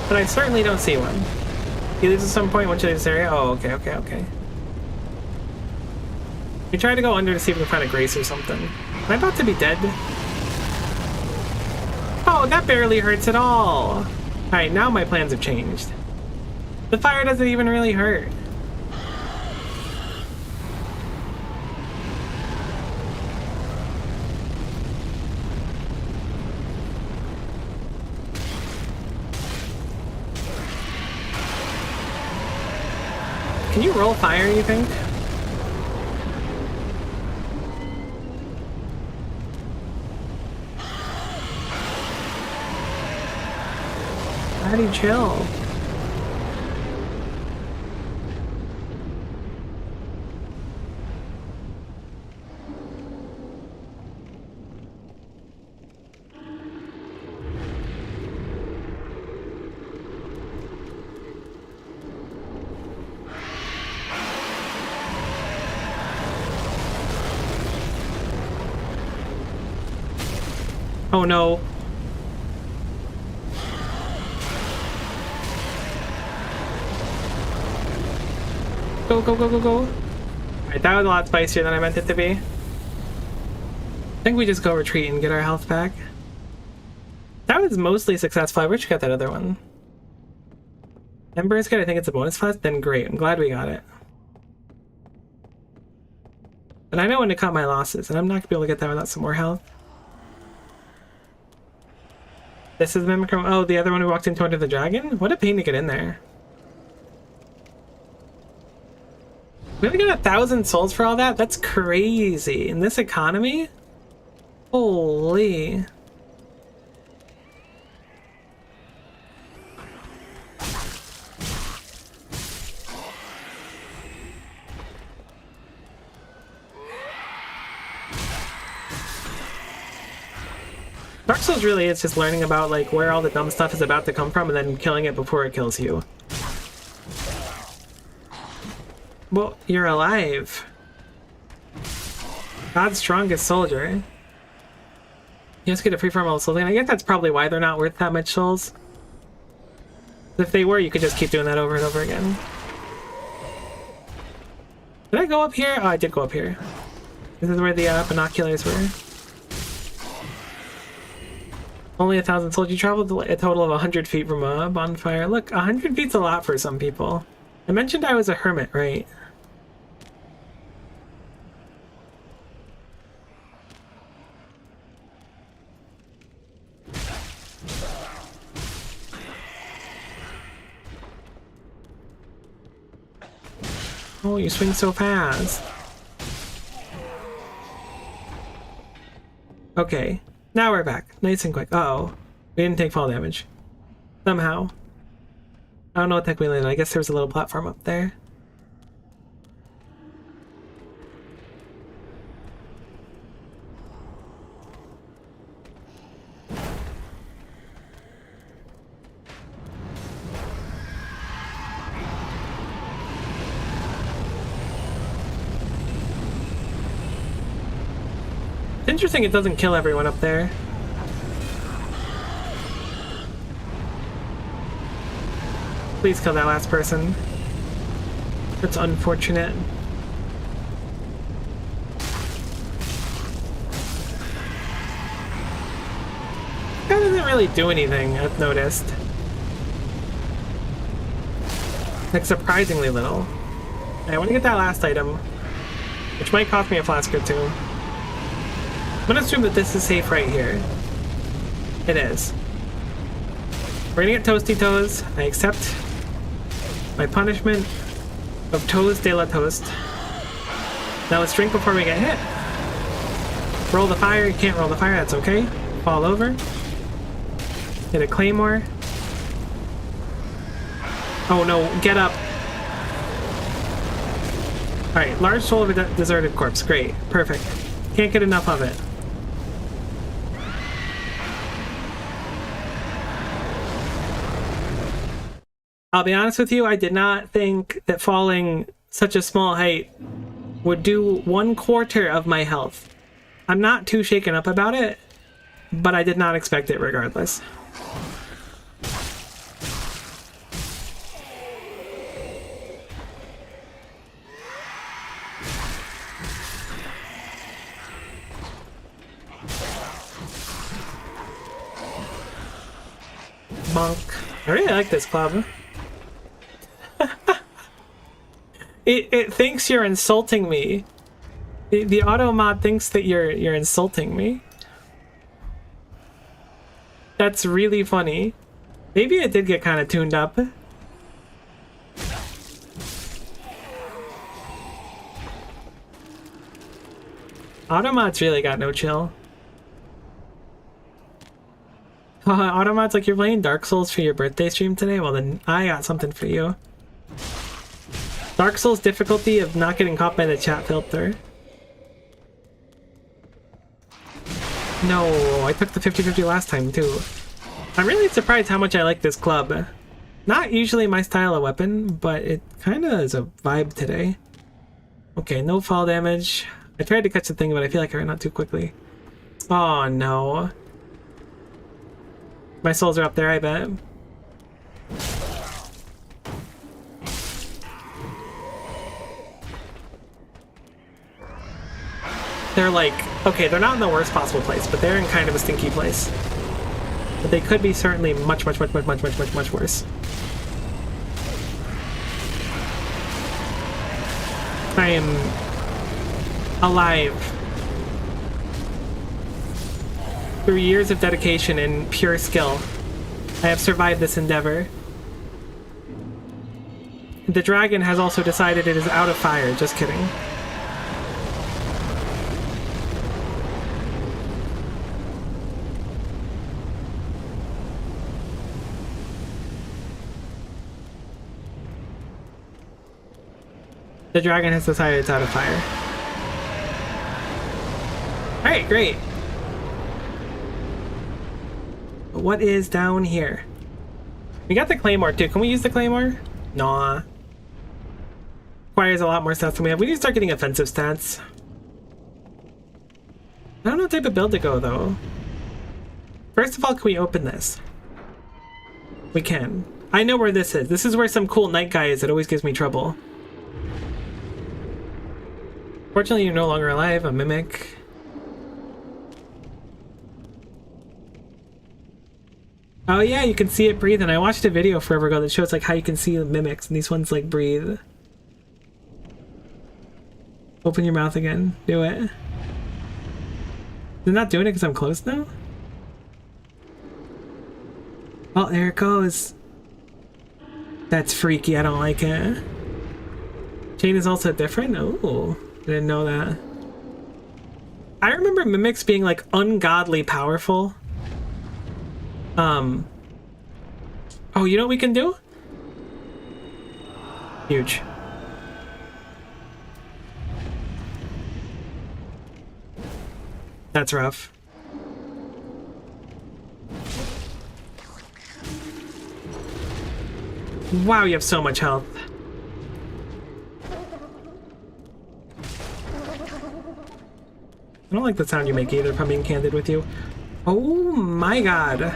But I certainly don't see one. He leaves at some point once you leave this area. Oh, okay, okay, okay. We tried to go under to see if we can find a grace or something. Am I about to be dead? Oh, that barely hurts at all. Alright, now my plans have changed. The fire doesn't even really hurt. Can you roll fire, you think? How do you chill? Oh no. Go, go, go, go, go. Alright, that was a lot spicier than I meant it to be. I think we just go retreat and get our health back. That was mostly successful. I wish we got that other one. Ember is good. I think it's a bonus class. Then great. I'm glad we got it. But I know when to cut my losses, and I'm not going to be able to get that without some more health. This is Mimicrum. Oh, the other one we walked into under the dragon? What a pain to get in there. We only got 1,000 souls for all that? That's crazy. In this economy? Holy. Dark Souls really is just learning about like where all the dumb stuff is about to come from and then killing it before it kills you. Well, you're alive. God's strongest soldier. You just get a free farm all souls. And I guess that's probably why they're not worth that much souls. If they were, you could just keep doing that over and over again. Did I go up here? Oh, I did go up here. This is where the binoculars were. Only 1,000 souls. You traveled a total of 100 feet from a bonfire. Look, 100 feet's a lot for some people. I mentioned I was a hermit, right? Oh, you swing so fast. Okay, now we're back. Nice and quick. Uh-oh. We didn't take fall damage. Somehow. I don't know what the heck we landed. I guess there was a little platform up there. Interesting it doesn't kill everyone up there. Please kill that last person. That's unfortunate. That doesn't really do anything, I've noticed. Like, surprisingly little. I want to get that last item, which might cost me a flask or two. I'm gonna assume that this is safe right here. It is. We're gonna get Toasty Toes. I accept my punishment of Toes de la Toast. Now let's drink before we get hit. Roll the fire. You can't roll the fire. That's okay. Fall over. Hit a claymore. Oh no, get up. Alright, large soul of a deserted corpse. Great. Perfect. Can't get enough of it. I'll be honest with you, I did not think that falling such a small height would do 1/4 of my health. I'm not too shaken up about it, but I did not expect it regardless. Bonk. I really like this club. It thinks you're insulting me. The auto mod thinks that you're insulting me. That's really funny. Maybe it did get kind of tuned up. Automod's really got no chill. Automod's like, you're playing Dark Souls for your birthday stream today? Well then, I got something for you. Dark Souls difficulty of not getting caught by the chat filter. No, I took the 50-50 last time too. I'm really surprised how much I like this club. Not usually my style of weapon, but it kind of is a vibe today. Okay, no fall damage. I tried to catch the thing, but I feel like I ran out too quickly. Oh no. My souls are up there, I bet. They're like, okay, they're not in the worst possible place, but they're in kind of a stinky place. But they could be certainly much worse. I am alive. Through years of dedication and pure skill, I have survived this endeavor. The dragon has also decided it is out of fire. Just kidding. The dragon has decided it's out of fire. Alright, great. What is down here? We got the claymore too. Can we use the claymore? Nah. Requires a lot more stats than we have. We need to start getting offensive stats. I don't know what type of build to go though. First of all, can we open this? We can. I know where this is. This is where some cool knight guy is that always gives me trouble. Fortunately, you're no longer alive. A mimic. Oh yeah, you can see it breathe, and I watched a video forever ago that shows like how you can see the mimics, and these ones like breathe. Open your mouth again. Do it. Is it not doing it because I'm close now? Oh, there it goes. That's freaky. I don't like it. Chain is also different? Oh, didn't know that. I remember mimics being like ungodly powerful. Oh, you know what we can do? Huge. That's rough. Wow, you have so much health. I don't like the sound you make either, if I'm being candid with you. Oh my god.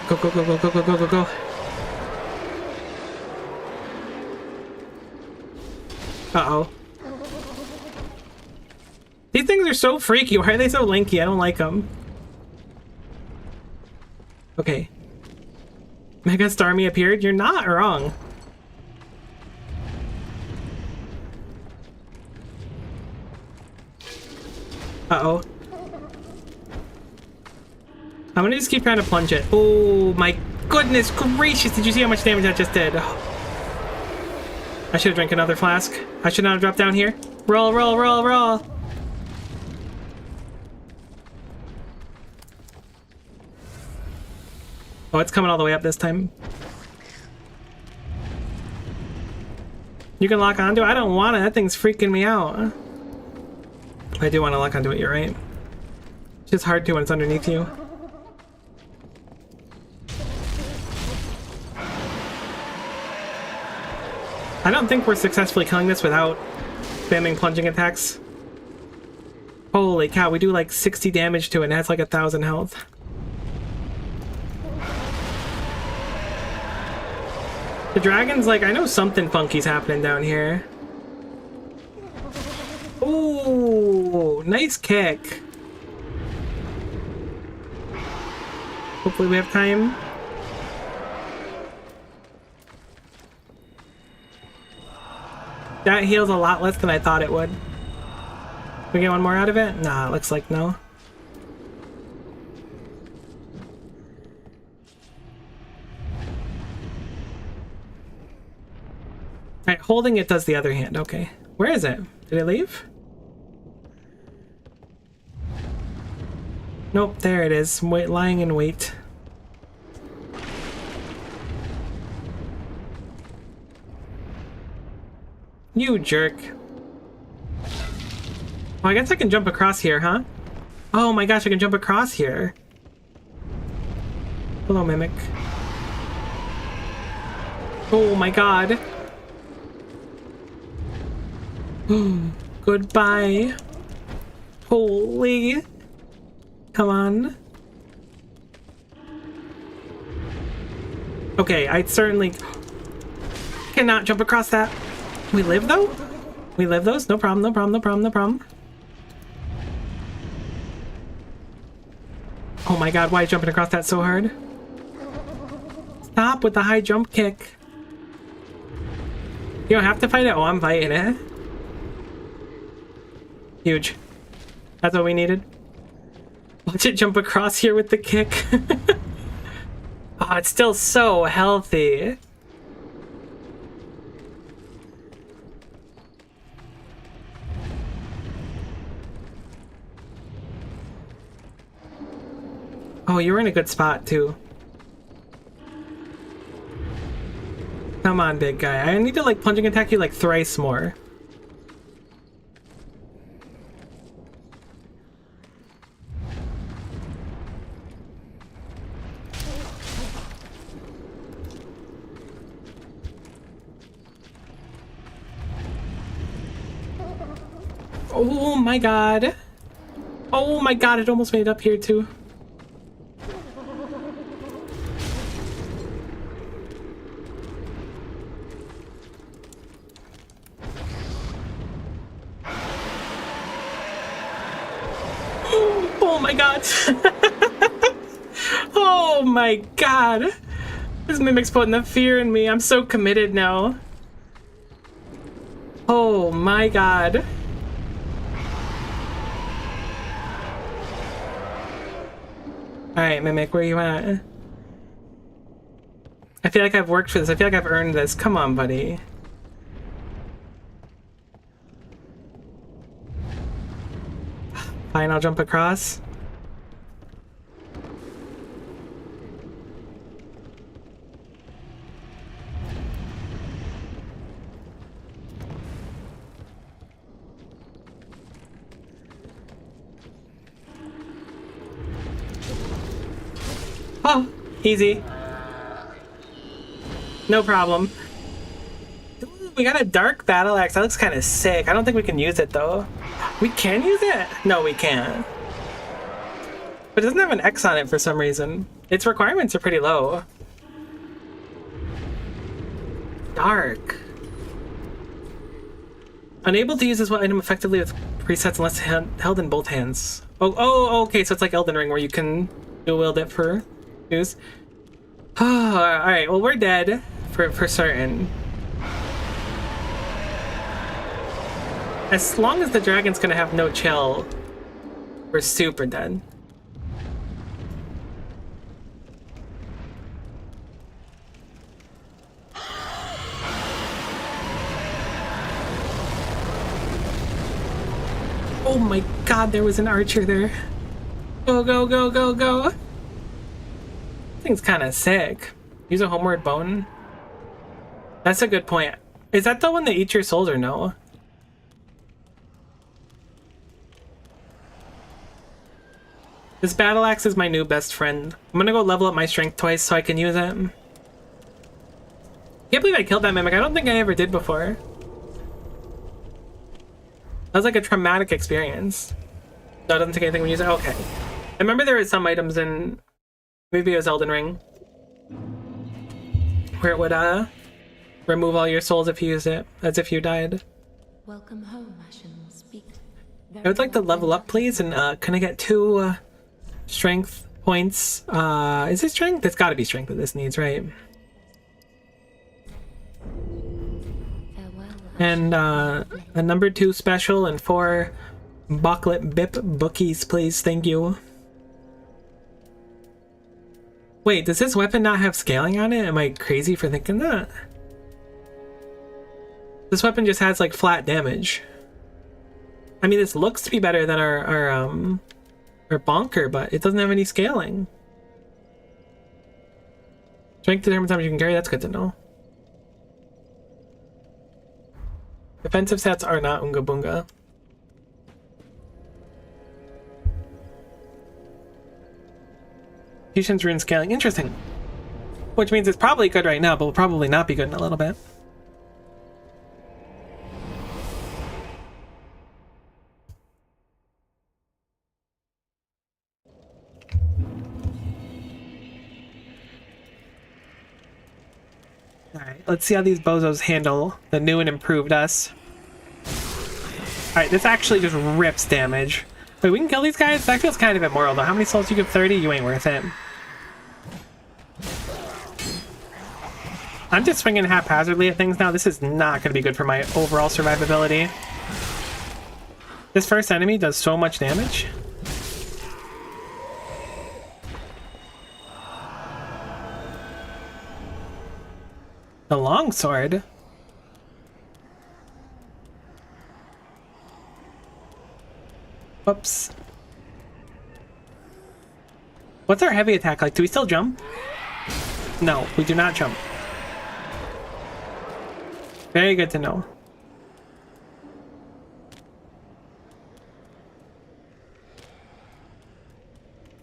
Go, go, go, go, go, go, go, go, go. Uh-oh. These things are so freaky. Why are they so lanky? I don't like them. Okay. Mega Starmie appeared? You're not wrong. Uh-oh. I'm gonna just keep trying to plunge it. Oh my goodness gracious! Did you see how much damage that just did? I should have drank another flask. I should not have dropped down here. Roll, roll, roll, roll! Oh, it's coming all the way up this time. You can lock onto it? I don't want it. That thing's freaking me out. I do want to lock onto it, you're right. It's just hard to when it's underneath you. I don't think we're successfully killing this without spamming plunging attacks. Holy cow, we do like 60 damage to it and it has like 1,000 health. The dragon's like, I know something funky's happening down here. Ooh, nice kick. Hopefully we have time. That heals a lot less than I thought it would. Can we get one more out of it? Nah, it looks like no. Alright, holding it does the other hand, okay. Where is it? Did it leave? Nope, there it is. Wait, lying in wait. You jerk. Oh, I guess I can jump across here, huh? Oh my gosh, I can jump across here. Hello, Mimic. Oh my god. Goodbye. Holy. Come on. Okay, I certainly cannot jump across that. We live though? We live those? No problem, no problem, no problem, no problem. Oh my god, why are you jumping across that so hard? Stop with the high jump kick. You don't have to fight it. Oh, I'm fighting it. Huge. That's what we needed. Watch it jump across here with the kick. Oh, it's still so healthy. Oh, you were in a good spot, too. Come on, big guy. I need to, like, plunging attack you, like, thrice more. Oh my god. Oh my god, it almost made it up here, too. Oh my god. Oh my god. This mimic's putting the fear in me. I'm so committed now. Oh my god. Alright, Mimic, where you at? I feel like I've worked for this. I feel like I've earned this. Come on, buddy. Fine, I'll jump across. Oh, easy. No problem. Ooh, we got a dark battle axe. That looks kind of sick. I don't think we can use it though. We can use it? No, we can't. But it doesn't have an X on it for some reason. Its requirements are pretty low. Dark. Unable to use this item effectively with presets unless held in both hands. Oh, okay, so it's like Elden Ring where you can dual wield it for use. Oh, alright, well we're dead for certain. As long as the dragon's gonna have no chill, we're super dead. Oh my god, there was an archer there. Go, go, go, go, go. Thing's kind of sick. Use a homeward bone. That's a good point. Is that the one that eats your souls or no? This battle axe is my new best friend. I'm gonna go level up my strength twice so I can use it. Can't believe I killed that mimic. I don't think I ever did before. That was like a traumatic experience. No, it doesn't take anything when you use it. Okay. I remember there were some items in, maybe it was Elden Ring, where it would remove all your souls if you used it, as if you died. Welcome home, Ashen. Speak. I would like to level up, please, and can I get 2 strength points? Is it strength? It's gotta be strength that this needs, right? And a number 2 special and 4 Bocklet Bip bookies, please. Thank you. Wait, does this weapon not have scaling on it? Am I crazy for thinking that? This weapon just has like flat damage. I mean, this looks to be better than our bonker, but it doesn't have any scaling. Strength determines how much you can carry. That's good to know. Defensive stats are not Unga Bunga. Fusion's rune scaling. Interesting. Which means it's probably good right now, but will probably not be good in a little bit. Alright, let's see how these bozos handle the new and improved us. Alright, this actually just rips damage. Wait, we can kill these guys? That feels kind of immoral though. How many souls do you give? 30? You ain't worth it. I'm just swinging haphazardly at things now. This is not going to be good for my overall survivability. This first enemy does so much damage. The longsword. Whoops. What's our heavy attack like? Do we still jump? No, we do not jump. Very good to know.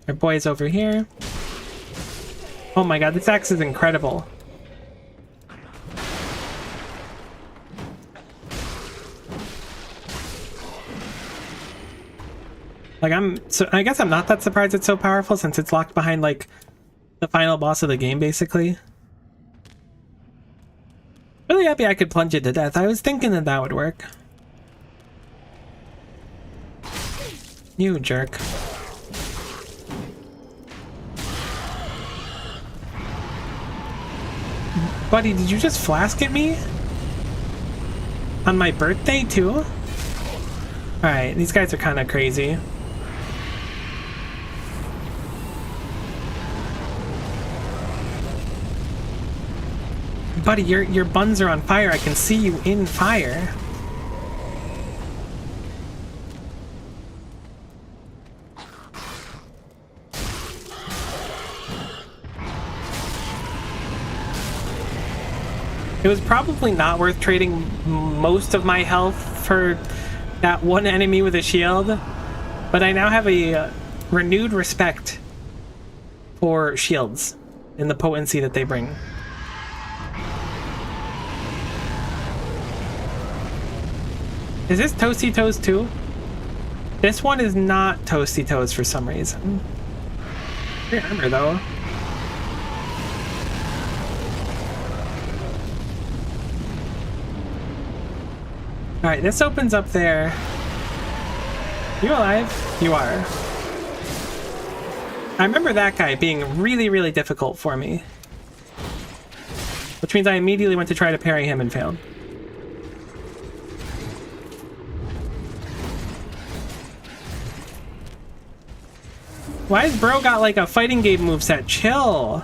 Our boy's over here. Oh my god, this axe is incredible. Like, I guess I'm not that surprised it's so powerful since it's locked behind, like, the final boss of the game, basically. Really happy I could plunge it to death. I was thinking that that would work. You jerk. Buddy, did you just flask at me? On my birthday, too? Alright, these guys are kind of crazy. Buddy, your buns are on fire. I can see you in fire. It was probably not worth trading most of my health for that one enemy with a shield, but I now have a renewed respect for shields and the potency that they bring. Is this Toasty Toes too? This one is not Toasty Toes for some reason. Great armor though. Alright, this opens up there. You alive? You are. I remember that guy being really, really difficult for me. Which means I immediately went to try to parry him and failed. Why has bro got like a fighting game moveset? Chill.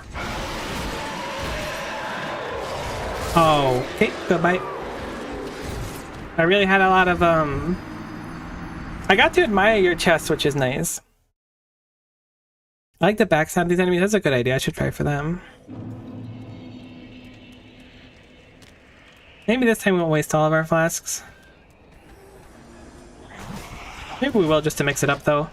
Oh, okay, goodbye. I really had a lot of, I got to admire your chest, which is nice. I like to backstab these enemies. That's a good idea. I should try for them. Maybe this time we won't waste all of our flasks. Maybe we will just to mix it up, though.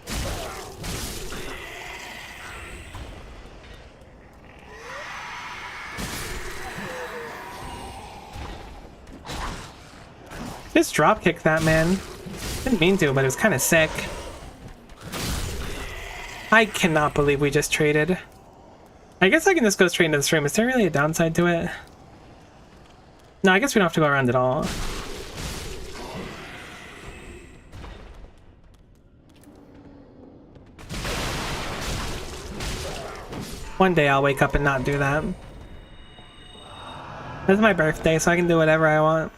Just drop kick that man. Didn't mean to, but it was kind of sick. I cannot believe we just traded. I guess I can just go straight into this room. Is there really a downside to it? No, I guess we don't have to go around at all. One day I'll wake up and not do that. This is my birthday, so I can do whatever I want.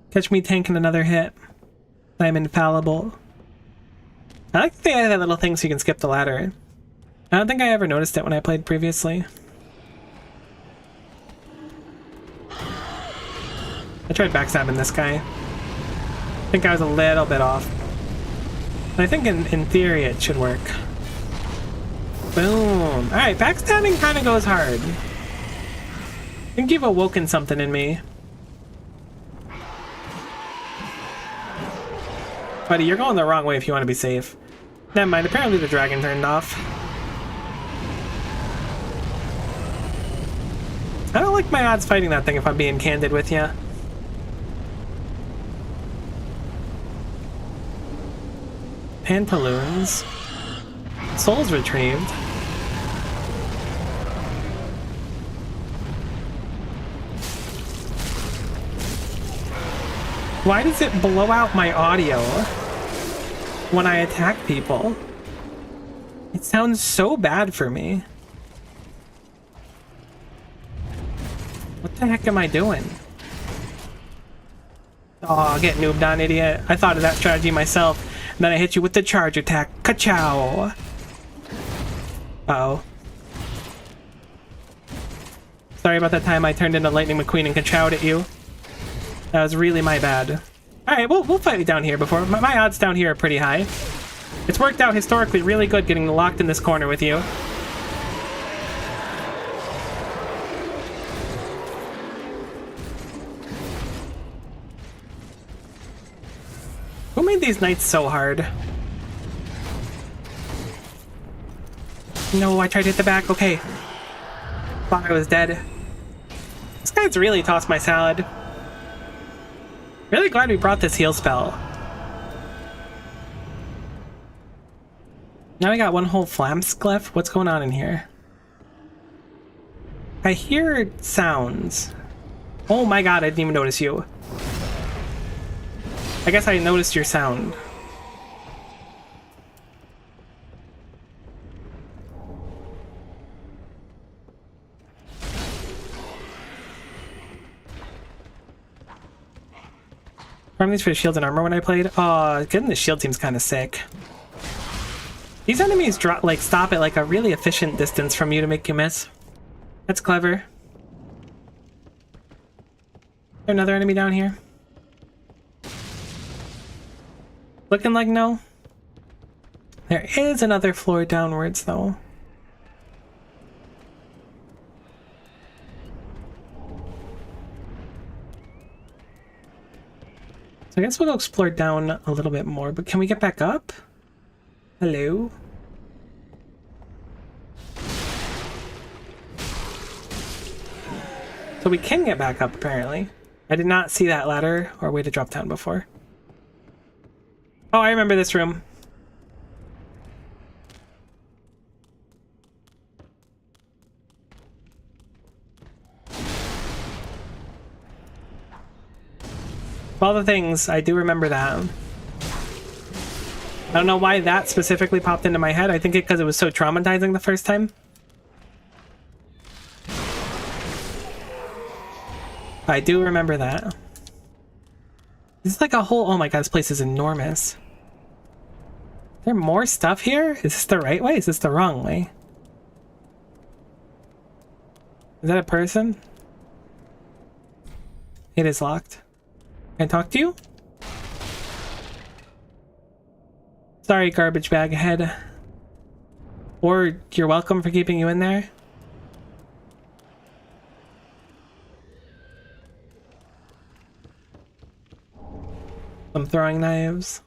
Catch me tanking another hit. I'm infallible. I like that they added that little thing so you can skip the ladder. I don't think I ever noticed it when I played previously. I tried backstabbing this guy. I think I was a little bit off. But I think in theory it should work. Boom. Alright, backstabbing kind of goes hard. I think you've awoken something in me. Buddy, you're going the wrong way if you want to be safe. Never mind, apparently the dragon turned off. I don't like my odds fighting that thing if I'm being candid with you. Pantaloons. Souls retrieved. Why does it blow out my audio when I attack people? It sounds so bad for me. What the heck am I doing? Oh, get noobed on, idiot. I thought of that strategy myself. And then I hit you with the charge attack. Ka-chow! Uh-oh. Sorry about that time I turned into Lightning McQueen and ka-chowed at you. That was really my bad. Alright, we'll fight down here before. My odds down here are pretty high. It's worked out historically really good getting locked in this corner with you. Who made these knights so hard? No, I tried to hit the back. Okay. Thought I was dead. This guy's really tossed my salad. Really glad we brought this heal spell. Now we got one whole Flamsclef. What's going on in here? I hear sounds. Oh my god, I didn't even notice you. I guess I noticed your sound. Farm these for the shields and armor when I played. Oh, getting the shield seems kind of sick. These enemies drop, like, stop at like a really efficient distance from you to make you miss. That's clever. Another enemy down here. Looking like no. There is another floor downwards though. So I guess we'll go explore down a little bit more, but can we get back up? Hello? So we can get back up apparently. I did not see that ladder or way to drop down before. Oh, I remember this room. Of all the things, I do remember that. I don't know why that specifically popped into my head. I think because it was so traumatizing the first time. I do remember that. This is like a whole... Oh my god, this place is enormous. Is there more stuff here? Is this the right way? Is this the wrong way? Is that a person? It is locked. Can I talk to you? Sorry, garbage bag head. Or you're welcome for keeping you in there. Some throwing knives.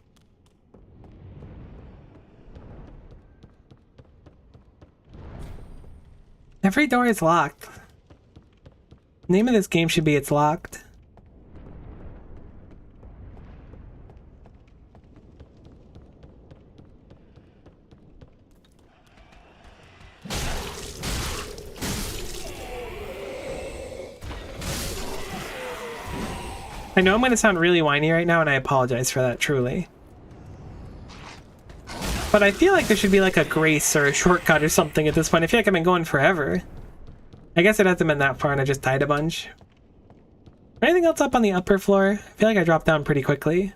Every door is locked. The name of this game should be It's Locked. I know I'm going to sound really whiny right now, and I apologize for that, truly. But I feel like there should be like a grace or a shortcut or something at this point. I feel like I've been going forever. I guess it hasn't been that far and I just died a bunch. Anything else up on the upper floor? I feel like I dropped down pretty quickly.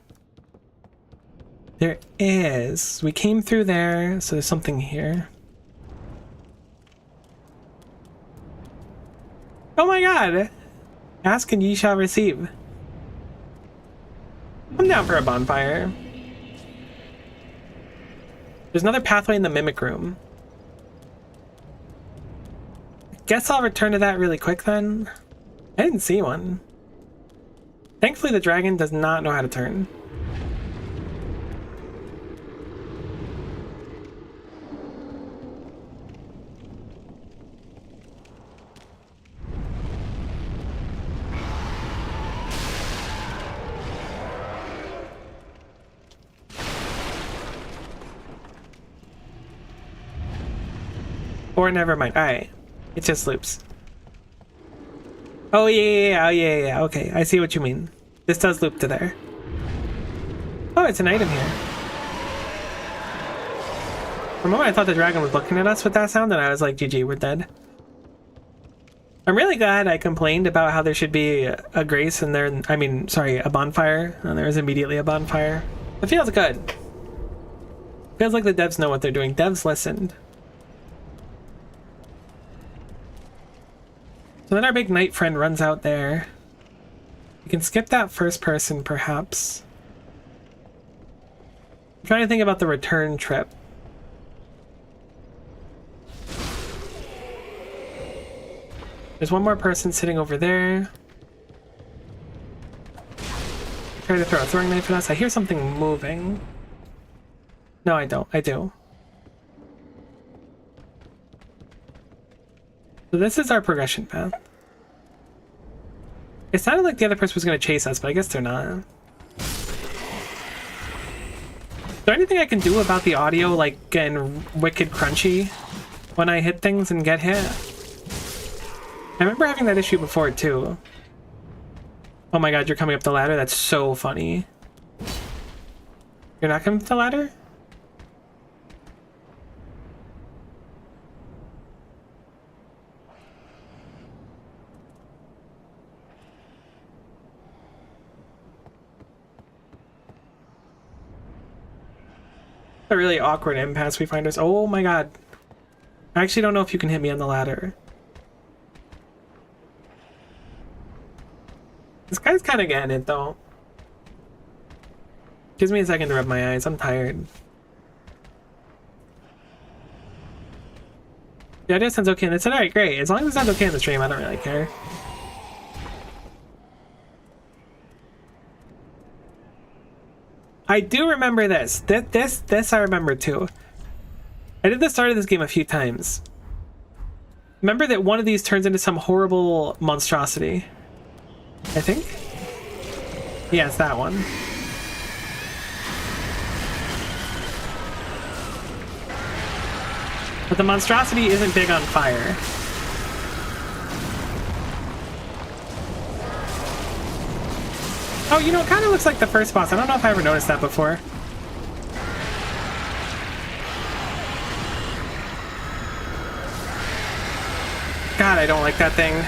There is. We came through there, so there's something here. Oh my god! Ask and ye shall receive. I'm down for a bonfire. There's another pathway in the mimic room. Guess I'll return to that really quick then. I didn't see one. Thankfully the dragon does not know how to turn. Or never mind. Alright. It just loops. Oh yeah. Okay, I see what you mean. This does loop to there. Oh, it's an item here. For a moment I thought the dragon was looking at us with that sound and I was like, GG, we're dead. I'm really glad I complained about how there should be a grace and there, I mean, sorry, a bonfire, and there was immediately a bonfire. It feels good. Feels like the devs know what they're doing. Devs listened. So then our big knight friend runs out there. We can skip that first person, perhaps. I'm trying to think about the return trip. There's one more person sitting over there. Try to throw a throwing knife at us. I hear something moving. No, I don't. I do. So this is our progression path. It sounded like the other person was going to chase us, but I guess they're not. Is there anything I can do about the audio, like getting wicked crunchy when I hit things and get hit? I remember having that issue before too. Oh my god, you're coming up the ladder? That's so funny. You're not coming up the ladder? A really awkward impasse we find us. Oh my god. I actually don't know if you can hit me on the ladder. This guy's kind of getting it though. Gives me a second to rub my eyes. I'm tired. The audio sounds okay. And it's alright, great. As long as it sounds okay in the stream, I don't really care. I do remember this. This I remember too. I did the start of this game a few times. Remember that one of these turns into some horrible monstrosity. I think? Yeah, it's that one. But the monstrosity isn't big on fire. Oh, you know, it kind of looks like the first boss. I don't know if I ever noticed that before. God, I don't like that thing.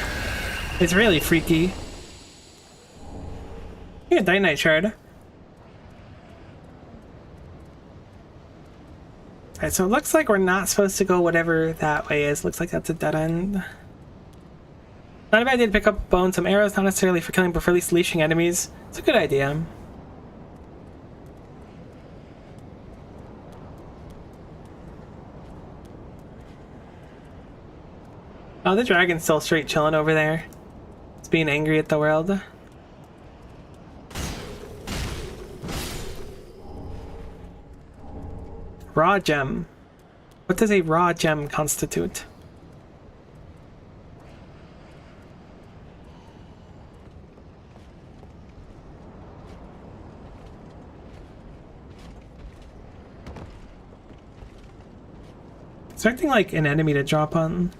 It's really freaky. Yeah, Dynamite Shard. Alright, so it looks like we're not supposed to go whatever that way is. Looks like that's a dead end. Not a bad idea to pick up bones, some arrows, not necessarily for killing, but for at least leashing enemies. It's a good idea. Oh, the dragon's still straight chilling over there. It's being angry at the world. Raw gem. What does a raw gem constitute? Expecting like an enemy to drop on.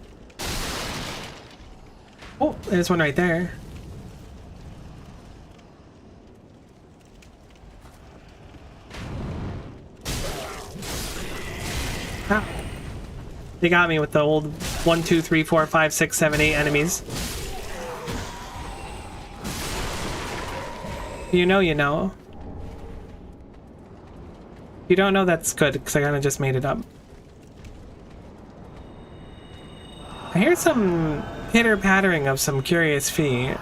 Oh, there's one right there. Ah. They got me with the old 1, 2, 3, 4, 5, 6, 7, 8 enemies. You know, you know. If you don't know, that's good, because I kind of just made it up. I hear some pitter-pattering of some curious feet.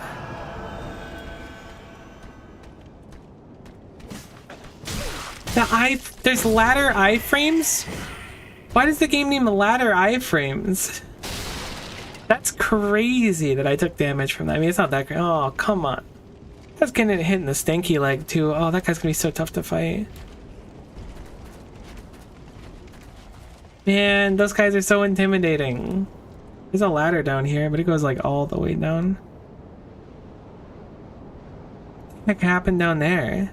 There's ladder iframes? Why does the game name ladder iframes? That's crazy that I took damage from that. I mean, it's not that great. Oh, come on. That's getting hit in the stanky leg, too. Oh, that guy's gonna be so tough to fight. Man, those guys are so intimidating. There's a ladder down here, but it goes like all the way down. What could happen down there?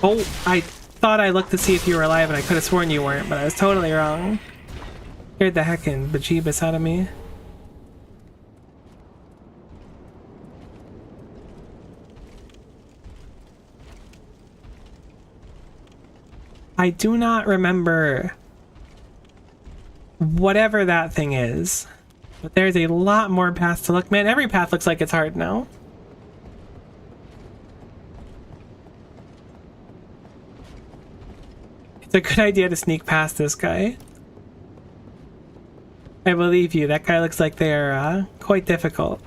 Oh, I thought I looked to see if you were alive and I could have sworn you weren't, but I was totally wrong. Scared the heckin' bejeebus out of me. I do not remember whatever that thing is, but there's a lot more paths to look. Man, every path looks like it's hard now. It's a good idea to sneak past this guy. I believe you. That guy looks like they're quite difficult.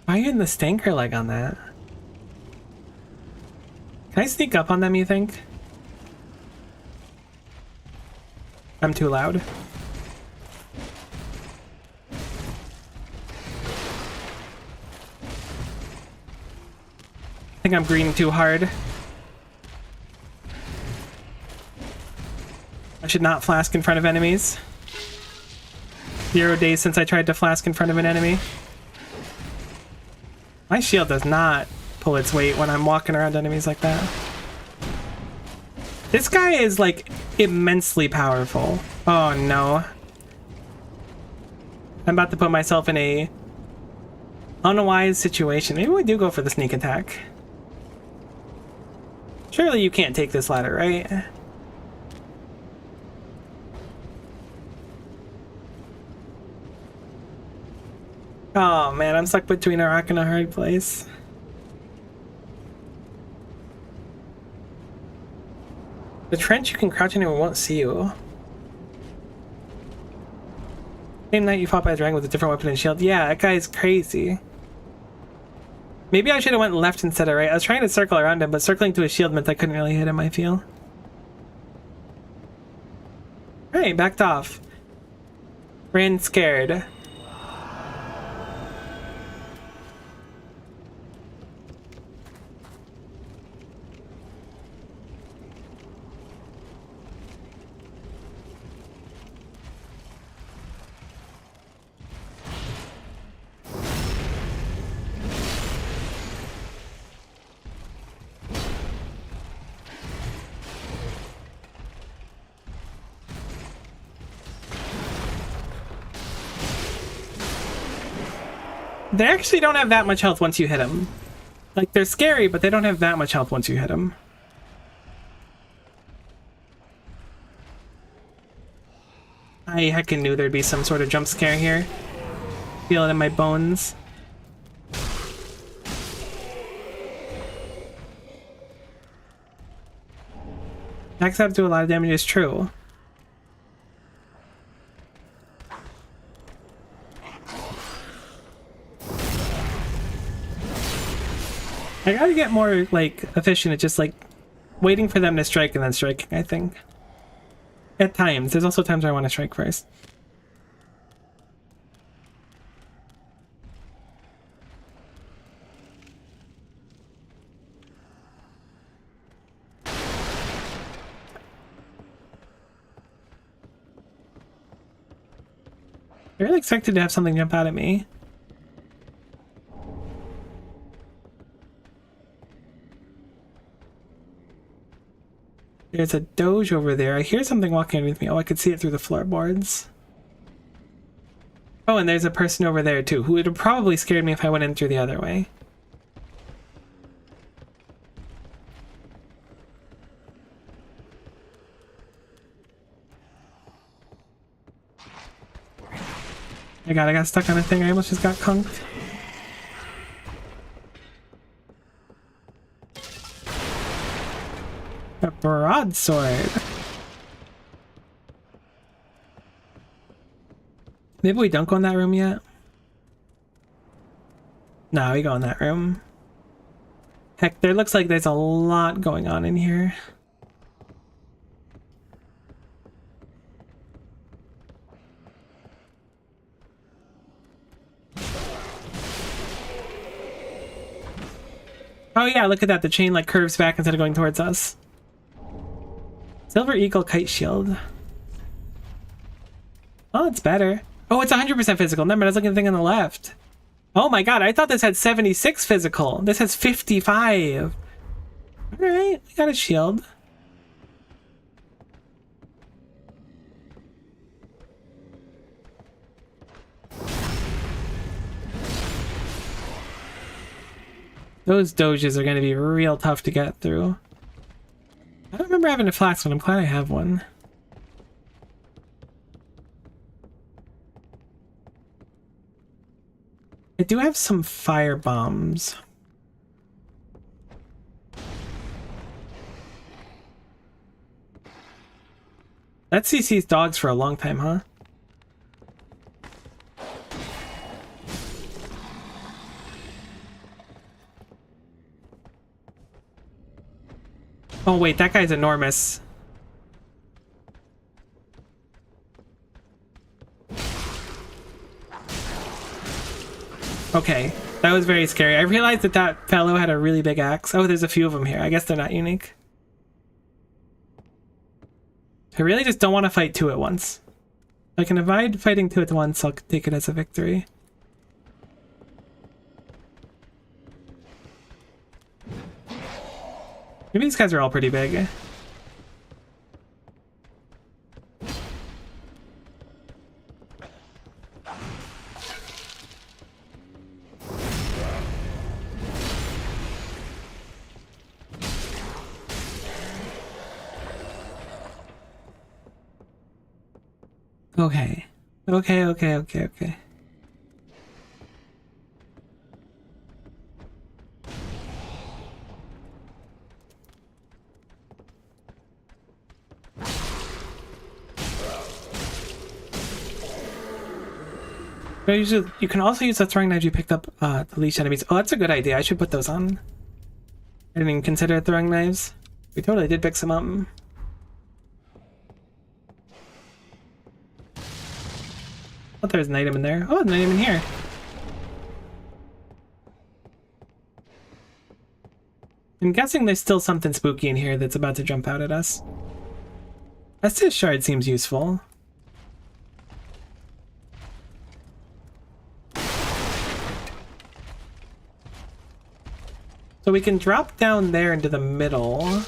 Why are you in the stanker leg on that? Can I sneak up on them, you think? I'm too loud. I think I'm greening too hard. I should not flask in front of enemies. 0 days since I tried to flask in front of an enemy. My shield does not pull its weight when I'm walking around enemies like that. This guy is like immensely powerful. Oh no. I'm about to put myself in a unwise situation. Maybe we do go for the sneak attack. Surely you can't take this ladder, right? Oh man, I'm stuck between a rock and a hard place. The trench you can crouch in and won't see you. Same night you fought by a dragon with a different weapon and shield. Yeah, that guy's crazy. Maybe I should have went left instead of right. I was trying to circle around him, but circling to his shield meant I couldn't really hit him, I feel. Hey, backed off. Ran scared. They actually don't have that much health once you hit them. Like, they're scary, but they don't have that much health once you hit them. I heckin' knew there'd be some sort of jump scare here. Feel it in my bones. Attacks have to do a lot of damage, is true. I gotta get more, like, efficient at just, like, waiting for them to strike and then striking, I think. At times. There's also times where I want to strike first. I really expected to have something jump out at me. There's a doge over there. I hear something walking underneath me. Oh, I could see it through the floorboards. Oh, and there's a person over there too, who would have probably scared me if I went in through the other way. I got stuck on a thing. I almost just got conked. A broadsword. Maybe we don't go in that room yet. No, we go in that room. Heck, there looks like there's a lot going on in here. Oh yeah, look at that. The chain like curves back instead of going towards us. Silver Eagle Kite Shield. Oh, it's better. Oh, it's 100% physical. Never mind, I was looking at the thing on the left. Oh my god, I thought this had 76 physical. This has 55. Alright, we got a shield. Those doges are going to be real tough to get through. I don't remember having a flask one. I'm glad I have one. I do have some fire bombs. That CC's dogs for a long time, huh? Oh wait, that guy's enormous. Okay, that was very scary. I realized that that fellow had a really big axe. Oh, there's a few of them here. I guess they're not unique. I really just don't want to fight two at once. If I can avoid fighting two at once, I'll take it as a victory. Maybe these guys are all pretty big. Okay. Okay. You can also use the throwing knives you picked up to leash enemies. Oh, that's a good idea. I should put those on. I didn't even consider throwing knives. We totally did pick some up. I thought there was an item in there. Oh, there's an item in here. I'm guessing there's still something spooky in here that's about to jump out at us. Estus shard seems useful. So we can drop down there into the middle.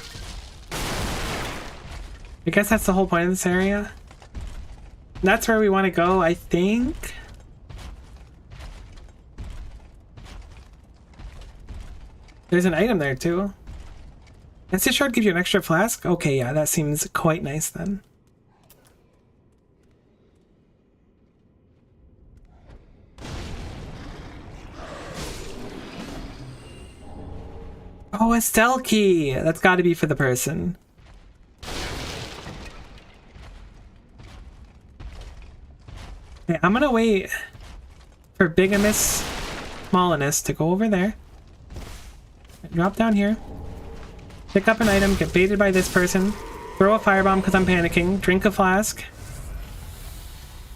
I guess that's the whole point of this area. That's where we want to go, I think. There's an item there too. Estus shard gives you an extra flask? Okay, yeah, that seems quite nice then. Oh, a Estelle key! That's got to be for the person. Okay, I'm gonna wait for Bigamous Smalliness to go over there. Drop down here. Pick up an item, get baited by this person. Throw a firebomb because I'm panicking. Drink a flask.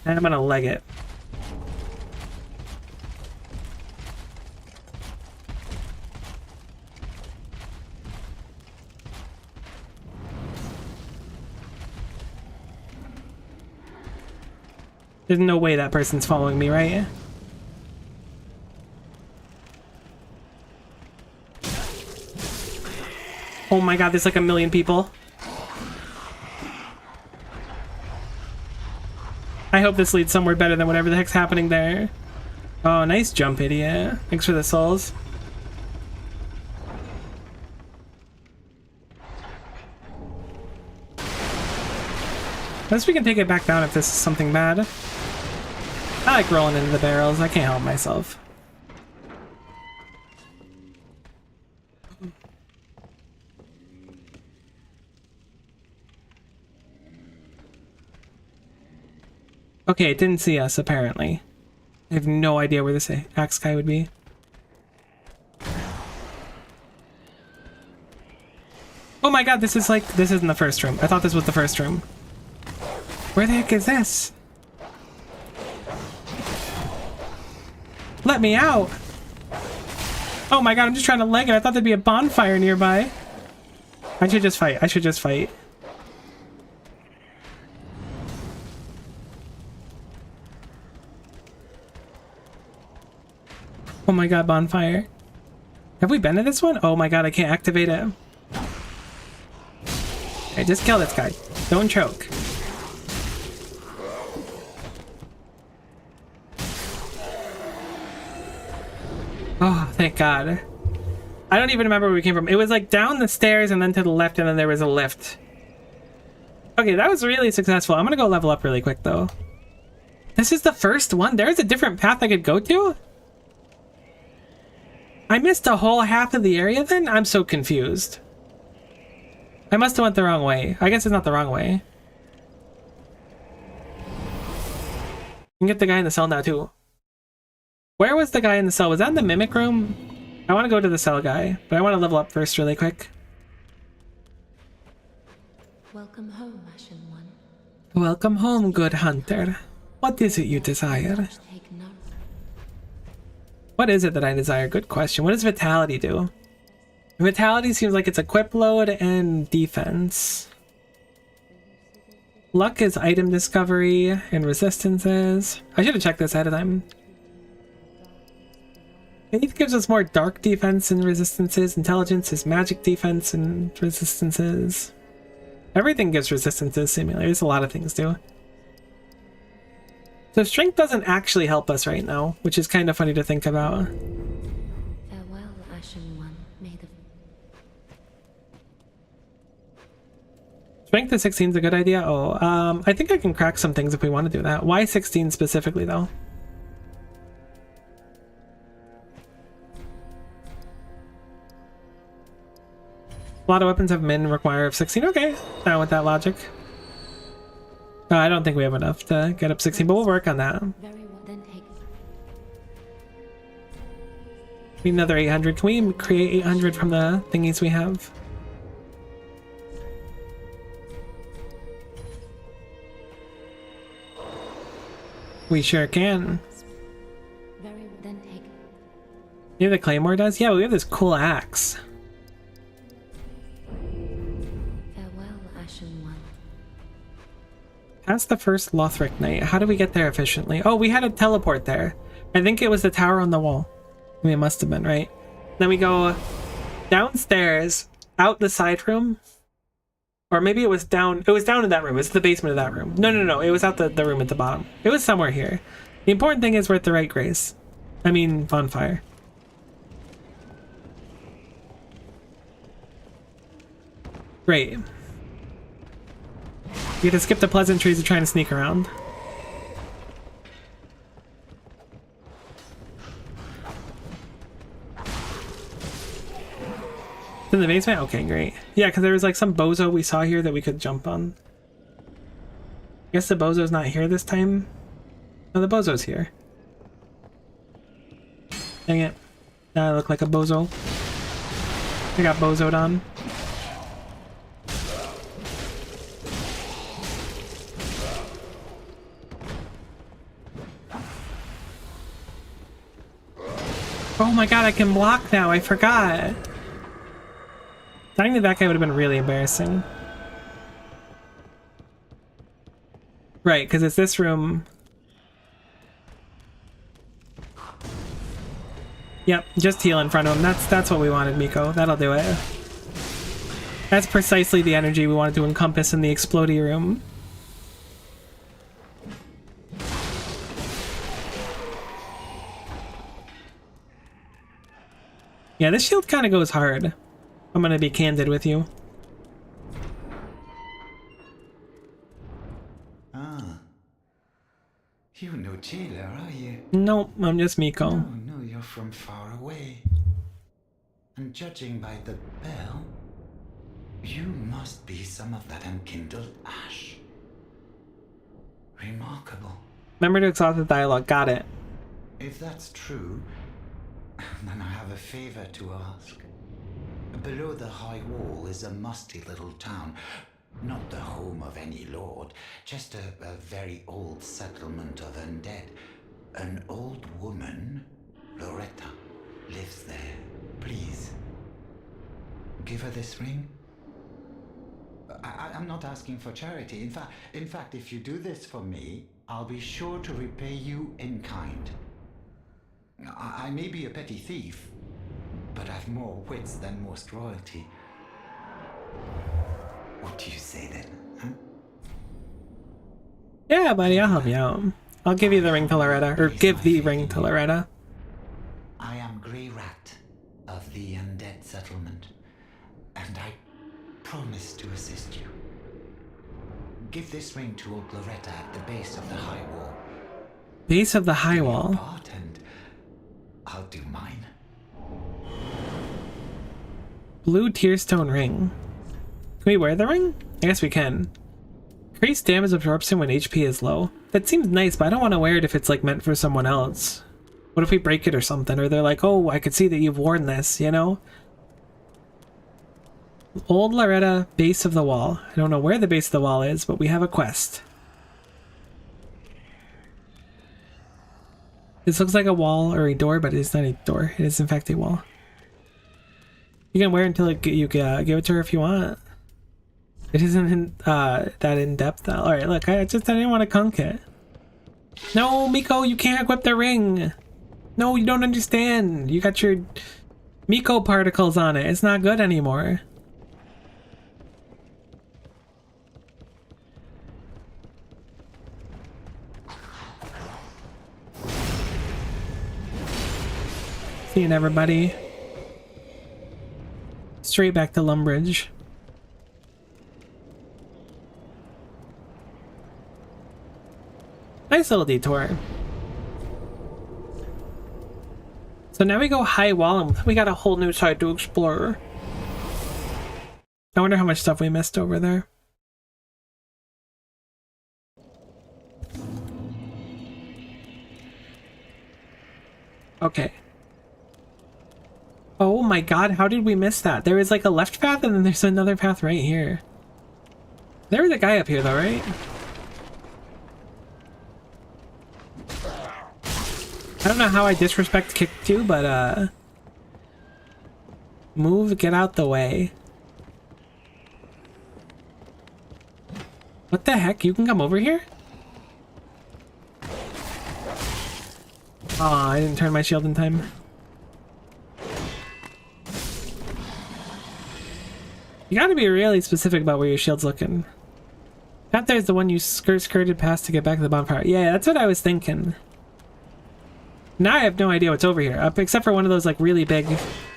And I'm gonna leg it. There's no way that person's following me, right? Oh my god, there's like a million people. I hope this leads somewhere better than whatever the heck's happening there. Oh, nice jump, idiot. Thanks for the souls. I guess we can take it back down if this is something bad. I like rolling into the barrels. I can't help myself. Okay, it didn't see us, apparently. I have no idea where this axe guy would be. Oh my god, this isn't the first room. I thought this was the first room. Where the heck is this? Let me out! Oh my god, I'm just trying to leg it. I thought there'd be a bonfire nearby. I should just fight. Oh my god, bonfire. Have we been to this one? Oh my god, I can't activate it. Okay, just kill this guy. Don't choke. Oh, thank god. I don't even remember where we came from. It was like down the stairs and then to the left and then there was a lift. Okay, that was really successful. I'm gonna go level up really quick though. This is the first one? There's a different path I could go to? I missed a whole half of the area then? I'm so confused. I must have went the wrong way. I guess it's not the wrong way. You can get the guy in the cell now too. Where was the guy in the cell? Was that in the mimic room? I want to go to the cell guy, but I want to level up first really quick. Welcome home, Ashen One. Welcome home, good hunter. What is it you desire? Take note. What is it that I desire? Good question. What does Vitality do? Vitality seems like it's equip load and defense. Luck is item discovery and resistances. I should have checked this ahead of time. It gives us more dark defense and resistances. Intelligence is magic defense and resistances. Everything gives resistances seemingly. There's a lot of things do. So strength doesn't actually help us right now, which is kind of funny to think about. Farewell, Ashen One. May the think the 16 is a good idea. Oh, I think I can crack some things if we want to do that. Why 16 specifically, though? A lot of weapons have min require of 16. Okay, down with that logic. I don't think we have enough to get up 16, but we'll work on that. Very well, then take. Need another 800. Can we create 800 from the thingies we have? We sure can. Very well, then take. Maybe the Claymore does? Yeah, but we have this cool axe. Farewell, Ashen One. Past the first Lothric Knight. How do we get there efficiently? Oh, we had a teleport there. I think it was the tower on the wall. I mean, it must have been, right? Then we go downstairs, out the side room. Or maybe it was down in that room. It's the basement of that room. No. It was out the room at the bottom. It was somewhere here. The important thing is we're at the right grace. I mean, bonfire. Great. You get to skip the pleasantries of trying to sneak around. It's in the basement? Okay, great. Yeah, because there was like some bozo we saw here that we could jump on. I guess the bozo's not here this time. No, the bozo's here. Dang it. Now I look like a bozo. I got bozoed on. Oh my god, I can block now. I forgot. Dying to that guy would have been really embarrassing. Right, because it's this room. Yep, just heal in front of him. That's what we wanted, Miko. That'll do it. That's precisely the energy we wanted to encompass in the explodey room. Yeah, this shield kind of goes hard. I'm gonna be candid with you. Ah. You're no jailer, are you? Nope, I'm just Miko. Oh, no, you're from far away. And judging by the bell, you must be some of that unkindled ash. Remarkable. Remember to exhaust the dialogue. Got it. If that's true, then I have a favor to ask. Below the high wall is a musty little town. Not the home of any lord, just a very old settlement of undead. An old woman, Loretta, lives there. Please, give her this ring. I'm not asking for charity. In fact, if you do this for me, I'll be sure to repay you in kind. I may be a petty thief, but I've more wits than most royalty. What do you say then, huh? Yeah, buddy, I'll help you out. I'll give you the ring to Loretta, or give the ring to Loretta. I am Grey Rat of the Undead Settlement, and I promise to assist you. Give this ring to old Loretta at the base of the high wall. Base of the high wall. Part and I'll do mine. Blue tearstone ring. Can we wear the ring? I guess we can. Increase damage absorption when HP is low. That seems nice, but I don't want to wear it if it's like meant for someone else. What if we break it or something? Or they're like, oh, I could see that you've worn this, you know? Old Loretta, base of the wall. I don't know where the base of the wall is, but we have a quest. This looks like a wall or a door, but it is not a door. It is in fact a wall. You can wear it until you give it to her if you want. It isn't that in depth. All right, look, I didn't want to conk it. No, Miko, you can't equip the ring. No, you don't understand. You got your Miko particles on it. It's not good anymore. Seeing everybody. Straight back to Lumbridge. Nice little detour. So now we go high wall and we got a whole new side to explore. I wonder how much stuff we missed over there. Okay. Oh my god, how did we miss that? There is like a left path and then there's another path right here. There was a guy up here though, right? I don't know how I disrespect kick 2, but move, get out the way. What the heck? You can come over here? Aw, I didn't turn my shield in time. You gotta be really specific about where your shield's looking. That there's the one you skirted past to get back to the bonfire. Yeah, that's what I was thinking. Now I have no idea what's over here, except for one of those like really big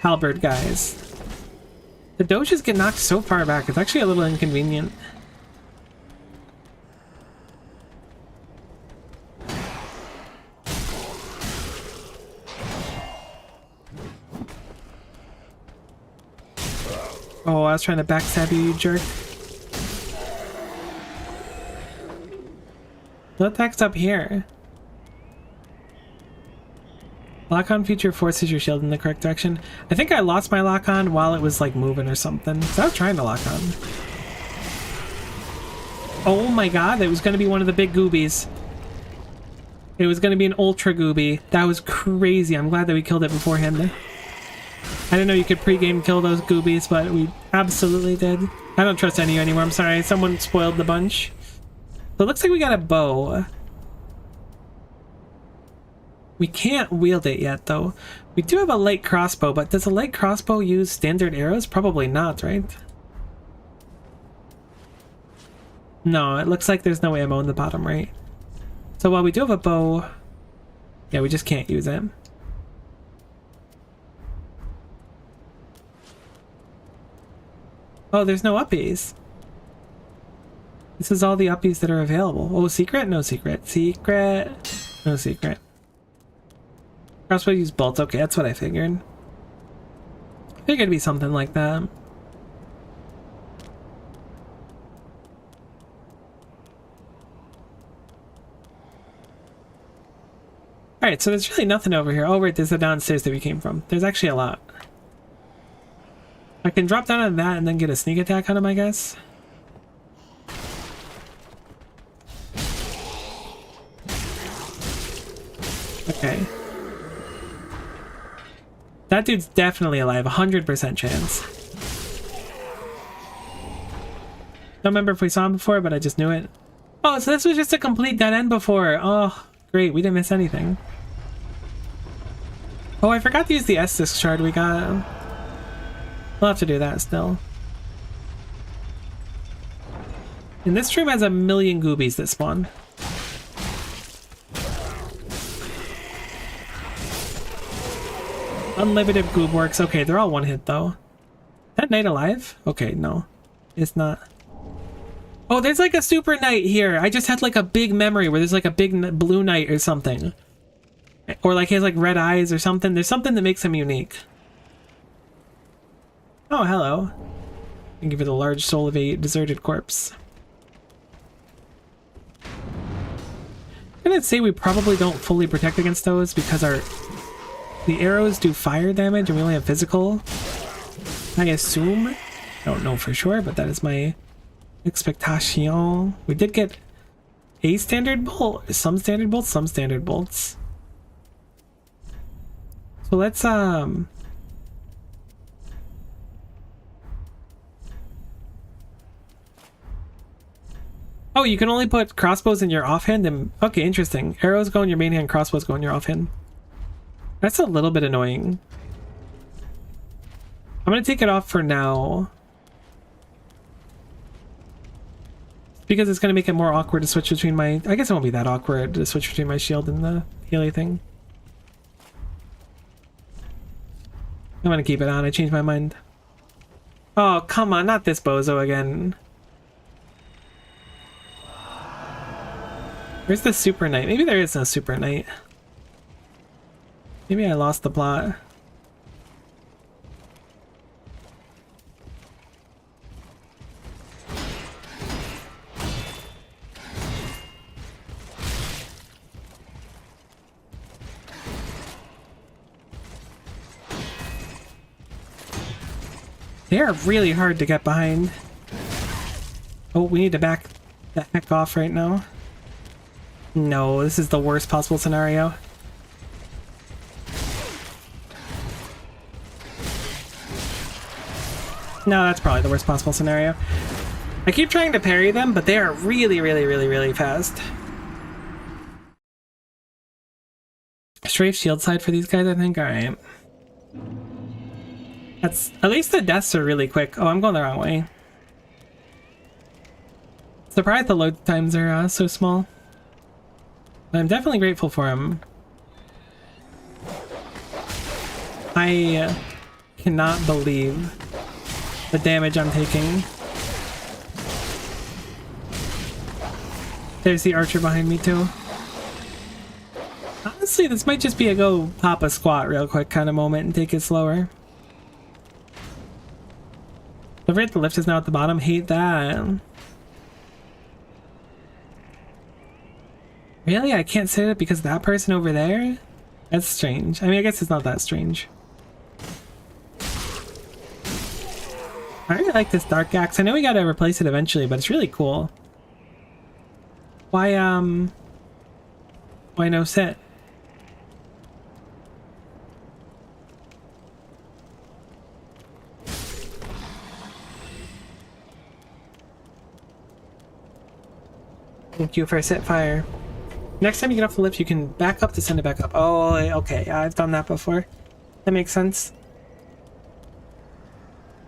halberd guys. The doges get knocked so far back, it's actually a little inconvenient. Oh, I was trying to backstab you, you jerk. The attack's up here. Lock-on feature forces your shield in the correct direction. I think I lost my lock-on while it was like moving or something. So I was trying to lock on. Oh my god, it was going to be one of the big goobies. It was going to be an ultra gooby. That was crazy. I'm glad that we killed it beforehand. I didn't know you could pre-game kill those goobies, but we absolutely did. I don't trust any of you anymore. I'm sorry. Someone spoiled the bunch. So it looks like we got a bow. We can't wield it yet, though. We do have a light crossbow, but does a light crossbow use standard arrows? Probably not, right? No, it looks like there's no ammo in the bottom right. So while we do have a bow, yeah, we just can't use it. Oh, there's no uppies. This is all the uppies that are available. Oh, secret? No secret. Secret? No secret. Crossbow use bolts. Okay, that's what I figured. I figured it'd be something like that. Alright, so there's really nothing over here. Oh, right, there's the downstairs that we came from. There's actually a lot. I can drop down on that and then get a sneak attack on him, I guess. Okay. That dude's definitely alive, 100% chance. Don't remember if we saw him before, but I just knew it. Oh, so this was just a complete dead end before. Oh, great, we didn't miss anything. Oh, I forgot to use the S-disc shard we got. We'll have to do that still. And this room has a million goobies that spawn. Unlimited goob works. Okay, they're all one hit though. That knight alive? Okay, no. It's not. Oh, there's like a super knight here. I just had like a big memory where there's like a big blue knight or something. Or like he has like red eyes or something. There's something that makes him unique. Oh, hello. I can give it the large soul of a deserted corpse. I'm gonna say we probably don't fully protect against those because the arrows do fire damage and we only have physical. I assume. I don't know for sure, but that is my expectation. We did get a standard bolt, some standard bolts, some standard bolts. So let's oh, you can only put crossbows in your offhand and... Okay, interesting. Arrows go in your main hand, crossbows go in your offhand. That's a little bit annoying. I'm gonna take it off for now. Because it's gonna make it more awkward to switch between my... I guess it won't be that awkward to switch between my shield and the Healy thing. I'm gonna keep it on, I changed my mind. Oh, come on, not this bozo again. Where's the super knight? Maybe there is no super knight. Maybe I lost the plot. They are really hard to get behind. Oh, we need to back the heck off right now. No, this is the worst possible scenario. No, that's probably the worst possible scenario. I keep trying to parry them, but they are really fast. Strafe shield side for these guys, I think. Alright. That's at least the deaths are really quick. Oh, I'm going the wrong way. Surprised the load times are so small. But I'm definitely grateful for them. I cannot believe the damage I'm taking. There's the archer behind me too. Honestly, this might just be a go pop a squat real quick kind of moment and take it slower. Don't forget the lift is now at the bottom. Hate that. Really? I can't sit it because that person over there? That's strange. I mean, I guess it's not that strange. I really like this dark axe. I know we gotta replace it eventually, but it's really cool. Why no sit? Thank you for sit fire. Next time you get off the lift, you can back up to send it back up. Oh, okay. I've done that before. That makes sense.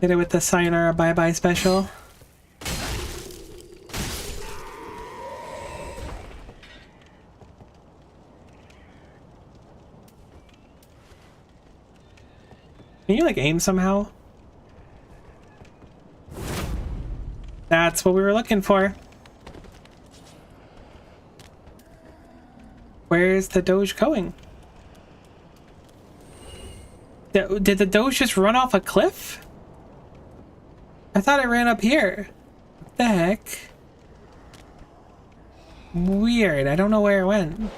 Did it with the Sayonara Bye-Bye special. Can you, like, aim somehow? That's what we were looking for. Where's the Doge going? Did the Doge just run off a cliff? I thought it ran up here. What the heck? Weird. I don't know where it went.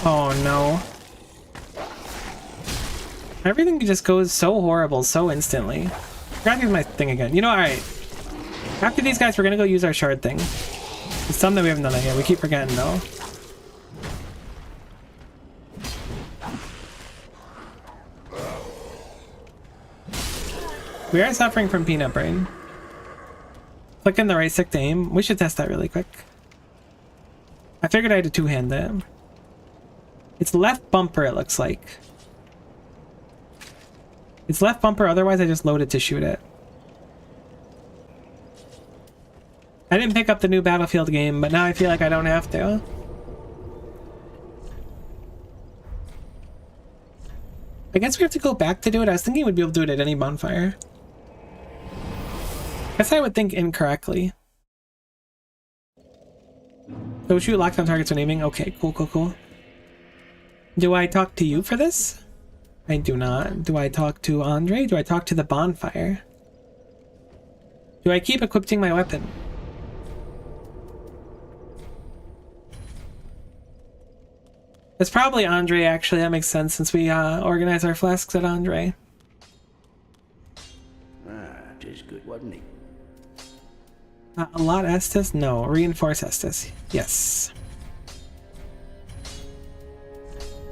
Oh no. Everything just goes so horrible so instantly. Forgot to use my thing again. You know, alright. After these guys, we're gonna go use our shard thing. It's something that we haven't done that yet. We keep forgetting though. We are suffering from peanut brain. Clicking the right stick to aim. We should test that really quick. I figured I had to two-hand it. It's left bumper, it looks like. It's left bumper, otherwise I just loaded to shoot it. I didn't pick up the new Battlefield game, but now I feel like I don't have to. I guess we have to go back to do it. I was thinking we'd be able to do it at any bonfire. Guess I would think incorrectly. So shoot locked on targets when aiming? Okay, cool. Do I talk to you for this? I do not. Do I talk to Andre? Do I talk to the bonfire? Do I keep equipping my weapon? It's probably Andre, actually. That makes sense since we organize our flasks at Andre. It is good, wasn't it? A lot Estus? No. Reinforce Estus. Yes.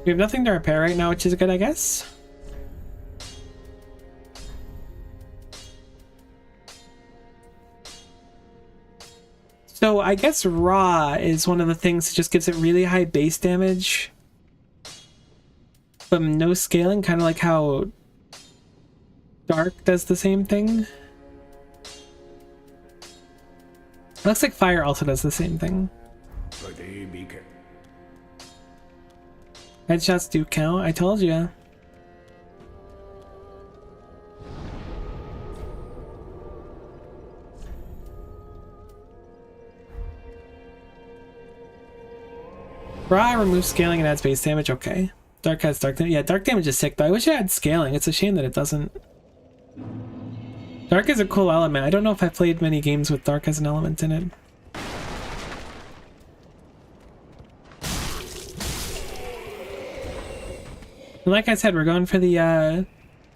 We have nothing to repair right now, which is good, I guess. So I guess Raw is one of the things that just gives it really high base damage. But no scaling, kind of like how Dark does the same thing. Looks like Fire also does the same thing. Headshots do count, I told you. Raw removes scaling and adds base damage. Okay. Dark has dark damage. Yeah, dark damage is sick, but I wish it had scaling. It's a shame that it doesn't. Dark is a cool element. I don't know if I've played many games with dark as an element in it. And like I said, we're going for the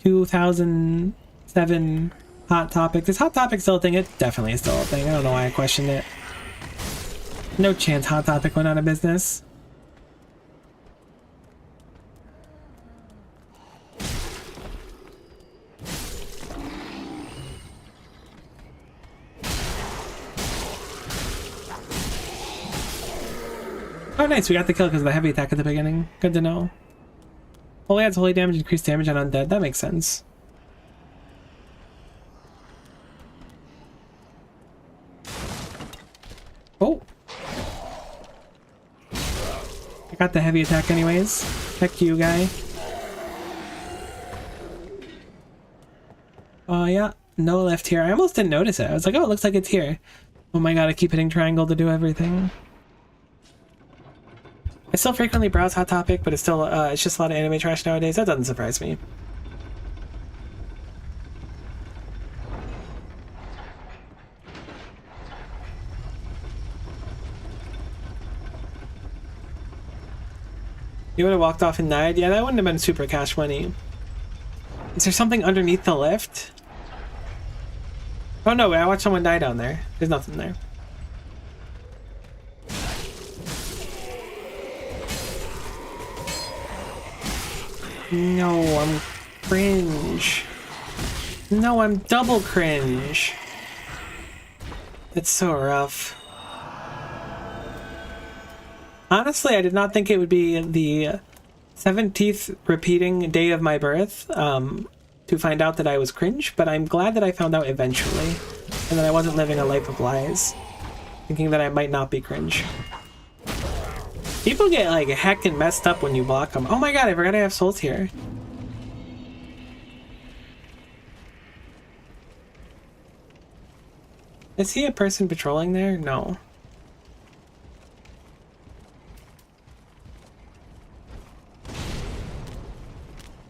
2007 Hot Topic. Is Hot Topic still a thing? It definitely is still a thing. I don't know why I questioned it. No chance Hot Topic went out of business. Oh nice, we got the kill because of the heavy attack at the beginning. Good to know. Holy adds holy damage, increased damage on undead. That makes sense. Oh! I got the heavy attack anyways. Heck you, guy. Oh yeah, no left here. I almost didn't notice it. I was like, oh, it looks like it's here. Oh my god, I keep hitting triangle to do everything. I still frequently browse Hot Topic, but it's still it's just a lot of anime trash nowadays. That doesn't surprise me. You would have walked off and died? Yeah, that wouldn't have been super cash money. Is there something underneath the lift? Oh no, wait, I watched someone die down there. There's nothing there. No, I'm cringe. No, I'm double cringe. It's so rough. Honestly, I did not think it would be the 17th repeating day of my birth to find out that I was cringe, but I'm glad that I found out eventually, and that I wasn't living a life of lies, thinking that I might not be cringe. People get like heckin' messed up when you block them. Oh my god, I forgot I have souls here. Is he a person patrolling there? No.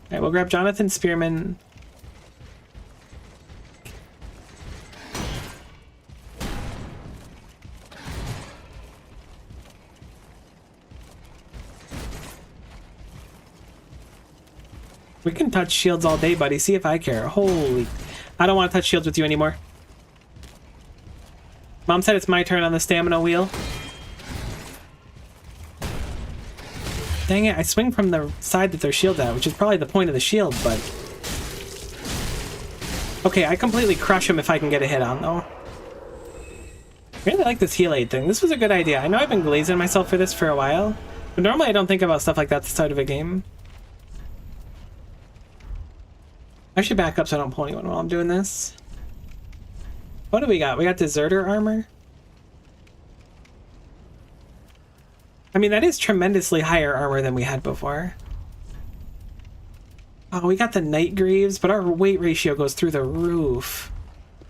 Alright, we'll grab Jonathan Spearman. We can touch shields all day, buddy. See if I care. Holy... I don't want to touch shields with you anymore. Mom said it's my turn on the stamina wheel. Dang it, I swing from the side that their shield's at, which is probably the point of the shield, but... Okay, I completely crush him if I can get a hit on, though. I really like this heal aid thing. This was a good idea. I know I've been glazing myself for this for a while, but normally I don't think about stuff like that at the start of a game. I should back up so I don't pull anyone while I'm doing this. What do we got? We got deserter armor? I mean, that is tremendously higher armor than we had before. Oh, we got the Night Greaves, but our weight ratio goes through the roof.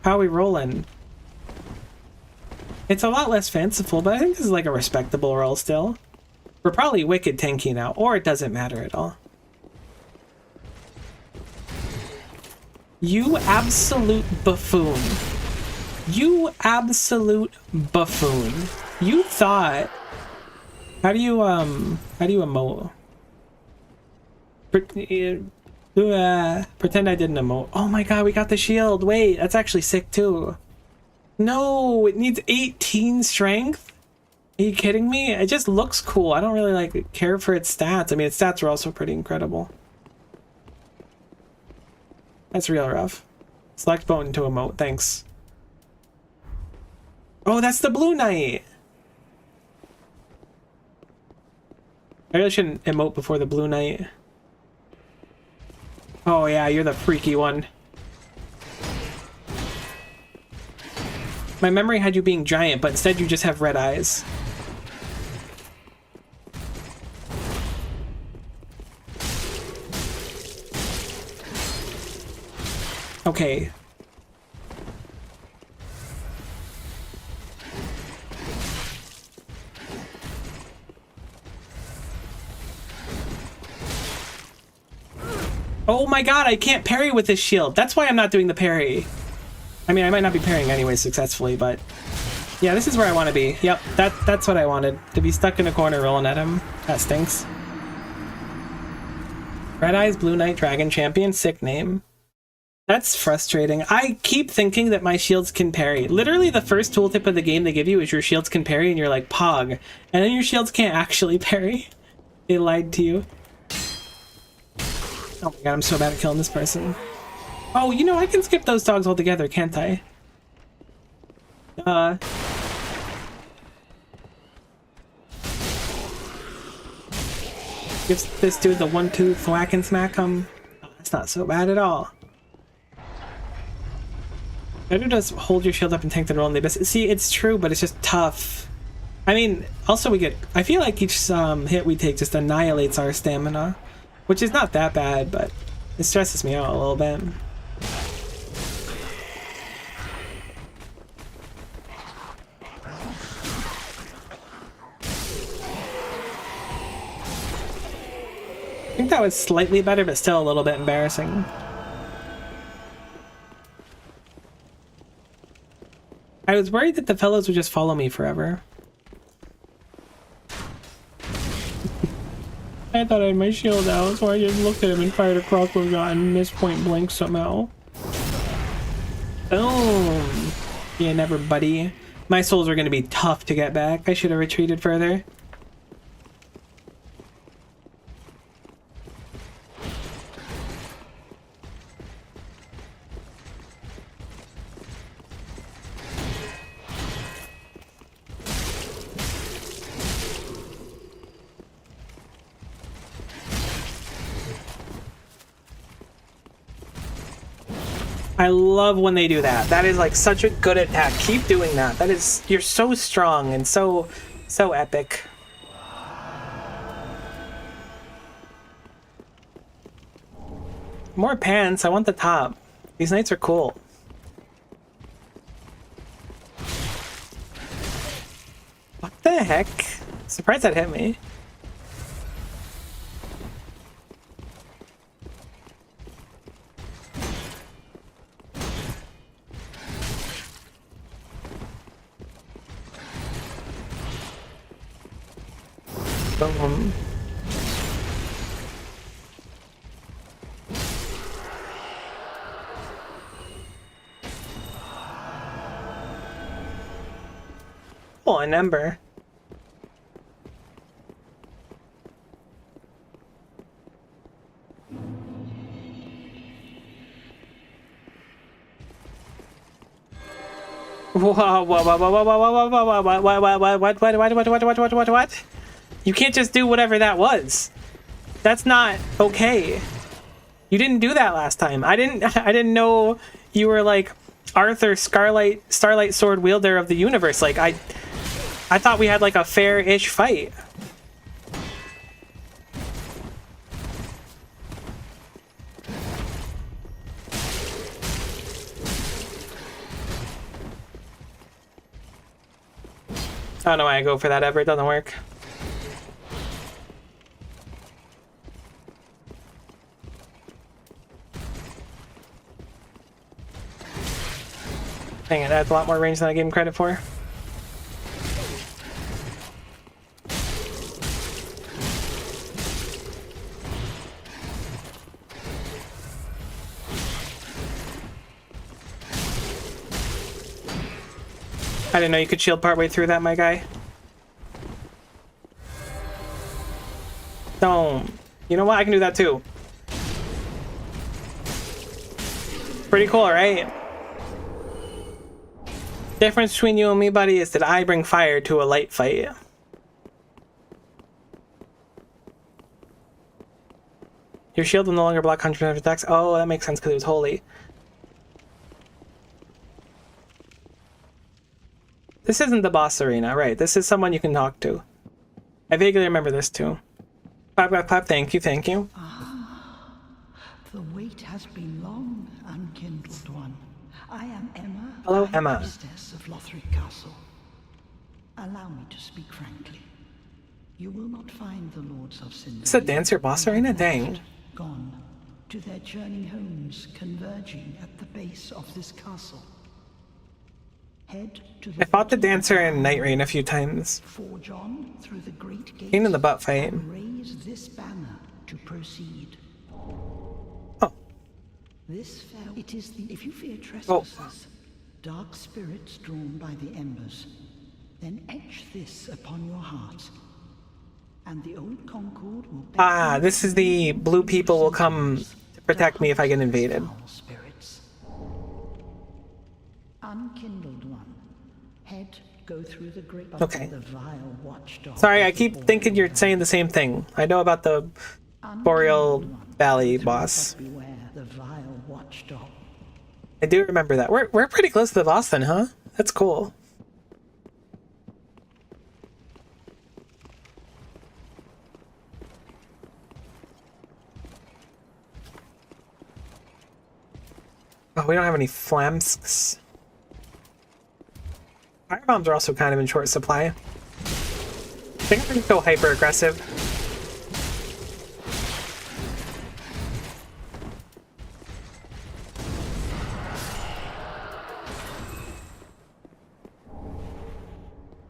How are we rolling? It's a lot less fanciful, but I think this is like a respectable roll still. We're probably wicked tanky now, or it doesn't matter at all. You absolute buffoon. You absolute buffoon. You thought... How do you emote? Pretend I didn't emote. Oh my god, we got the shield. Wait, that's actually sick too. No, it needs 18 strength? Are you kidding me? It just looks cool. I don't really like care for its stats. I mean, its stats are also pretty incredible. That's real rough. Select button to emote, thanks. Oh, that's the Blue Knight! I really shouldn't emote before the Blue Knight. Oh yeah, you're the freaky one. My memory had you being giant, but instead you just have red eyes. Okay. Oh my god, I can't parry with this shield. That's why I'm not doing the parry. I mean, I might not be parrying anyway successfully, but yeah, this is where I want to be. Yep, that's what I wanted. To be stuck in a corner rolling at him. That stinks. Red Eyes Blue Knight Dragon Champion, sick name. That's frustrating. I keep thinking that my shields can parry. Literally the first tooltip of the game they give you is your shields can parry, and you're like, pog. And then your shields can't actually parry. They lied to you. Oh my god, I'm so bad at killing this person. Oh, you know, I can skip those dogs altogether, can't I? Gives this dude the 1-2 thwack and smack him. Oh, that's not so bad at all. Better just hold your shield up and tank the roll in the abyss. See, it's true, but it's just tough. I mean, also we get... I feel like each hit we take just annihilates our stamina, which is not that bad, but it stresses me out a little bit. I think that was slightly better, but still a little bit embarrassing. I was worried that the fellows would just follow me forever. I thought I had my shield out, so I just looked at him and fired a crossbow shot and missed point blank somehow. Boom! Yeah, never, buddy. My souls are gonna be tough to get back. I should have retreated further. I love when they do that. That is like such a good attack. Keep doing that. That is, you're so strong and so epic. More pants. I want the top. These knights are cool. What the heck? Surprised that hit me. Boom. Oh, an ember. Whoa, what? You can't just do whatever that was. That's not okay. You didn't do that last time. I didn't know you were like Arthur Starlight Sword wielder of the universe. Like I thought we had like a fair-ish fight. I don't know why I go for that ever. It doesn't work. Dang it, that's a lot more range than I gave him credit for. I didn't know you could shield partway through that, my guy. Don't. You know what? I can do that too. Pretty cool, right? Difference between you and me, buddy, is that I bring fire to a light fight. Your shield will no longer block 100% attacks. Oh, that makes sense because it was holy. This isn't the boss arena, right? This is someone you can talk to. I vaguely remember this too. Clap, clap, clap. Thank you, thank you. Ah, the wait has been long, unkindled one. I am Emma. Hello, Emma. Priestess of Lothric Castle. Allow me to speak frankly. You will not find the Lords of Cinder. Is that Dance Your Boss Arena? Dang. Gone to their churning homes converging at the base of this castle. Head to the I fought the bottom of dancer in the Night Rain a few times. forge on through the great gate Pain in the butt fight. and raise this banner to proceed. Oh. This fell. It is the. If you fear trespassers, dark spirits drawn by the embers, then etch this upon your heart, and the old Concord will. Ah, this is the blue people will come to protect me if I get invaded. Foul spirits. Unkindled one, head go through the great. Okay. The vile watchdog. Sorry, I keep thinking you're saying the same thing. I know about the Boreal Valley boss. Beware the vile watchdog. I do remember that. We're pretty close to the boss then, huh? That's cool. Oh, we don't have any flamsks. Fire bombs are also kind of in short supply. I think I'm gonna go hyper aggressive.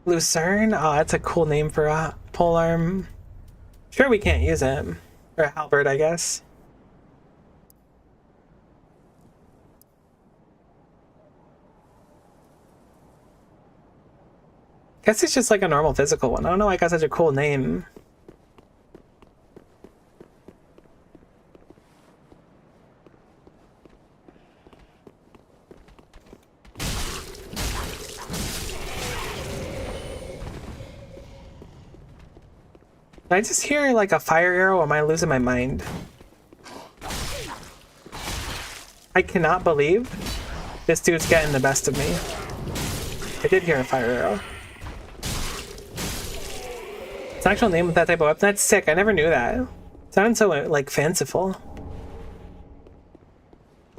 Lucerne? Oh, that's a cool name for a polearm. Sure, we can't use it. Or a halberd, I guess. Guess it's just like a normal physical one. I don't know why it got such a cool name. Did I just hear like a fire arrow, or am I losing my mind? I cannot believe this dude's getting the best of me. I did hear a fire arrow. It's an actual name of that type of weapon. That's sick. I never knew that. It sounded so like fanciful.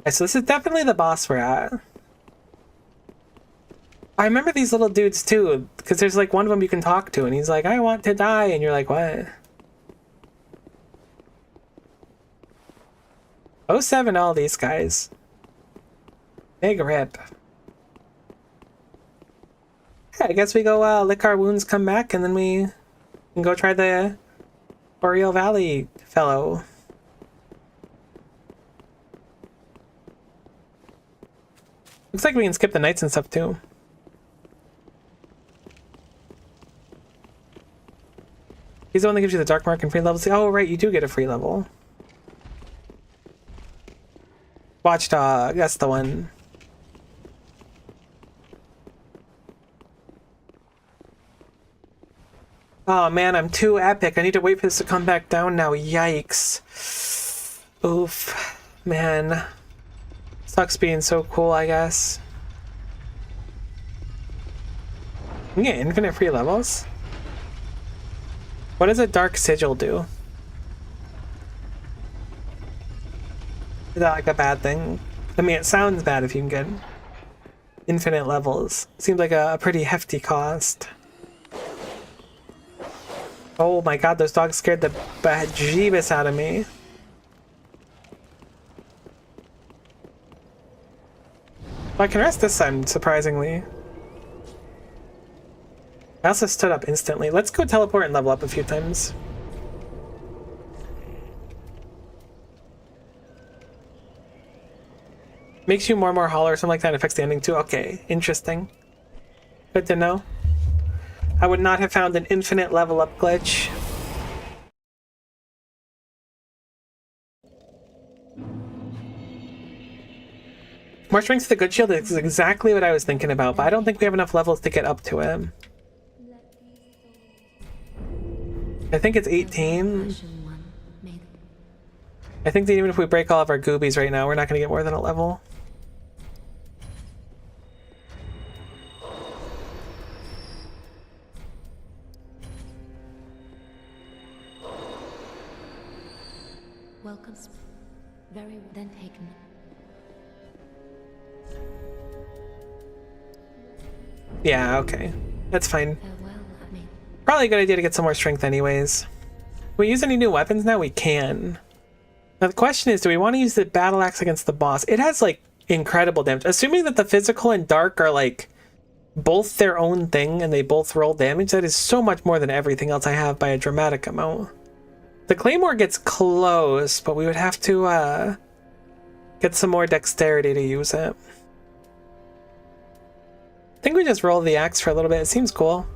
Okay, so this is definitely the boss we're at. I remember these little dudes too, because there's like one of them you can talk to, and he's like, "I want to die," and you're like, "What?" 07, all these guys. Big rip. Yeah, I guess we go lick our wounds, come back, and then we can go try the Boreal Valley fellow. Looks like we can skip the nights and stuff too. He's the one that gives you the dark mark and free levels. Oh, right, you do get a free level. Watchdog, that's the one. Oh man, I'm too epic. I need to wait for this to come back down now. Yikes. Oof. Man. Sucks being so cool, I guess. You can get infinite free levels? What does a dark sigil do? Is that like a bad thing? I mean, it sounds bad if you can get infinite levels. Seems like a pretty hefty cost. Oh my god, those dogs scared the bejeebus out of me. Well, I can rest this time, surprisingly. I also stood up instantly. Let's go teleport and level up a few times. Makes you more hollow or something like that and affects the ending too. Okay, interesting. Good to know. I would not have found an infinite level up glitch. More strength to the good shield is exactly what I was thinking about, but I don't think we have enough levels to get up to him. I think it's 18. I think that even if we break all of our goobies right now, we're not going to get more than a level. Welcome. Very well then taken. Yeah, okay. That's fine. Farewell, I mean. Probably a good idea to get some more strength anyways. Can we use any new weapons now? We can. Now the question is, do we want to use the battle axe against the boss? It has like incredible damage. Assuming that the physical and dark are like both their own thing and they both roll damage, that is so much more than everything else I have by a dramatic amount. The claymore gets close, but we would have to get some more dexterity to use it. I think we just roll the axe for a little bit. It seems cool.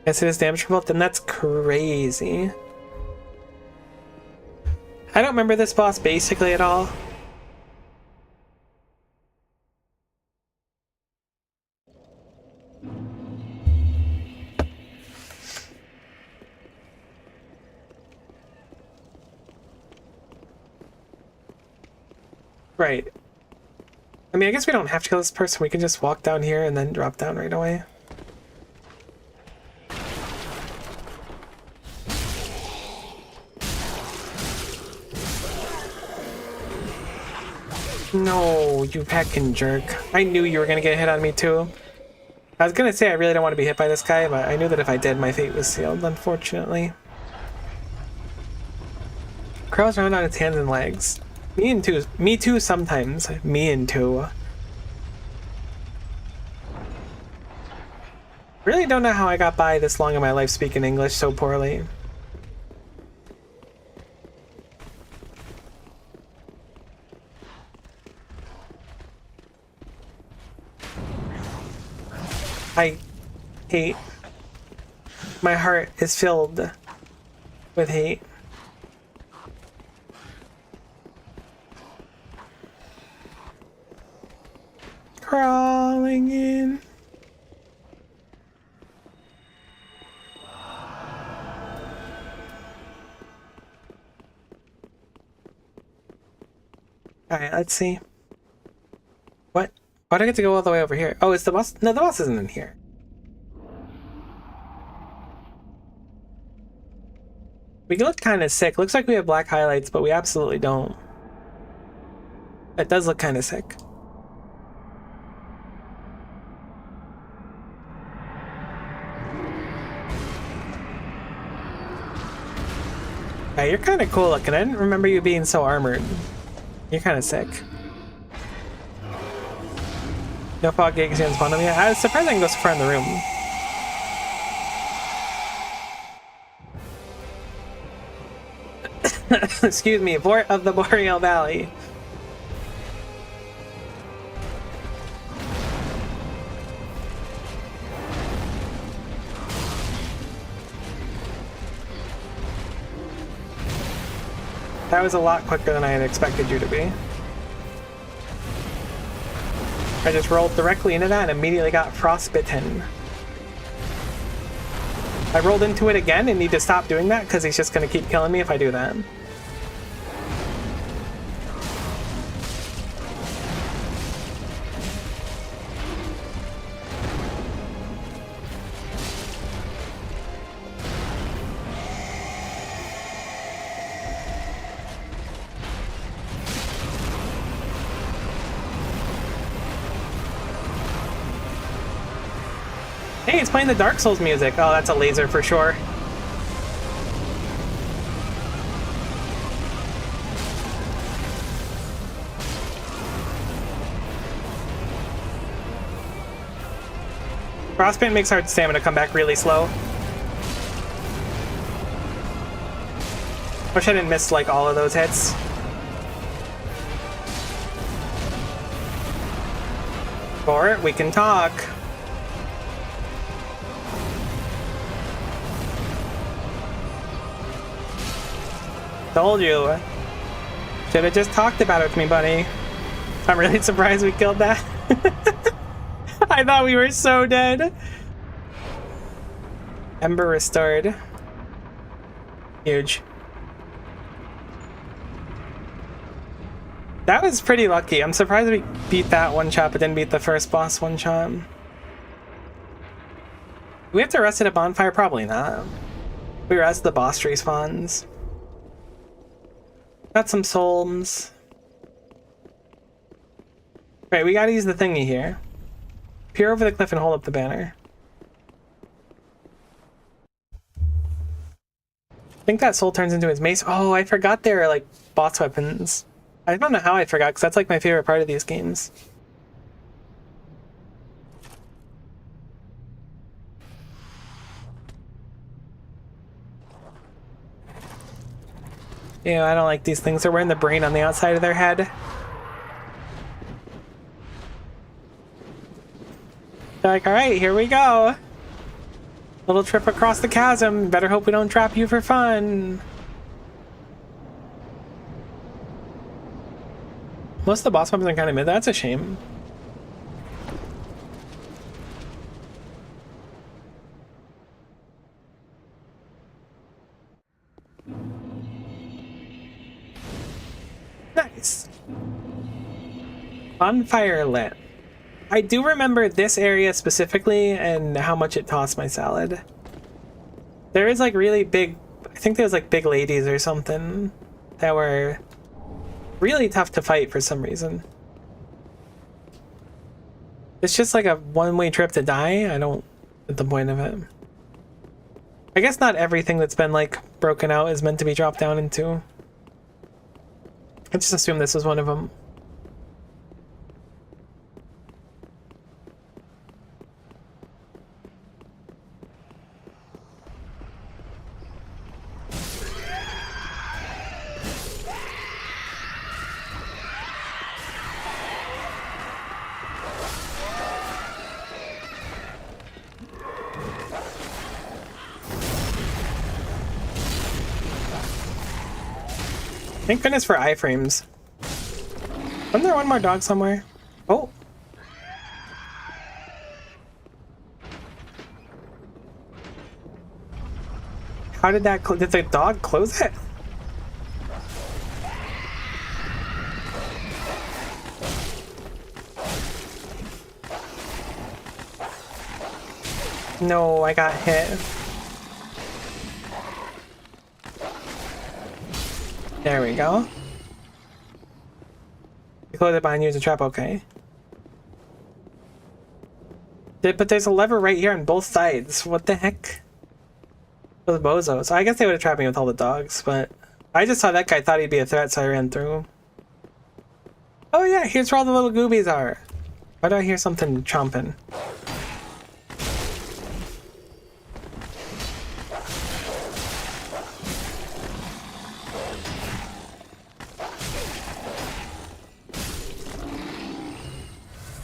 Yes, it is damage from both, then that's crazy. I don't remember this boss basically at all. Right. I mean, I guess we don't have to kill this person. We can just walk down here and then drop down right away. No, you heckin' jerk. I knew you were gonna get a hit on me too. I was gonna say I really don't want to be hit by this guy, but I knew that if I did, my fate was sealed, unfortunately. Crawls around on its hands and legs. Me too sometimes. Me and too. Really don't know how I got by this long in my life speaking English so poorly. I hate. My heart is filled with hate. Crawling in. Alright, let's see. What? Why do I get to go all the way over here? Oh, it's the boss? No, the boss isn't in here. We look kind of sick. Looks like we have black highlights, but we absolutely don't. That does look kind of sick. Yeah, you're kind of cool looking. I didn't remember you being so armored. You're kind of sick. No fog gigs in spawn on me. I was surprised I can go so far in the room. Excuse me, Vort of the Boreal Valley. That was a lot quicker than I had expected you to be. I just rolled directly into that and immediately got frostbitten. I rolled into it again and need to stop doing that because he's just going to keep killing me if I do that. Hey, it's playing the Dark Souls music. Oh, that's a laser for sure. Frostbite makes our stamina come back really slow. Wish I didn't miss like all of those hits. For it, we can talk. Told you. Should have just talked about it with me, buddy. I'm really surprised we killed that. I thought we were so dead. Ember restored. Huge. That was pretty lucky. I'm surprised we beat that one shot, but didn't beat the first boss one shot. Do we have to rest at a bonfire? Probably not. We rest, the boss respawns. Got some souls. Right, we gotta use the thingy here. Peer over the cliff and hold up the banner. think that soul turns into his mace. Oh, I forgot they were like boss weapons. I don't know how I forgot, because that's like my favorite part of these games. Ew, I don't like these things. They're wearing the brain on the outside of their head. They're like, alright, here we go. Little trip across the chasm. Better hope we don't trap you for fun. Most of the boss weapons are kind of mid. That's a shame. Nice. Bonfire lit. I do remember this area specifically and how much it tossed my salad. There is like really big, I think there was like big ladies or something that were really tough to fight for some reason. It's just like a one-way trip to die. I don't get the point of it. I guess not everything that's been like broken out is meant to be dropped down into. I just assume this was one of them. Thank goodness for iframes. Wasn't there one more dog somewhere? Oh. How did that did the dog close it? No, I got hit. There we go. You close it behind you as a trap, okay. But there's a lever right here on both sides. What the heck? Those bozos. I guess they would have trapped me with all the dogs, but I just saw that guy, thought he'd be a threat, so I ran through. Oh yeah, here's where all the little goobies are. Why do I hear something chomping?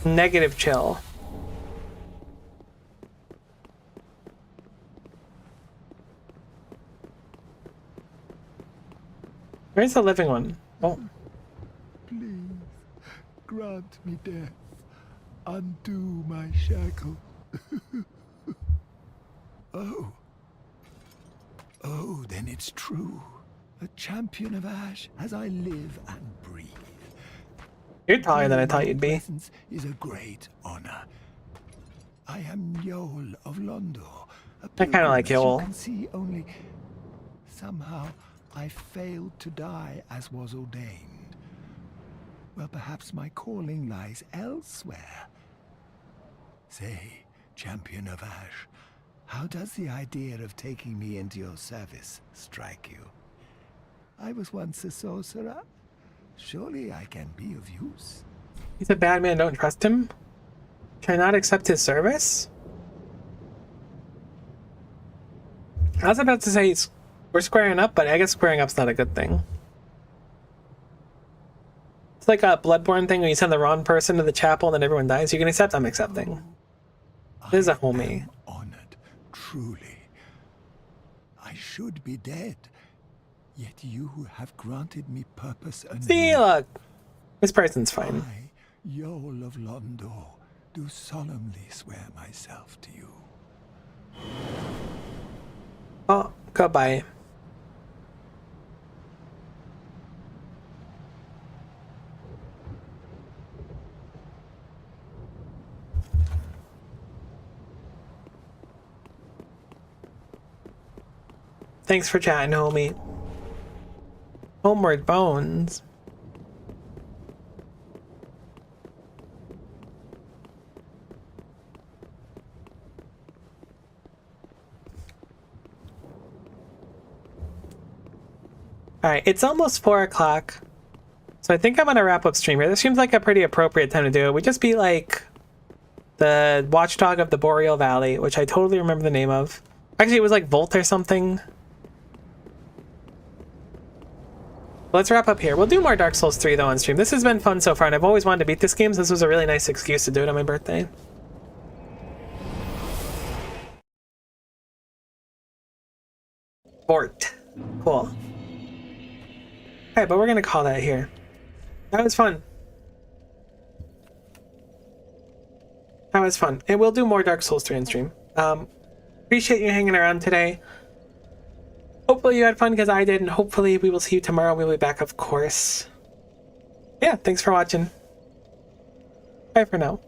Negative chill. Where's the living one? Oh. Please, grant me death. Undo my shackle. Oh. Oh, then it's true. A champion of Ash as I live and breathe. You're taller than I thought you'd be. Your presence is a great honor. I am Yol of Londo. I kind of like Yol. You can see only somehow I failed to die as was ordained. Well, perhaps my calling lies elsewhere. Say, champion of Ash, how does the idea of taking me into your service strike you? I was once a sorcerer. Surely I can be of use. He's a bad man, don't trust him? Can I not accept his service? I was about to say we're squaring up, but I guess squaring up's not a good thing. It's like a Bloodborne thing where you send the wrong person to the chapel and then everyone dies. You can accept, I'm accepting. This is a homie. I am honored, truly. I should be dead. Yet you have granted me purpose anew. See, look. This person's fine. I, Yol of Londo, do solemnly swear myself to you. Oh, goodbye. Thanks for chatting, homie. Homeward Bones. Alright, it's almost 4 o'clock. So I think I'm gonna wrap up stream here. This seems like a pretty appropriate time to do it. We just beat like the Watchdog of the Boreal Valley, which I totally remember the name of. Actually, it was like Volt or something. Let's wrap up here. We'll do more Dark Souls 3 though on stream. This has been fun so far, and I've always wanted to beat this game, so this was a really nice excuse to do it on my birthday. Fort. Cool. Alright, but we're gonna call that here. That was fun. That was fun. And we'll do more Dark Souls 3 on stream. Appreciate you hanging around today. Hopefully you had fun because I did, and hopefully we will see you tomorrow. We'll be back, of course. Yeah, thanks for watching. Bye for now.